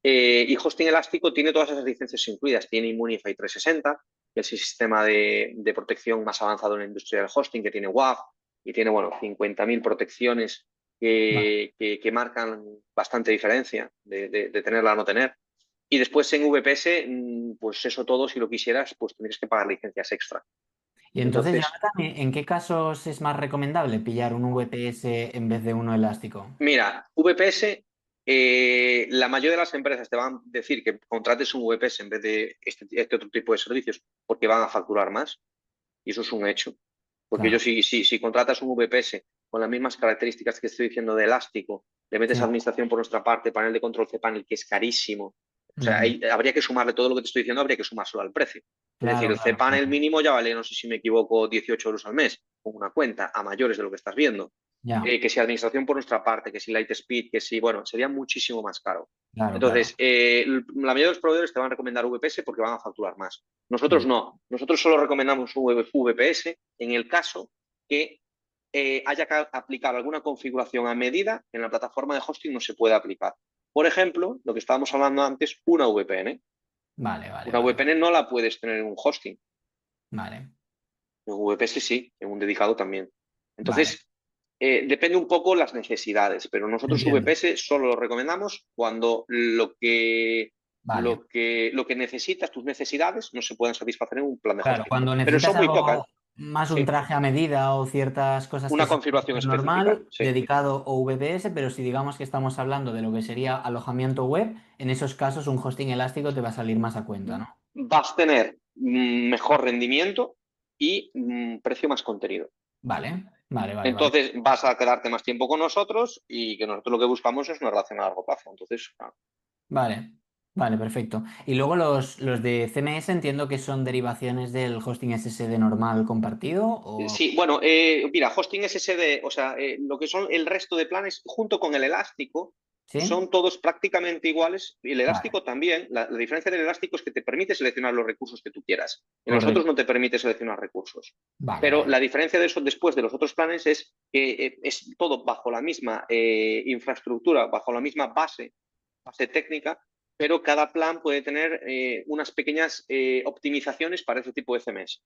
Y hosting elástico tiene todas esas licencias incluidas. Tiene Immunify 360, que es el sistema de protección más avanzado en la industria del hosting, que tiene WAF y tiene, bueno, 50.000 protecciones Vale. que marcan bastante diferencia de tenerla a no tener. Y después en VPS, pues eso todo, si lo quisieras, pues tendrías que pagar licencias extra. Y entonces, Entonces, Jonathan, ¿en qué casos es más recomendable pillar un VPS en vez de uno elástico? mira, VPS, la mayoría de las empresas te van a decir que contrates un VPS en vez de este otro tipo de servicios porque van a facturar más, y eso es un hecho. Porque yo Claro. si contratas un VPS con las mismas características que estoy diciendo de elástico, le metes Sí. administración por nuestra parte, panel de control cPanel, que es carísimo. O sea, Ujú. habría que sumarle todo lo que te estoy diciendo, habría que sumárselo al precio. Es decir, Claro, el claro, cPanel claro. mínimo ya vale, no sé si me equivoco, 18 euros al mes, con una cuenta a mayores de lo que estás viendo. Ya, Que si administración por nuestra parte, que si Lightspeed, que si, bueno, sería muchísimo más caro. claro, claro. Entonces, la mayoría de los proveedores te van a recomendar VPS porque van a facturar más. Nosotros Mm. no. Nosotros solo recomendamos un VPS en el caso que haya que aplicar alguna configuración a medida que en la plataforma de hosting no se puede aplicar. Por ejemplo, lo que estábamos hablando antes, una VPN. Vale, vale, Una vale, vale. VPN no la puedes tener en un hosting. Vale, En un VPS sí, en un dedicado también. vale. Entonces, depende un poco las necesidades, pero nosotros Entiendo. VPS solo lo recomendamos cuando Vale. lo que necesitas, tus necesidades, no se pueden satisfacer en un plan de Claro, hosting. cuando Pero necesitas son muy algo, pocas. más un Sí, traje a medida o ciertas cosas que una es configuración específica, normal, sí. dedicado o VPS, pero si digamos que estamos hablando de lo que sería alojamiento web, en esos casos un hosting elástico te va a salir más a cuenta, ¿no? Vas a tener mejor rendimiento y precio más contenido. Vale, vale, vale, vale. Entonces vas a quedarte más tiempo con nosotros y que nosotros lo que buscamos es una relación a largo plazo. Entonces, claro. Vale, vale, perfecto. Y luego los de CMS entiendo que son derivaciones del hosting SSD normal compartido o... Sí, bueno, mira, hosting SSD, o sea, lo que son el resto de planes junto con el elástico ¿Sí? son todos prácticamente iguales. Y el Vale, elástico también, la diferencia del elástico es que te permite seleccionar los recursos que tú quieras. En los otros correcto. no te permite seleccionar recursos. Vale, Pero vale. la diferencia de eso después de los otros planes es que es todo bajo la misma infraestructura, bajo la misma base técnica, pero cada plan puede tener unas pequeñas optimizaciones para ese tipo de CMS.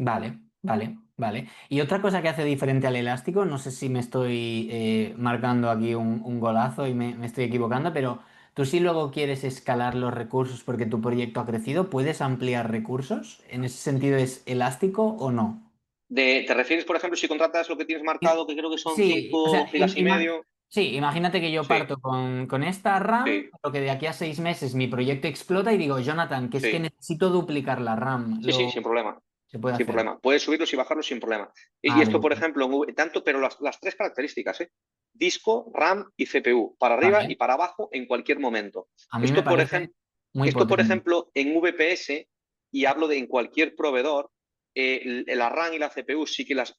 Vale, vale, vale. Y otra cosa que hace diferente al elástico, no sé si me estoy marcando aquí un golazo y me estoy equivocando, pero tú si luego quieres escalar los recursos porque tu proyecto ha crecido, ¿puedes ampliar recursos? ¿En ese sentido es elástico o no? ¿Te refieres, por ejemplo, si contratas lo que tienes marcado, que creo que son Sí, o 5 sea, gigas y medio? sí, imagínate que yo Sí, parto con esta RAM, sí, pero que de aquí a 6 meses mi proyecto explota y digo, Jonathan, que es que sí, necesito duplicar la RAM. sí, sí, sin problema. Se puede Sin hacer. problema. Puedes subirlos y bajarlos sin problema. Y Ah, de esto, por lujo. ejemplo, tanto, pero las tres características, ¿eh? Disco, RAM y CPU, para arriba y Vale. para abajo en cualquier momento. A mí me Esto, por parece ejemplo, muy esto, por potente. ejemplo, en VPS, y hablo de en cualquier proveedor, la RAM y la CPU sí que las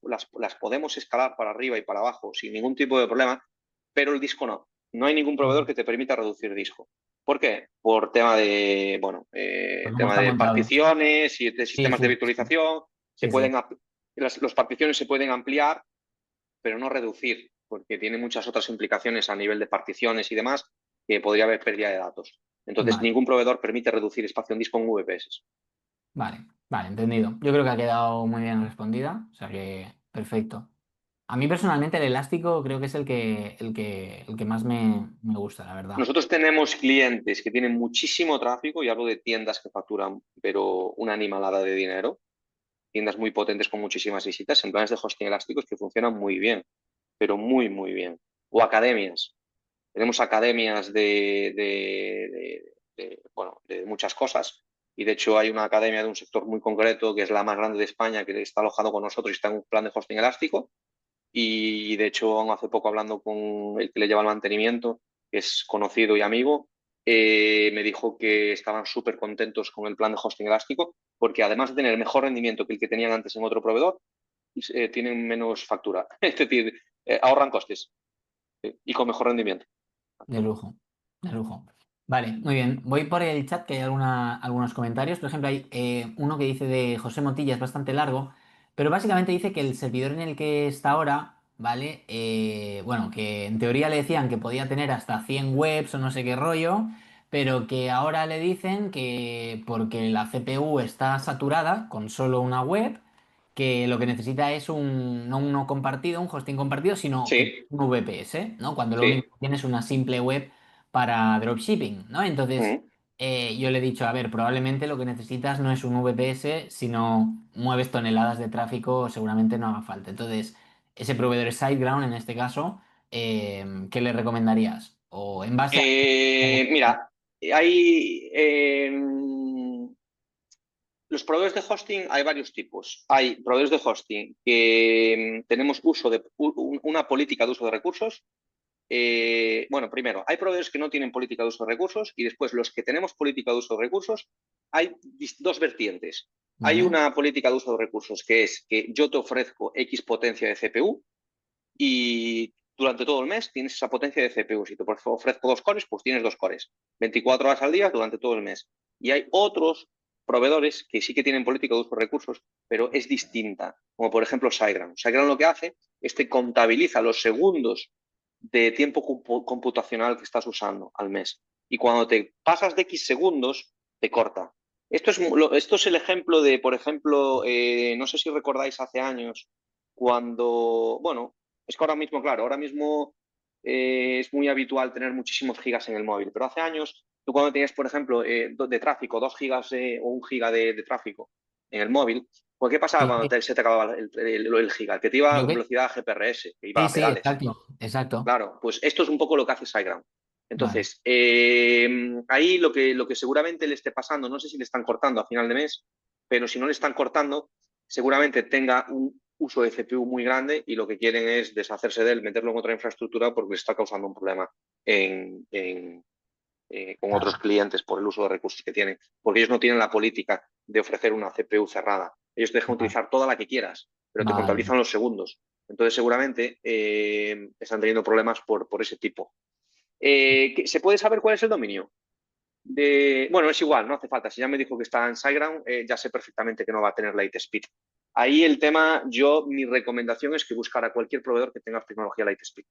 podemos escalar para arriba y para abajo sin ningún tipo de problema, pero el disco no. No hay ningún proveedor que te permita reducir disco. ¿Por qué? Por tema de, bueno, Pues cómo tema está de montado. particiones y de Sí, sistemas de sí, sí, sí. virtualización. Se Sí, sí. pueden, las particiones se pueden ampliar, pero no reducir, porque tiene muchas otras implicaciones a nivel de particiones y demás, que podría haber pérdida de datos. Entonces, Vale, ningún proveedor permite reducir espacio en disco en VPS. vale, vale, entendido. Yo creo que ha quedado muy bien respondida, o sea que perfecto. A mí personalmente el elástico creo que es el que más me gusta, la verdad. Nosotros tenemos clientes que tienen muchísimo tráfico, y hablo de tiendas que facturan, pero una animalada de dinero, tiendas muy potentes con muchísimas visitas, en planes de hosting elásticos que funcionan muy bien, pero muy, muy bien. O academias. Tenemos academias bueno, de muchas cosas. Y de hecho hay una academia de un sector muy concreto que es la más grande de España, que está alojado con nosotros y está en un plan de hosting elástico. Y de hecho, hace poco hablando con el que le lleva el mantenimiento, que es conocido y amigo, me dijo que estaban súper contentos con el plan de hosting elástico, porque además de tener mejor rendimiento que el que tenían antes en otro proveedor, tienen menos factura. Es decir, ahorran costes, y con mejor rendimiento. De lujo, de lujo. Vale, muy bien. Voy por el chat que hay algunos comentarios. Por ejemplo, hay uno que dice de José Motilla, es bastante largo, pero básicamente dice que el servidor en el que está ahora, ¿vale? Bueno, que en teoría le decían que podía tener hasta 100 webs o no sé qué rollo, pero que ahora le dicen que porque la CPU está saturada con solo una web, que lo que necesita es no uno compartido, un hosting compartido, sino que Sí, un VPS, ¿no? Cuando lo único sí. que tienes es una simple web para dropshipping, ¿no? Entonces, Mm. yo le he dicho, a ver, probablemente lo que necesitas no es un VPS, sino mueves toneladas de tráfico, seguramente no haga falta. Entonces, ese proveedor es SiteGround en este caso, ¿qué le recomendarías? O en base a... Mira, hay los proveedores de hosting, hay varios tipos. Hay proveedores de hosting que tenemos una política de uso de recursos. Bueno, primero, hay proveedores que no tienen política de uso de recursos, y después los que tenemos política de uso de recursos, hay dos vertientes. Hay ¿Vale? una política de uso de recursos que es que yo te ofrezco X potencia de CPU y durante todo el mes tienes esa potencia de CPU. Si te ofrezco 2 cores, pues tienes 2 cores. 24 horas al día durante todo el mes. Y hay otros proveedores que sí que tienen política de uso de recursos, pero es distinta, como por ejemplo SiteGround. SiteGround lo que hace es que contabiliza los segundos de tiempo computacional que estás usando al mes. Y cuando te pasas de X segundos, te corta. Esto es el ejemplo de, por ejemplo, no sé si recordáis hace años, cuando, bueno, es que ahora mismo, claro, ahora mismo es muy habitual tener muchísimos gigas en el móvil, pero hace años, tú cuando tenías, por ejemplo, de tráfico, 2 gigas o 1 giga de tráfico en el móvil, Pues, ¿qué pasaba ¿Qué- cuando qué- se te acababa el giga? Que te iba a lo que- velocidad GPRS, que iba Sí, a sí, pedales. exacto, exacto. Claro, pues esto es un poco lo que hace SiteGround. Vale. Entonces, ahí lo que seguramente le esté pasando, no sé si le están cortando a final de mes, pero si no le están cortando, seguramente tenga un uso de CPU muy grande y lo que quieren es deshacerse de él, meterlo en otra infraestructura porque le está causando un problema con otros Claro. clientes por el uso de recursos que tienen, porque ellos no tienen la política de ofrecer una CPU cerrada. Ellos te dejan Vale. utilizar toda la que quieras, pero te Vale. contabilizan los segundos. Entonces, seguramente están teniendo problemas por ese tipo. ¿Se puede saber cuál es el dominio? Bueno, es igual, no hace falta. Si ya me dijo que está en SiteGround, ya sé perfectamente que no va a tener Lightspeed. Ahí el tema, mi recomendación es que buscara cualquier proveedor que tenga tecnología Lightspeed.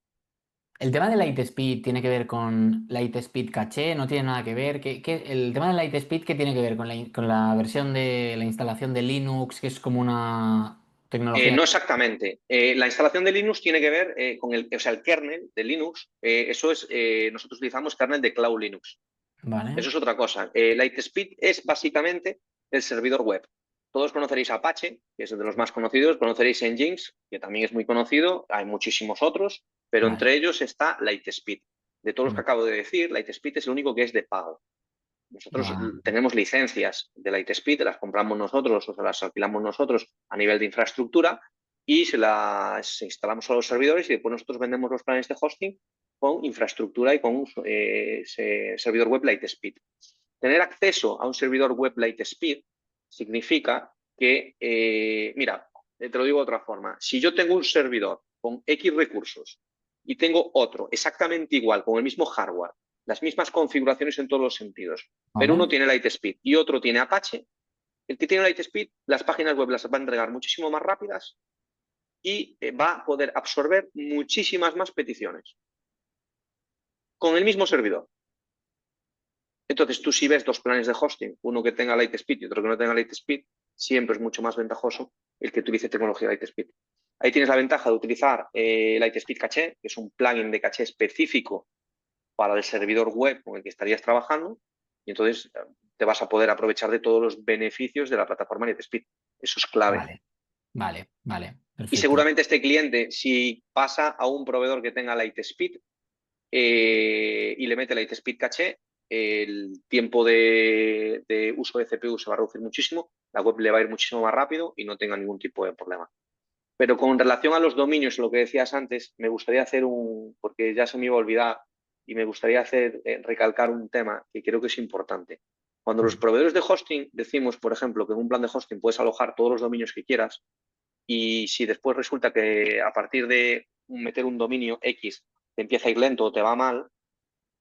El tema de Lightspeed tiene que ver con Lightspeed caché, no tiene nada que ver. El tema de Lightspeed, ¿qué tiene que ver con la versión de la instalación de Linux, que es como una tecnología? No exactamente. La instalación de Linux tiene que ver con el kernel de Linux. Nosotros utilizamos kernel de Cloud Linux. Vale, Eso es otra cosa. Lightspeed es básicamente el servidor web. Todos conoceréis Apache, que es de los más conocidos, conoceréis Nginx, que también es muy conocido, hay muchísimos otros, pero vale, entre ellos está Lightspeed. De todos los que vale, acabo de decir, Lightspeed es el único que es de pago. Nosotros vale, tenemos licencias de Lightspeed, las compramos nosotros o se las alquilamos nosotros a nivel de infraestructura y se las instalamos a los servidores y después nosotros vendemos los planes de hosting con infraestructura y con un servidor web Lightspeed. Tener acceso a un servidor web Lightspeed significa que, mira, te lo digo de otra forma, si yo tengo un servidor con X recursos y tengo otro exactamente igual, con el mismo hardware, las mismas configuraciones en todos los sentidos, pero uno vale, tiene Lightspeed y otro tiene Apache, el que tiene Lightspeed, las páginas web las va a entregar muchísimo más rápidas y va a poder absorber muchísimas más peticiones con el mismo servidor. Entonces, tú si ves dos planes de hosting, uno que tenga Lightspeed y otro que no tenga Lightspeed, siempre es mucho más ventajoso el que utilice tecnología Lightspeed. Ahí tienes la ventaja de utilizar Lightspeed Caché, que es un plugin de caché específico para el servidor web con el que estarías trabajando, y entonces te vas a poder aprovechar de todos los beneficios de la plataforma Lightspeed. Eso es clave. vale, vale, vale, Y perfecto. seguramente este cliente, si pasa a un proveedor que tenga Lightspeed, y le mete Lightspeed caché, el tiempo de uso de CPU se va a reducir muchísimo, la web le va a ir muchísimo más rápido y no tenga ningún tipo de problema. Pero con relación a los dominios, lo que decías antes, me gustaría hacer porque ya se me iba a olvidar, y me gustaría recalcar un tema que creo que es importante. Cuando los proveedores de hosting decimos, por ejemplo, que en un plan de hosting puedes alojar todos los dominios que quieras, y si después resulta que a partir de meter un dominio X te empieza a ir lento o te va mal,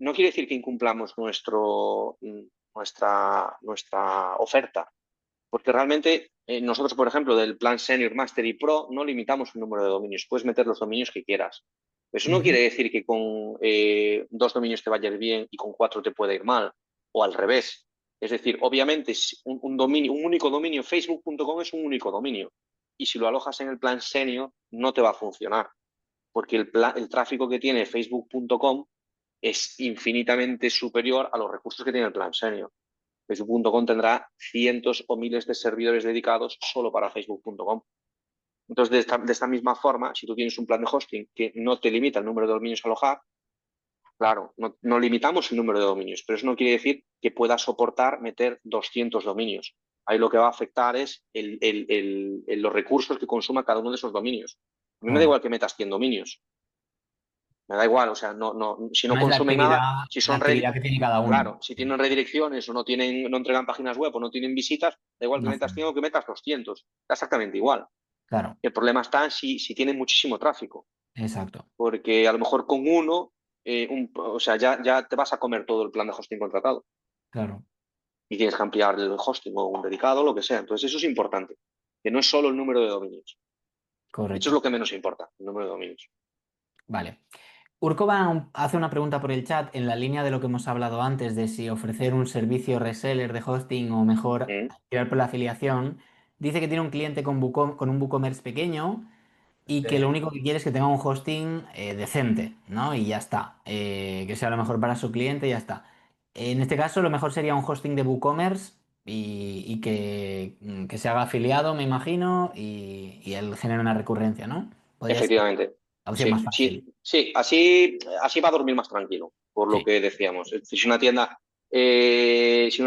no quiere decir que incumplamos nuestra oferta, porque realmente nosotros, por ejemplo, del plan Senior, Master y Pro, no limitamos el número de dominios, puedes meter los dominios que quieras. Eso no Ujú. quiere decir que con 2 dominios te vaya a ir bien y con 4 te pueda ir mal, o al revés. Es decir, obviamente un único dominio, facebook.com es un único dominio, y si lo alojas en el plan Senior no te va a funcionar, porque el tráfico que tiene facebook.com es infinitamente superior a los recursos que tiene el plan Senior. Facebook.com tendrá cientos o miles de servidores dedicados solo para Facebook.com. Entonces, de esta misma forma, si tú tienes un plan de hosting que no te limita el número de dominios a alojar, claro, no limitamos el número de dominios, pero eso no quiere decir que pueda soportar meter 200 dominios. Ahí lo que va a afectar es los recursos que consuma cada uno de esos dominios. A mí me da Claro. igual que metas 100 dominios, me da igual, o sea, si no No es consumen nada, si la son actividad que tiene cada uno. claro, si tienen redirecciones o no entregan páginas web o no tienen visitas, da igual que No metas funciona. 100 o que metas 200, da exactamente igual. Claro, El problema está si tienen muchísimo tráfico, exacto. porque a lo mejor con uno, o sea, ya te vas a comer todo el plan de hosting contratado Claro, y tienes que ampliar el hosting o un dedicado, lo que sea. Entonces eso es importante, que no es solo el número de dominios. Eso es lo correcto. que menos importa, el número de dominios. Vale. Urkova hace una pregunta por el chat en la línea de lo que hemos hablado antes, de si ofrecer un servicio reseller de hosting o mejor ¿Mm? tirar por la afiliación. Dice que tiene un cliente con un WooCommerce pequeño y que lo Sí. único que quiere es que tenga un hosting decente, ¿no? Y ya está. Que sea lo mejor para su cliente y ya está. En este caso, lo mejor sería un hosting de WooCommerce y que se haga afiliado, me imagino, y él genera una recurrencia, ¿no? Podría ser Efectivamente. la opción más Sí, fácil. sí, sí, así va a dormir más tranquilo, por lo Sí. que decíamos. Es decir, si una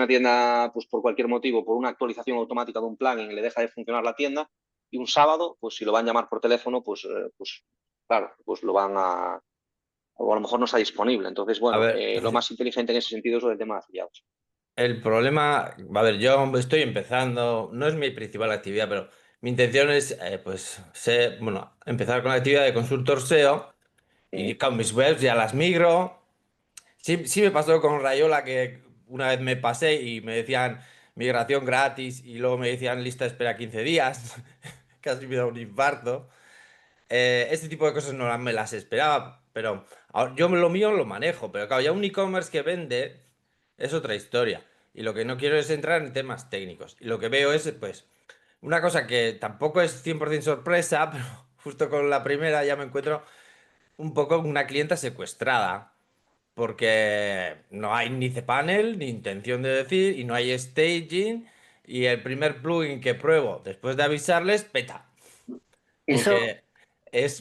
tienda, pues por cualquier motivo, por una actualización automática de un plugin, le deja de funcionar la tienda, y un sábado, pues si lo van a llamar por teléfono, pues claro, pues lo van o a lo mejor no está disponible. Entonces, A bueno, ver, lo más inteligente en ese sentido es lo del tema de afiliados. el problema, a ver, yo estoy empezando, no es mi principal actividad, pero mi intención es, pues, bueno, empezar con la actividad de consultor SEO y Mm. con mis webs ya las migro. Sí, sí me pasó con Rayola que una vez me pasé y me decían migración gratis y luego me decían lista de espera 15 días. Casi me da un infarto. Este tipo de cosas no me las esperaba, pero yo lo mío lo manejo, pero claro, ya un e-commerce que vende es otra historia. Y lo que no quiero es entrar en temas técnicos. Y lo que veo es, pues, una cosa que tampoco es 100% sorpresa, pero justo con la primera ya me encuentro un poco una clienta secuestrada. Porque no hay ni cPanel, ni intención de decir, y no hay staging. Y el primer plugin que pruebo después de avisarles, peta. Eso, Porque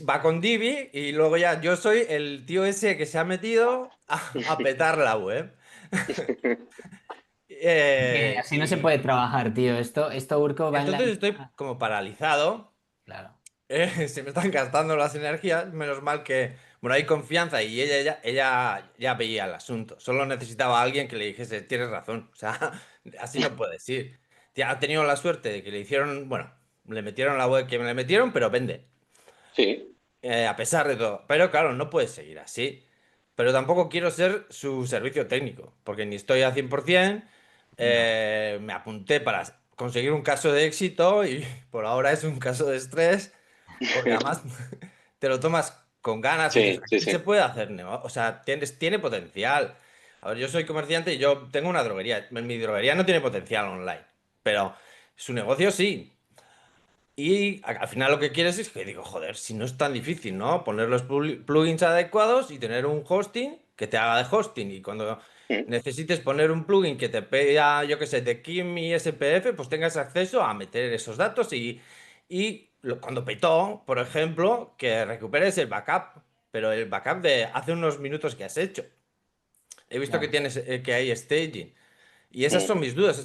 va con Divi y luego ya yo soy el tío ese que se ha metido a petar la web. así no se Y puede trabajar, tío. Esto, Urco, va en la entonces estoy línea. como paralizado. Claro. Se me están gastando las energías. Menos mal que, bueno, hay confianza y ella ya veía el asunto. Solo necesitaba a alguien que le dijese, tienes razón. O sea, así no puedes ir. Tía, ha tenido la suerte de que le hicieron, bueno, le metieron la web que me le metieron, pero vende. Sí, A pesar de todo. Pero claro, no puede seguir así. Pero tampoco quiero ser su servicio técnico, porque ni estoy al 100%. No. Me apunté para conseguir un caso de éxito y por ahora es un caso de estrés, porque además te lo tomas con ganas y dices, sí, sí, aquí se sí. puede hacer, o sea, tiene potencial. A ver, yo soy comerciante y yo tengo una droguería. Mi droguería no tiene potencial online, pero su negocio sí. Y al final lo que quieres es que digo, joder, si no es tan difícil, ¿no? Poner los plugins adecuados y tener un hosting que te haga de hosting. Y cuando Mm. necesites poner un plugin que te pida, yo qué sé, de Kim y SPF, pues tengas acceso a meter esos datos cuando petó, por ejemplo, que recuperes el backup, pero el backup de hace unos minutos que has hecho. He visto que Claro. que hay staging. Y esas Mm. son mis dudas.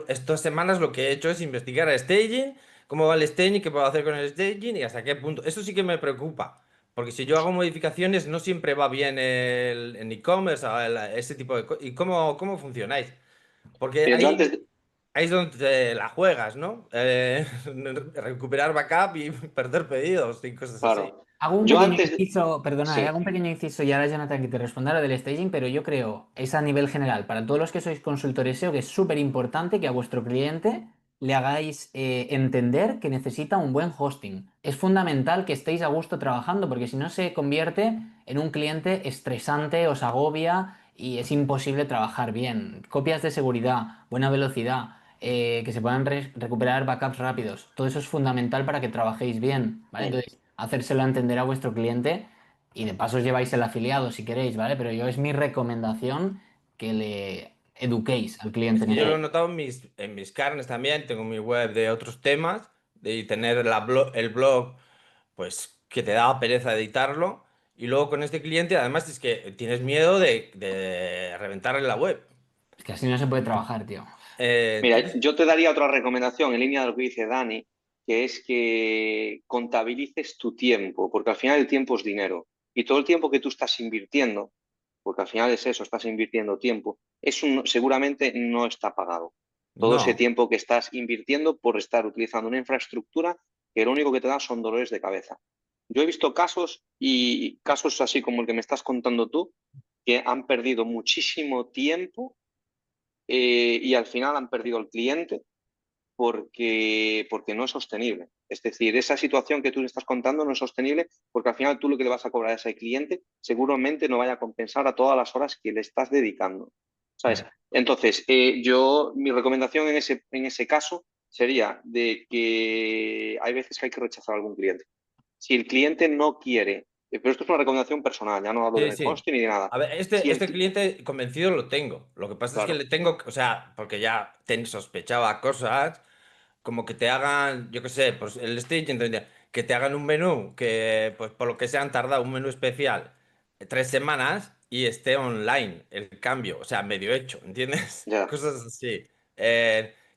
Estas semanas lo que he hecho es investigar el staging, cómo va el staging, qué puedo hacer con el staging y hasta qué punto. Eso sí que me preocupa. Porque si yo hago modificaciones, no siempre va bien en e-commerce, ese tipo de cosas. ¿Y cómo funcionáis? Porque Mira, yo ahí, antes de, ahí es donde te la juegas, ¿no? Recuperar backup y perder pedidos y cosas así. claro, Hago un yo pequeño antes de, inciso, perdona, hago sí, un pequeño inciso y ahora Jonathan que te responda lo del staging, pero yo creo, es a nivel general, para todos los que sois consultores SEO, que es súper importante que a vuestro cliente le hagáis entender que necesita un buen hosting. Es fundamental que estéis a gusto trabajando, porque si no se convierte en un cliente estresante, os agobia y es imposible trabajar bien. Copias de seguridad, buena velocidad, que se puedan recuperar backups rápidos, todo eso es fundamental para que trabajéis bien, ¿vale? mm, Entonces, hacérselo entender a vuestro cliente y de paso os lleváis el afiliado si queréis, ¿vale? Pero yo es mi recomendación que le eduquéis al cliente Es en que yo lo he eso. notado en mis carnes también. Tengo mi web de otros temas y tener el blog, pues que te da pereza editarlo. Y luego con este cliente, además es que tienes miedo de reventarle la web. Es que así no se puede trabajar, tío. mira, Entonces, yo te daría otra recomendación en línea de lo que dice Dani, que es que contabilices tu tiempo, porque al final el tiempo es dinero y todo el tiempo que tú estás invirtiendo, porque al final es eso, estás invirtiendo tiempo, seguramente no está pagado. Todo ese no, tiempo que estás invirtiendo por estar utilizando una infraestructura que lo único que te da son dolores de cabeza. Yo he visto casos y casos así como el que me estás contando tú, que han perdido muchísimo tiempo y al final han perdido el cliente porque no es sostenible. Es decir, esa situación que tú le estás contando no es sostenible porque al final tú lo que le vas a cobrar a ese cliente seguramente no vaya a compensar a todas las horas que le estás dedicando. ¿Sabes? Claro. Entonces, mi recomendación en ese caso sería de que hay veces que hay que rechazar a algún cliente. Si el cliente no quiere Pero esto es una recomendación personal, ya no hablo Sí, de sí. hosting ni de nada. A ver, Si el este cliente convencido lo tengo. Lo que pasa es que claro, le tengo, o sea, porque ya sospechaba cosas, como que te hagan, yo qué sé, pues el staging, que te hagan un menú que, pues por lo que se han tardado, un menú especial 3 semanas y esté online el cambio, o sea, medio hecho, ¿entiendes? ya, Cosas así.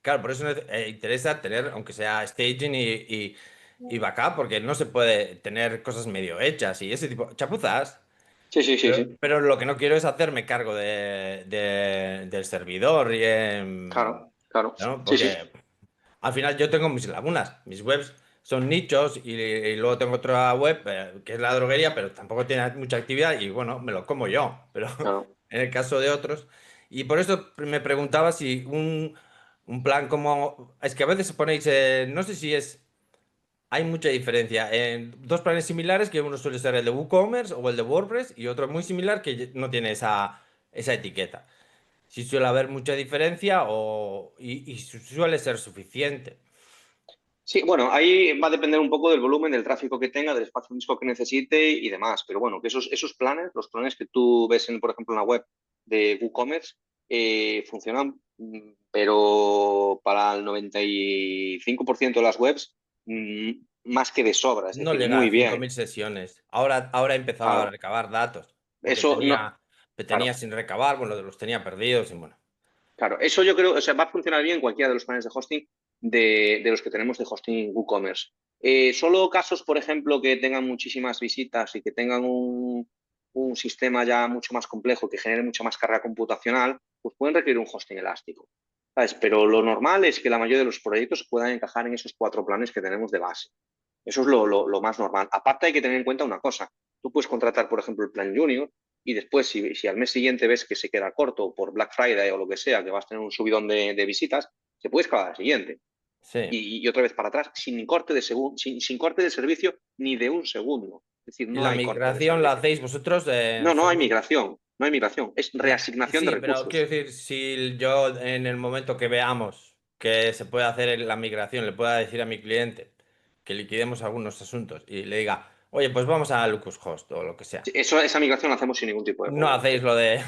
Claro, por eso interesa tener, aunque sea staging y backup, porque no se puede tener cosas medio hechas y ese tipo, chapuzas. sí, sí, sí, sí, Pero lo que no quiero es hacerme cargo del servidor y, claro, claro, ¿no? sí, sí, Porque al final yo tengo mis lagunas. Mis webs son nichos y luego tengo otra web que es la droguería, pero tampoco tiene mucha actividad y bueno, me lo como yo. Pero claro. en el caso de otros. Y por eso me preguntaba si un plan como... Es que a veces ponéis, no sé si es... Hay mucha diferencia en dos planes similares, que uno suele ser el de WooCommerce o el de WordPress y otro muy similar que no tiene esa etiqueta. Si suele haber mucha diferencia y suele ser suficiente. Sí, bueno, ahí va a depender un poco del volumen, del tráfico que tenga, del espacio de disco que necesite y demás. Pero bueno, que esos planes, los planes que tú ves, por ejemplo, en la web de WooCommerce, funcionan, pero para el 95% de las webs, más que de sobra, es No decir, llega muy a cinco bien. mil sesiones. Ahora he empezado a Claro, recabar datos, porque eso no, tenía claro. sin recabar, bueno, los tenía perdidos y bueno. Claro, eso yo creo, o sea, va a funcionar bien cualquiera de los planes de hosting de los que tenemos de hosting WooCommerce. Solo casos, por ejemplo, que tengan muchísimas visitas y que tengan un sistema ya mucho más complejo, que genere mucha más carga computacional, pues pueden requerir un hosting elástico. ¿Sabes? Pero lo normal es que la mayoría de los proyectos puedan encajar en esos 4 planes que tenemos de base. Eso es lo más normal. Aparte hay que tener en cuenta una cosa. Tú puedes contratar, por ejemplo, el plan Junior y después, si al mes siguiente ves que se queda corto por Black Friday o lo que sea, que vas a tener un subidón de visitas, se puede escalar al siguiente. Sí. Y otra vez para atrás, sin corte de servicio ni de un segundo. Es decir, ¿Y no la hay corte de migración la servicio. hacéis vosotros No hay migración, no hay migración. Es reasignación de Sí, pero quiero recursos. decir, si yo en el momento que veamos que se puede hacer la migración, le pueda decir a mi cliente que liquidemos algunos asuntos y le diga, oye, pues vamos a Locushost o lo que sea. Esa migración la hacemos sin ningún tipo de No problema. Sí. hacéis lo de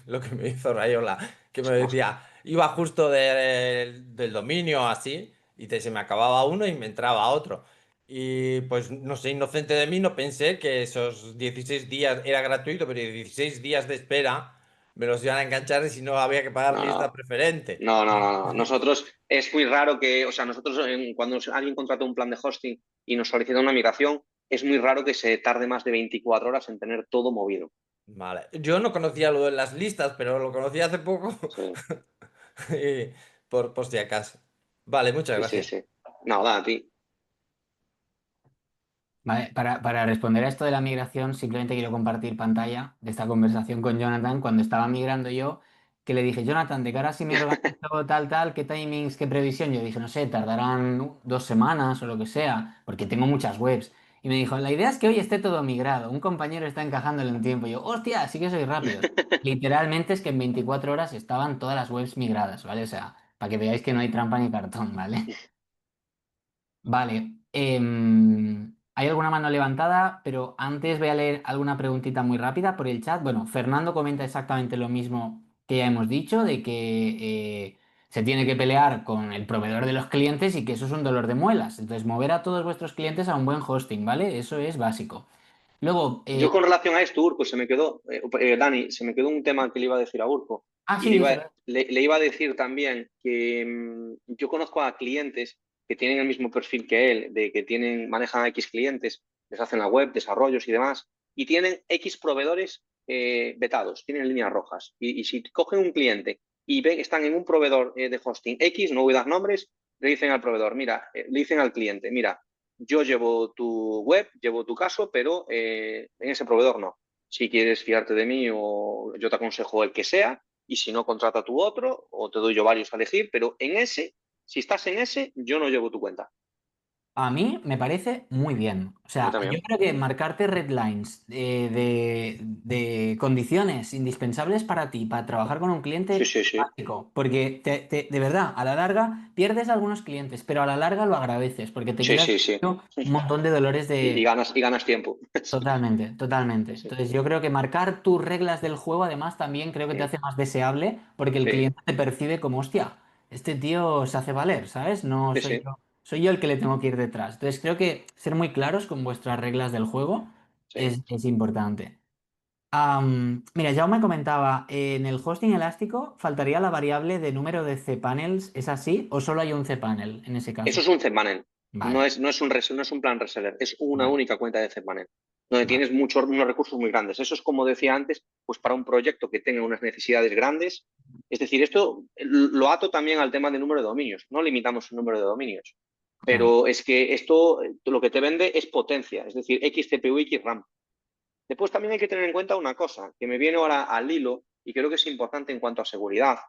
lo que me hizo Rayola, que me Vamos. decía, iba justo del dominio así, y se me acababa uno y me entraba otro. Y pues no sé, inocente de mí, no pensé que esos 16 días era gratuito, pero 16 días de espera me los iban a enganchar y si no había que pagar No, lista no. preferente. No, no, no, no. Nosotros es muy raro que, o sea, nosotros cuando alguien contrata un plan de hosting y nos solicita una migración, es muy raro que se tarde más de 24 horas en tener todo movido. Vale, yo no conocía lo de las listas, pero lo conocí hace poco Sí, y por si acaso. Vale, muchas sí, sí, gracias. sí. Nada, a ti. Vale, para responder a esto de la migración, simplemente quiero compartir pantalla de esta conversación con Jonathan cuando estaba migrando yo, que le dije, Jonathan, de cara a si me organizo tal, tal, ¿qué timings, qué previsión? Yo dije, no sé, tardarán 2 semanas o lo que sea, porque tengo muchas webs. Y me dijo, la idea es que hoy esté todo migrado, un compañero está encajándolo en tiempo. Y yo, hostia, sí que soy rápido. Literalmente es que en 24 horas estaban todas las webs migradas, ¿vale? O sea, para que veáis que no hay trampa ni cartón, ¿vale? Vale, hay alguna mano levantada, pero antes voy a leer alguna preguntita muy rápida por el chat. Bueno, Fernando comenta exactamente lo mismo que ya hemos dicho, de que se tiene que pelear con el proveedor de los clientes y que eso es un dolor de muelas. Entonces, mover a todos vuestros clientes a un buen hosting, ¿vale? Eso es básico. Luego, Yo con relación a esto, Urco, Dani, se me quedó un tema que le iba a decir a Urco. Y sí, díselo. le iba a decir también que yo conozco a clientes que tienen el mismo perfil que él, de que manejan a X clientes, les hacen la web, desarrollos y demás, y tienen X proveedores vetados, tienen líneas rojas. Y si cogen un cliente y ven, están en un proveedor de hosting X, no voy a dar nombres, le dicen al proveedor, mira, le dicen al cliente, mira, yo llevo tu web, llevo tu caso, pero en ese proveedor no. Si quieres fiarte de mí o yo te aconsejo el que sea, y si no, contrata tu otro o te doy yo varios a elegir, pero si estás en ese, yo no llevo tu cuenta. A mí me parece muy bien. O A mí sea, yo también. creo que marcarte red lines de condiciones indispensables para ti, para trabajar con un Sí, cliente, sí, sí. básico. Porque de verdad, a la larga pierdes algunos clientes, pero a la larga lo agradeces porque te Sí, quitas sí, sí. un montón de dolores Y de... ganas tiempo. Totalmente, totalmente. Sí, Entonces yo creo que marcar tus reglas del juego además también creo que te sí, hace más deseable porque el sí, cliente te percibe como, hostia, este tío se hace valer, ¿sabes? No sí, soy sí, yo, soy yo el que le tengo que ir detrás. Entonces creo que ser muy claros con vuestras reglas del juego sí. es importante. Mira, ya me comentaba, en el hosting elástico faltaría la variable de número de cPanels, ¿es así? ¿O solo hay un cPanel en ese Eso caso? es un cPanel. No Vale, es, no es un plan reseller, es una vale, única cuenta de cPanel, donde vale. tienes unos recursos muy grandes. Eso es, como decía antes, pues para un proyecto que tenga unas necesidades grandes. Es decir, esto lo ato también al tema de número de dominios. No limitamos el número de dominios. Claro, Pero es que esto lo que te vende es potencia, es decir, X CPU, X RAM. Después también hay que tener en cuenta una cosa, que me viene ahora al hilo y creo que es importante en cuanto a seguridad.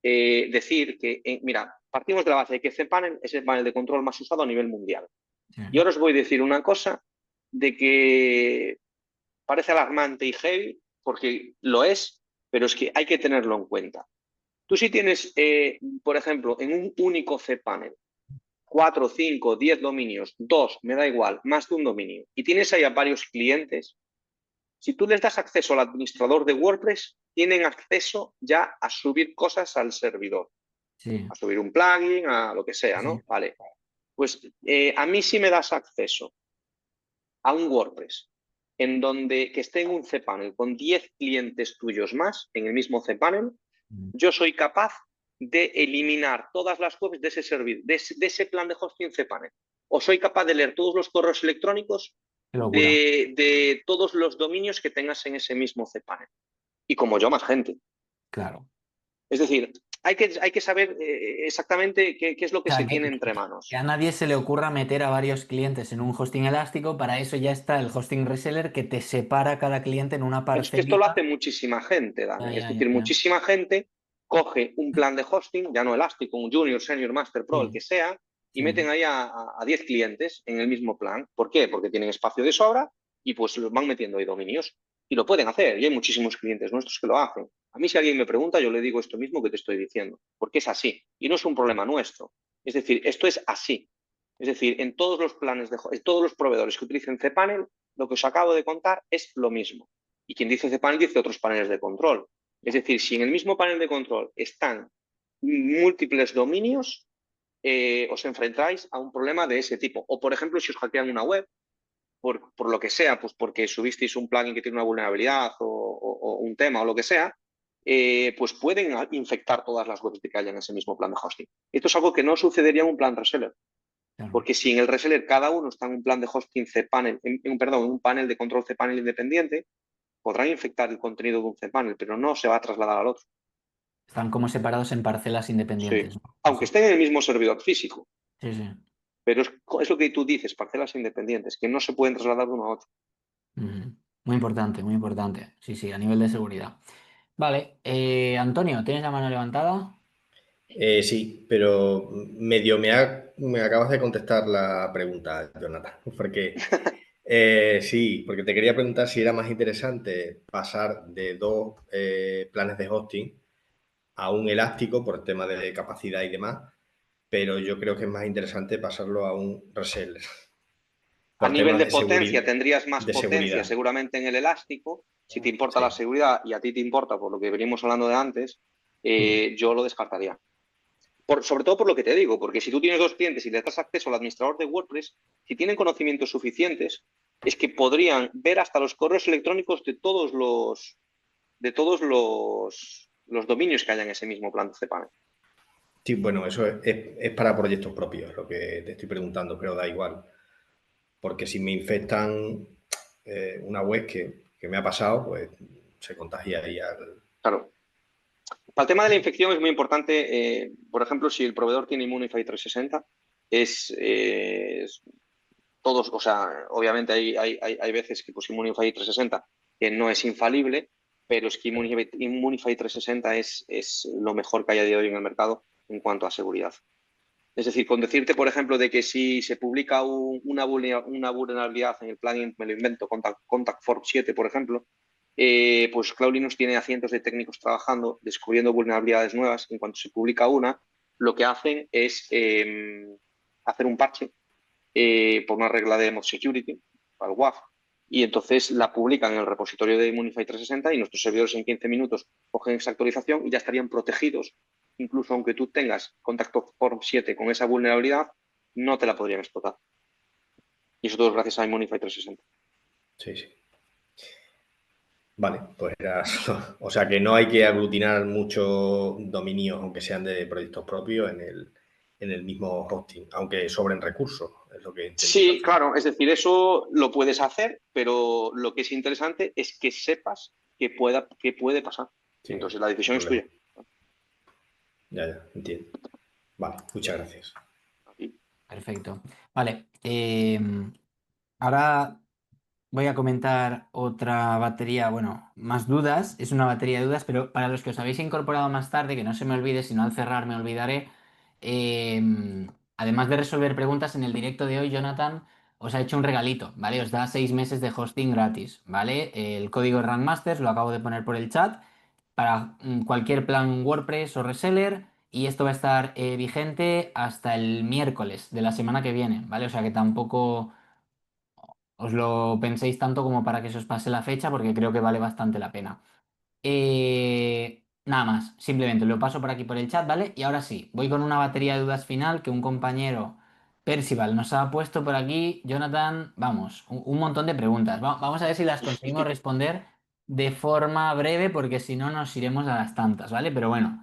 Decir que, mira, partimos de la base de que cPanel es el panel de control más usado a nivel mundial. sí, Y ahora os voy a decir una cosa de que parece alarmante y heavy, porque lo es, pero es que hay que tenerlo en cuenta. Tú si tienes, por ejemplo, en un único cPanel, 4, 5, 10 dominios, 2, me da igual, más de un dominio, y tienes ahí a varios clientes, si tú les das acceso al administrador de WordPress, tienen acceso ya a subir cosas al servidor, sí, a subir un plugin, a lo que sea, sí, ¿no? Vale. Pues a mí sí me das acceso a un WordPress en donde que esté en un cPanel con 10 clientes tuyos más en el mismo cPanel, mm, yo soy capaz de eliminar todas las webs de ese servidor, de ese plan de hosting cPanel. O soy capaz de leer todos los correos electrónicos qué locura. de todos los dominios que tengas en ese mismo cPanel. Y como yo, más gente. Claro. Es decir, hay que saber exactamente qué es lo O que sea, se tiene entre manos. que a nadie se le ocurra meter a varios clientes en un hosting elástico, para eso ya está el hosting reseller que te separa cada cliente en una Pero es que esto lo parcelita. hace muchísima gente, Ya, Dani. Es ya, ya, decir, ya. muchísima gente coge un plan de hosting, ya no elástico, un Junior, Senior, Master Pro, el Sí, que sea, y sí, meten ahí a 10 clientes en el mismo plan. ¿Por qué? Porque tienen espacio de sobra y pues los van metiendo ahí dominios. Y lo pueden hacer, y hay muchísimos clientes nuestros que lo hacen. A mí si alguien me pregunta, yo le digo esto mismo que te estoy diciendo, porque es así, y no es un problema nuestro. Es decir, esto es así. Es decir, en todos los planes en todos los proveedores que utilicen cPanel, lo que os acabo de contar es lo mismo. Y quien dice cPanel dice otros paneles de control. Es decir, si en el mismo panel de control están múltiples dominios, os enfrentáis a un problema de ese tipo. O, por ejemplo, si os hackean una web, por lo que sea, pues porque subisteis un plugin que tiene una vulnerabilidad o un tema o lo que sea, pues pueden infectar todas las webs que hayan en ese mismo plan de hosting. Esto es algo que no sucedería en un plan reseller, claro. porque si en el reseller cada uno está en un plan de hosting cPanel, perdón, en un panel de control cPanel independiente, podrán infectar el contenido de un cPanel, pero no se va a trasladar al otro. Están como separados en parcelas independientes, Sí. ¿no? Sí, Aunque sí, estén en el mismo servidor físico, sí, sí. pero es lo que tú dices, parcelas independientes, que no se pueden trasladar de uno a otro. Ujú. Muy importante, muy importante. Sí, sí, a nivel de seguridad. Vale, Antonio, ¿tienes la mano levantada? Sí, pero medio me acabas de contestar la pregunta, Jonathan, porque sí, porque te quería preguntar si era más interesante pasar de dos planes de hosting a un elástico por el tema de capacidad y demás, pero yo creo que es más interesante pasarlo a un reseller A por nivel temas de potencia tendrías más de potencia seguridad. seguramente en el elástico. Si te importa la Sí. seguridad y a ti te importa por lo que venimos hablando de antes, Mm. yo lo descartaría. Sobre todo por lo que te digo, porque si tú tienes dos clientes y le das acceso al administrador de WordPress, si tienen conocimientos suficientes, es que podrían ver hasta los correos electrónicos de todos los dominios que haya en ese mismo plan de cPanel. Sí, bueno, eso es para proyectos propios, lo que te estoy preguntando, pero da igual. Porque si me infectan una web que me ha pasado, pues se contagia ahí al... Claro. Para el tema de la infección es muy importante, por ejemplo, si el proveedor tiene Immunify 360, es todos, o sea, obviamente hay veces que pues Immunify 360 que no es infalible, pero es que Immunify 360 es lo mejor que hay a día de hoy en el mercado en cuanto a seguridad. Es decir, con decirte, por ejemplo, de que si se publica una vulnerabilidad en el plugin, me lo invento, Contact Form 7, por ejemplo, pues Cloud Linux tiene a cientos de técnicos trabajando, descubriendo vulnerabilidades nuevas. En cuanto se publica una, lo que hacen es hacer un parche por una regla de Mod Security, al WAF, y entonces la publican en el repositorio de Immunify 360 y nuestros servidores en 15 minutos cogen esa actualización y ya estarían protegidos. Incluso aunque tú tengas Contact Form 7 con esa vulnerabilidad, no te la podrían explotar. Y eso todo es gracias a Immunify 360. Sí, sí. Vale, pues era solo- O sea que no hay que aglutinar muchos dominios, aunque sean de proyectos propios, en el mismo hosting, aunque sobren recursos, es lo que he entendido al Sí, final. claro, es decir, eso lo puedes hacer, pero lo que es interesante es que sepas que puede pasar. Sí, Entonces la sin decisión es problema. tuya. Ya, entiendo. Vale, muchas gracias. Perfecto. Vale. Ahora voy a comentar otra batería, bueno, más dudas. Es una batería de dudas, pero para los que os habéis incorporado más tarde, que no se me olvide, si no al cerrar me olvidaré. Además de resolver preguntas en el directo de hoy, Jonathan os ha hecho un regalito, ¿vale? Os da 6 meses de hosting gratis, ¿vale? El código Run Masters lo acabo de poner por el chat para cualquier plan WordPress o reseller. Y esto va a estar vigente hasta el miércoles de la semana que viene, ¿vale? O sea que tampoco os lo penséis tanto como para que se os pase la fecha, porque creo que vale bastante la pena. Nada más, simplemente lo paso por aquí por el chat, ¿vale? Y ahora sí, voy con una batería de dudas final que un compañero, Percival, nos ha puesto por aquí. Jonathan, vamos, un montón de preguntas. Vamos a ver si las conseguimos responder de forma breve, porque si no nos iremos a las tantas, ¿vale? Pero bueno,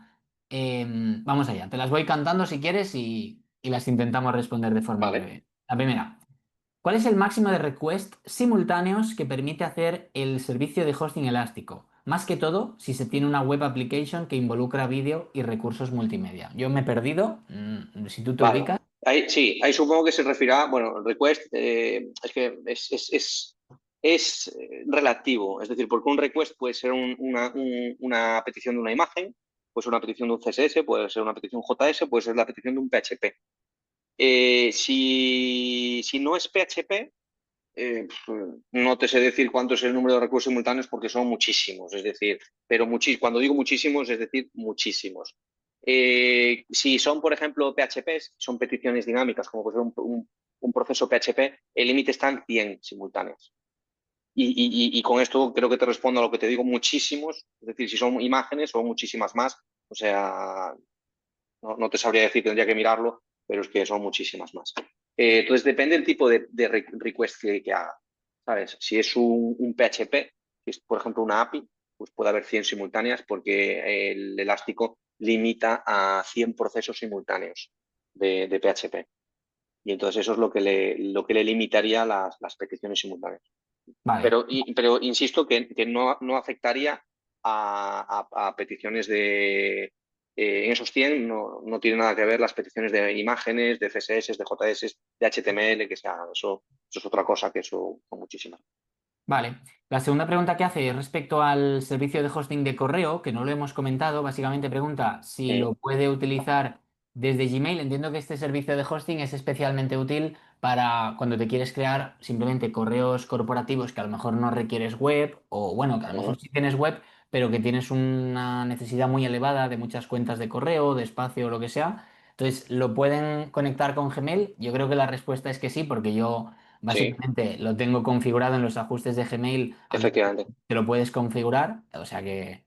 vamos allá. Te las voy cantando si quieres y las intentamos responder de forma Vale. breve. La primera. ¿Cuál es el máximo de requests simultáneos que permite hacer el servicio de hosting elástico? Más que todo, si se tiene una web application que involucra vídeo y recursos multimedia. Yo me he perdido, si tú te Vale. ubicas. Ahí, sí, ahí supongo que se referirá, bueno, request es que es relativo, es decir, porque un request puede ser una petición de una imagen, puede ser una petición de un CSS, puede ser una petición JS, puede ser la petición de un PHP. Si no es PHP, no te sé decir cuánto es el número de recursos simultáneos porque son muchísimos, es decir, pero cuando digo muchísimos, es decir, muchísimos. Si son, por ejemplo, PHPs, son peticiones dinámicas, como puede ser un proceso PHP, el límite está en 100 simultáneas. Y con esto creo que te respondo a lo que te digo, muchísimos, es decir, si son imágenes, son muchísimas más, o sea, no te sabría decir, tendría que mirarlo, pero es que son muchísimas más. Entonces depende del tipo de request que haga, ¿sabes? Si es un PHP, si es por ejemplo una API, pues puede haber 100 simultáneas porque el elástico limita a 100 procesos simultáneos de PHP. Y entonces eso es lo que le limitaría las peticiones simultáneas. Vale, Pero insisto que no afectaría a peticiones en esos 100 no tiene nada que ver las peticiones de imágenes, de CSS, de JS, de HTML, que sea, eso es otra cosa, que eso son muchísimas. vale. La segunda pregunta que hace es respecto al servicio de hosting de correo, que no lo hemos comentado. Básicamente pregunta si lo puede utilizar desde Gmail. Entiendo que este servicio de hosting es especialmente útil para cuando te quieres crear simplemente correos corporativos que a lo mejor no requieres web, o bueno, que a lo mejor sí tienes web, pero que tienes una necesidad muy elevada de muchas cuentas de correo, de espacio o lo que sea. Entonces, ¿lo pueden conectar con Gmail? Yo creo que la respuesta es que sí, porque yo Sí, básicamente lo tengo configurado en los ajustes de Gmail, aunque efectivamente. te lo puedes configurar, o sea que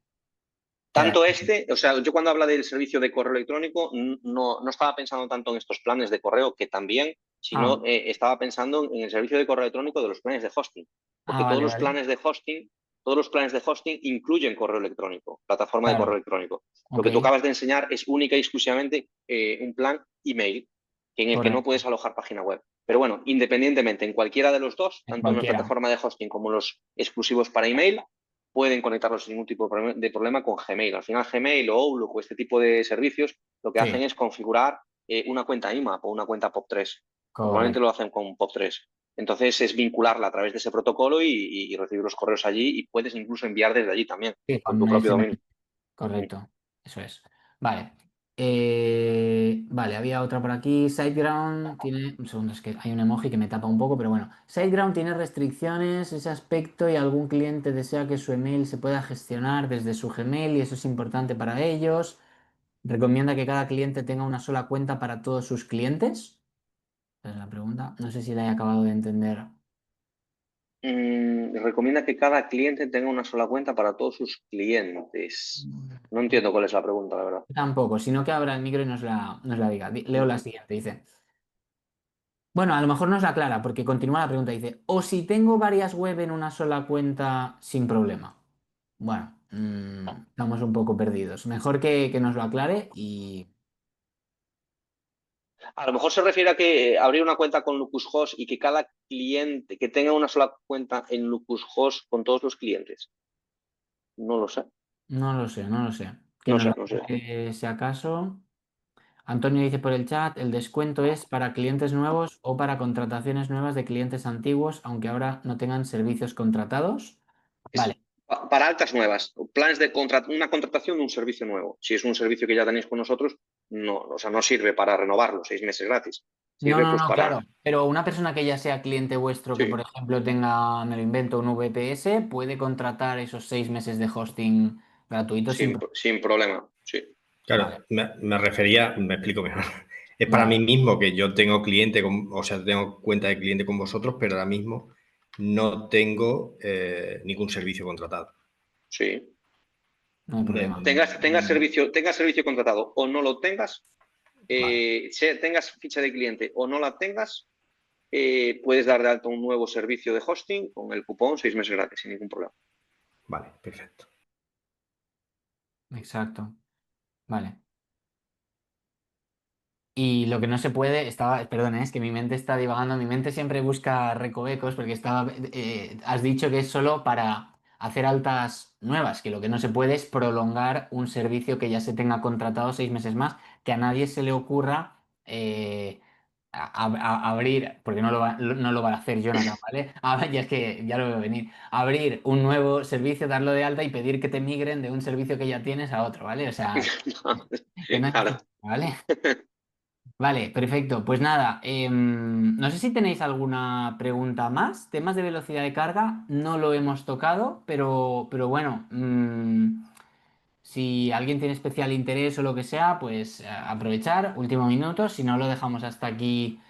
Tanto o sea, yo cuando habla del servicio de correo electrónico, no estaba pensando tanto en estos planes de correo, que también, Ah, sino estaba pensando en el servicio de correo electrónico de los planes de hosting. Porque vale, vale. todos los planes de hosting incluyen correo electrónico, plataforma de correo Claro, electrónico. Lo ok, que tú acabas de enseñar es única y exclusivamente un plan email, en el que no puedes correcto. alojar página web. Pero bueno, independientemente, en cualquiera de los dos, En tanto en la cualquiera. plataforma de hosting como los exclusivos para email, pueden conectarlos sin ningún tipo de problema con Gmail. Al final, Gmail o Outlook o este tipo de servicios lo que hacen Sí, es configurar una cuenta IMAP o una cuenta POP3. Normalmente correcto. lo hacen con POP3. Entonces es vincularla a través de ese protocolo y recibir los correos allí y puedes incluso enviar desde allí también, Sí, con tu con propio SMS. dominio. Correcto, eso es. Vale. Vale, había otra por aquí. SiteGround tiene. Un segundo, es que hay un emoji que me tapa un poco, pero bueno. SiteGround tiene restricciones, ese aspecto, y algún cliente desea que su email se pueda gestionar desde su Gmail y eso es importante para ellos. Recomienda que cada cliente tenga una sola cuenta para todos sus clientes. Esa es la pregunta. No sé si la he acabado de entender. Recomienda que cada cliente tenga una sola cuenta para todos sus clientes. No entiendo cuál es la pregunta, la verdad. Tampoco, sino que abra el micro y nos la diga. Leo la siguiente, dice. Bueno, a lo mejor nos la aclara, porque continúa la pregunta. Dice, o si tengo varias web en una sola cuenta sin problema. Bueno, estamos un poco perdidos. Mejor que nos lo aclare y... A lo mejor se refiere a que abrir una cuenta con Locushost y que cada cliente, que tenga una sola cuenta en Locushost con todos los clientes. No lo sé. No lo sé, no lo sé. Que No nos sé, lo no sé. aclare si acaso. Antonio dice por el chat, el descuento es para clientes nuevos o para contrataciones nuevas de clientes antiguos, aunque ahora no tengan servicios contratados. Es Vale. para altas nuevas, planes de una contratación de un servicio nuevo. Si es un servicio que ya tenéis con nosotros, no, o sea, no sirve para renovarlo, 6 meses gratis. No, Sirve no, pues no, para... claro. Pero una persona que ya sea cliente vuestro, que por Sí, ejemplo tenga, me lo invento, un VPS, puede contratar esos 6 meses de hosting gratuito sin problema. sin problema. Sí. Claro, Vale, me refería, me explico mejor. Es para vale. mí mismo que yo tengo cliente, o sea, tengo cuenta de cliente con vosotros, pero ahora mismo no tengo ningún servicio contratado. Sí. No hay problema. Tengas servicio contratado o no lo tengas, Vale, tengas ficha de cliente o no la tengas, puedes dar de alta un nuevo servicio de hosting con el cupón 6 meses gratis sin ningún problema. Vale, perfecto. exacto. Vale. Y lo que no se puede, perdón, es que mi mente está divagando, mi mente siempre busca recovecos porque has dicho que es solo para hacer altas nuevas, que lo que no se puede es prolongar un servicio que ya se tenga contratado 6 meses más, que a nadie se le ocurra abrir, porque no lo va a hacer Jonathan, ¿vale? Ahora ya es que ya lo veo venir, abrir un nuevo servicio, darlo de alta y pedir que te migren de un servicio que ya tienes a otro, ¿vale? O sea, que Sí, no claro. existe, ¿vale? Vale, perfecto. Pues nada, no sé si tenéis alguna pregunta más. Temas de velocidad de carga no lo hemos tocado, pero bueno, si alguien tiene especial interés o lo que sea, pues aprovechar, último minuto. Si no, lo dejamos hasta aquí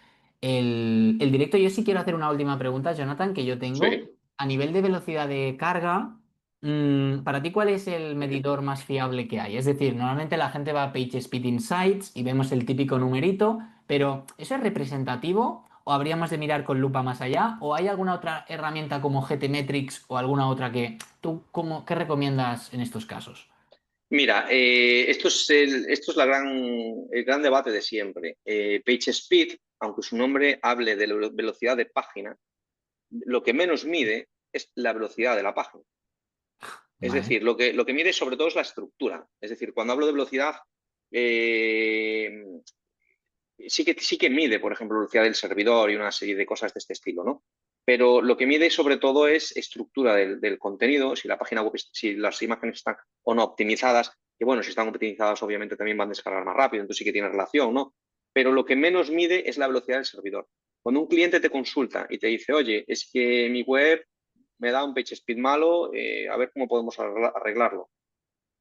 el directo. Yo sí quiero hacer una última pregunta, Jonathan, que yo tengo. Sí. A nivel de velocidad de carga, para ti, ¿cuál es el medidor más fiable que hay? Es decir, normalmente la gente va a PageSpeed Insights y vemos el típico numerito, pero ¿eso es representativo? ¿O habríamos de mirar con lupa más allá? ¿O hay alguna otra herramienta como GTmetrix o alguna otra que qué recomiendas en estos casos? Mira, esto es el gran debate de siempre. PageSpeed, aunque su nombre hable de la velocidad de página, lo que menos mide es la velocidad de la página. Es Vale. decir, lo que mide sobre todo es la estructura. Es decir, cuando hablo de velocidad, eh, sí que mide, por ejemplo, velocidad del servidor y una serie de cosas de este estilo, ¿no? Pero lo que mide sobre todo es estructura del contenido, si la página web, si las imágenes están o no optimizadas, que bueno, si están optimizadas obviamente también van a descargar más rápido, entonces sí que tiene relación, ¿no? Pero lo que menos mide es la velocidad del servidor. Cuando un cliente te consulta y te dice, oye, es que mi web me da un page speed malo, a ver cómo podemos arreglarlo.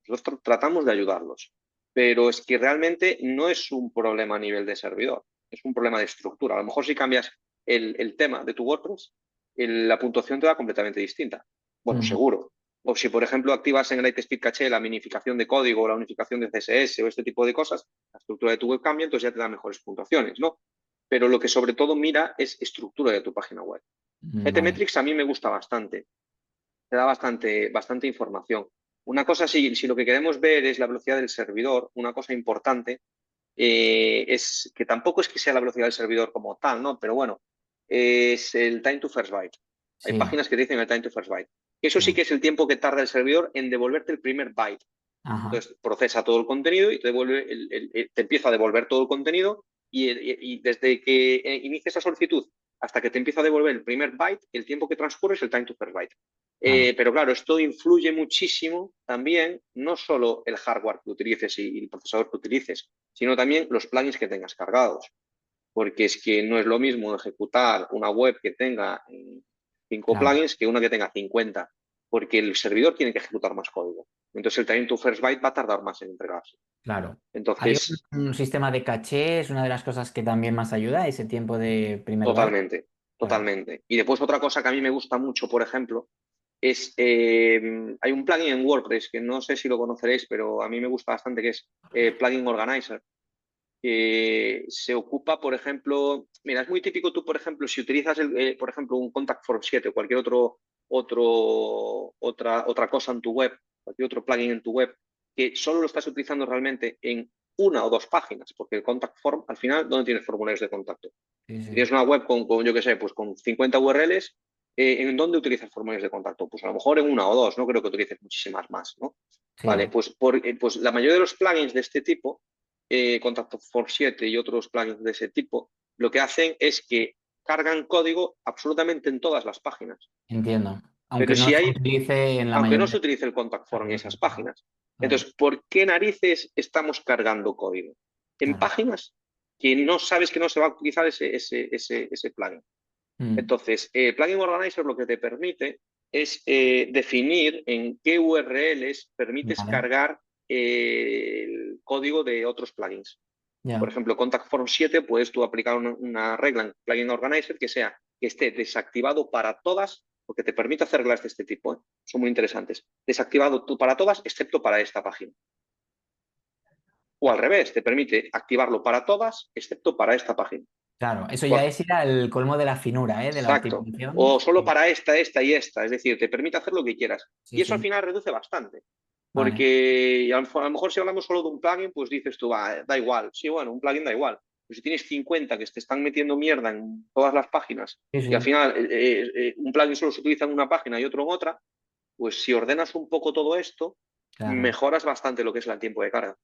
Nosotros tratamos de ayudarlos, pero es que realmente no es un problema a nivel de servidor, es un problema de estructura. A lo mejor si cambias el tema de tu WordPress, la puntuación te da completamente distinta. Bueno, Ujú, seguro. O si, por ejemplo, activas en Lightspeed Cache la minificación de código o la unificación de CSS o este tipo de cosas, la estructura de tu web cambia, entonces ya te da mejores puntuaciones, ¿no? Pero lo que sobre todo mira es estructura de tu página web. vale. GTmetrix a mí me gusta bastante, te da bastante información. Una cosa, si lo que queremos ver es la velocidad del servidor, una cosa importante es que tampoco es que sea la velocidad del servidor como tal, ¿no? Pero bueno, es el time to first byte. Hay Sí. páginas que dicen el time to first byte. Eso sí Sí. que es el tiempo que tarda el servidor en devolverte el primer byte. Ajá. Entonces procesa todo el contenido y te empieza a devolver todo el contenido y desde que inicia esa solicitud hasta que te empieza a devolver el primer byte, el tiempo que transcurre es el time to first byte. Claro. Pero claro, esto influye muchísimo también, no solo el hardware que utilices y el procesador que utilices, sino también los plugins que tengas cargados. Porque es que no es lo mismo ejecutar una web que tenga 5 Claro, plugins que una que tenga 50, porque el servidor tiene que ejecutar más código. Entonces el time to first byte va a tardar más en entregarse. claro. Hay Entonces, un sistema de caché, es una de las cosas que también más ayuda, ese tiempo de primer byte. totalmente, Claro. totalmente. Y después otra cosa que a mí me gusta mucho, por ejemplo, es, hay un plugin en WordPress que no sé si lo conoceréis, pero a mí me gusta bastante, que es Plugin Organizer, que se ocupa, por ejemplo, mira, es muy típico tú, por ejemplo, si utilizas, por ejemplo, un Contact Form 7 o cualquier otra cosa en tu web, cualquier otro plugin en tu web, que solo lo estás utilizando realmente en una o dos páginas, porque el Contact Form, al final, ¿dónde tienes formularios de contacto? Sí, Si sí. tienes una web con yo qué sé, pues con 50 URLs, ¿en dónde utilizas formularios de contacto? Pues a lo mejor en una o dos, no creo que utilices muchísimas más, ¿no? Vale, Sí, pues la mayoría de los plugins de este tipo, Contact Form 7 y otros plugins de ese tipo, lo que hacen es que cargan código absolutamente en todas las páginas. entiendo. Pero Aunque no si se hay, utilice en la aunque no se mayoría utilice el Contact de Form en esas servicios, ¿no? páginas. Claro, Entonces, ¿por qué narices estamos cargando código? En claro. páginas que no sabes que no se va a utilizar ese plugin. Mm, Entonces, Plugin Organizer lo que te permite es definir en qué URLs permites vale, cargar el código de otros plugins. Por ya. ejemplo, Contact Form 7 puedes tú aplicar una regla en Plugin Organizer que sea que esté desactivado para todas, porque te permite hacer reglas de este tipo, ¿eh? Son muy interesantes. Desactivado tú para todas, excepto para esta página. O al revés, te permite activarlo para todas, excepto para esta página. Claro, eso ya es ir al colmo de la finura, ¿eh? De la Exacto. optimización. O solo Sí, para esta y esta. Es decir, te permite hacer lo que quieras. sí, Y eso al sí. final reduce bastante. Vale. Porque a lo mejor si hablamos solo de un plugin, pues dices tú, da igual. Sí, bueno, un plugin da igual. Pero si tienes 50 que te están metiendo mierda en todas las páginas Sí, y al sí. final un plugin solo se utiliza en una página y otro en otra, pues si ordenas un poco todo esto, Claro, mejoras bastante lo que es el tiempo de carga.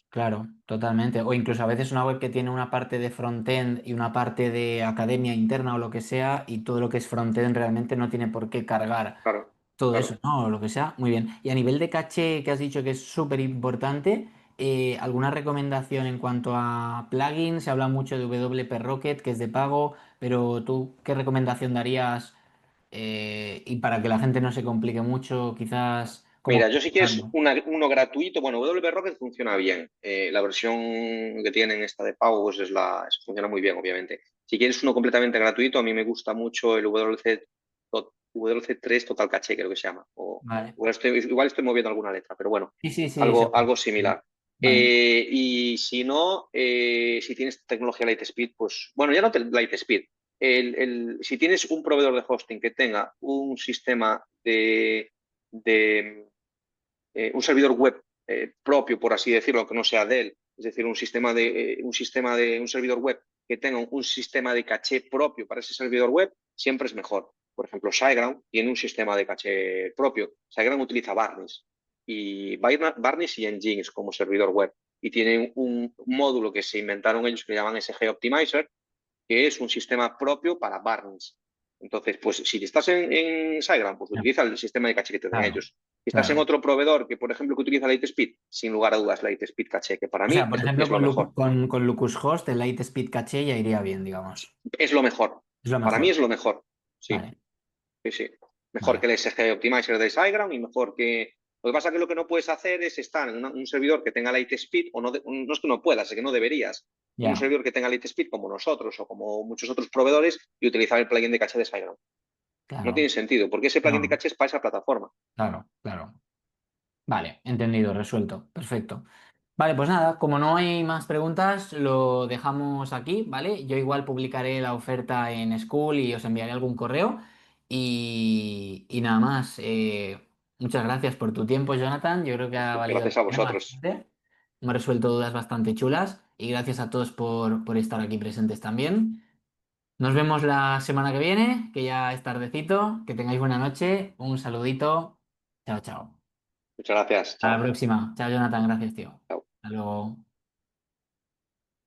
claro, totalmente. O incluso a veces una web que tiene una parte de frontend y una parte de academia interna o lo que sea, y todo lo que es frontend realmente no tiene por qué cargar Claro, todo eso, claro. ¿no? O lo que sea. Muy bien. Y a nivel de caché, que has dicho que es súper importante, ¿alguna recomendación en cuanto a plugins? Se habla mucho de WP Rocket, que es de pago, pero ¿tú qué recomendación darías? Y para que la gente no se complique mucho, quizás, ¿cómo Mira, yo si quieres usarlo? uno gratuito, bueno, WP Rocket funciona bien. La versión que tienen esta de pago pues funciona muy bien, obviamente. Si quieres uno completamente gratuito, a mí me gusta mucho el WC3 Total Caché, creo que se llama. Vale. Igual estoy moviendo alguna letra, pero bueno, Sí, sí, sí, algo seguro. similar. Vale. Y si no, si tienes tecnología Lightspeed, pues bueno, ya no Lightspeed. Si tienes un proveedor de hosting que tenga un sistema de un servidor web propio, por así decirlo, que no sea de él, es decir, un servidor web que tenga un sistema de caché propio para ese servidor web, siempre es mejor. Por ejemplo, SiteGround tiene un sistema de caché propio. SiteGround utiliza Varnish y Nginx como servidor web y tiene un módulo que se inventaron ellos que llaman SG Optimizer, que es un sistema propio para Varnish. Entonces, pues si estás en SiteGround, pues Ya, utiliza el sistema de caché que te den claro, ellos. Si estás en claro. otro proveedor que, por ejemplo, que utiliza Lightspeed, sin lugar a dudas, Lightspeed Caché, que para O sea, mí por ejemplo, es lo mejor. con Locushost, el Lightspeed Caché ya iría bien, digamos. Es lo mejor. Es lo Para mí mejor. es lo mejor. Sí, Vale, sí, sí. Mejor que vale. el SG Optimizer de SiteGround y mejor que... Lo que pasa es que lo que no puedes hacer es estar en un servidor que tenga Lightspeed, o no, no es que no puedas, es que no deberías, en un Ya, servidor que tenga Lightspeed como nosotros o como muchos otros proveedores y utilizar el plugin de caché de SiteGround. No claro. tiene sentido, porque ese plugin de No, caché es para esa plataforma. claro, claro. Vale, entendido, resuelto. Perfecto. Vale, pues nada, como no hay más preguntas, lo dejamos aquí, ¿vale? Yo igual publicaré la oferta en School y os enviaré algún correo. Y nada más. Muchas gracias por tu tiempo, Jonathan. Yo creo que ha valido la Gracias a pena vosotros. bastante. Hemos resuelto dudas bastante chulas. Y gracias a todos por estar aquí presentes también. Nos vemos la semana que viene, que ya es tardecito. Que tengáis buena noche. Un saludito. Chao, chao. Muchas gracias. Hasta la Chao. próxima. Chao, Jonathan. Gracias, tío. Chao. Hasta luego.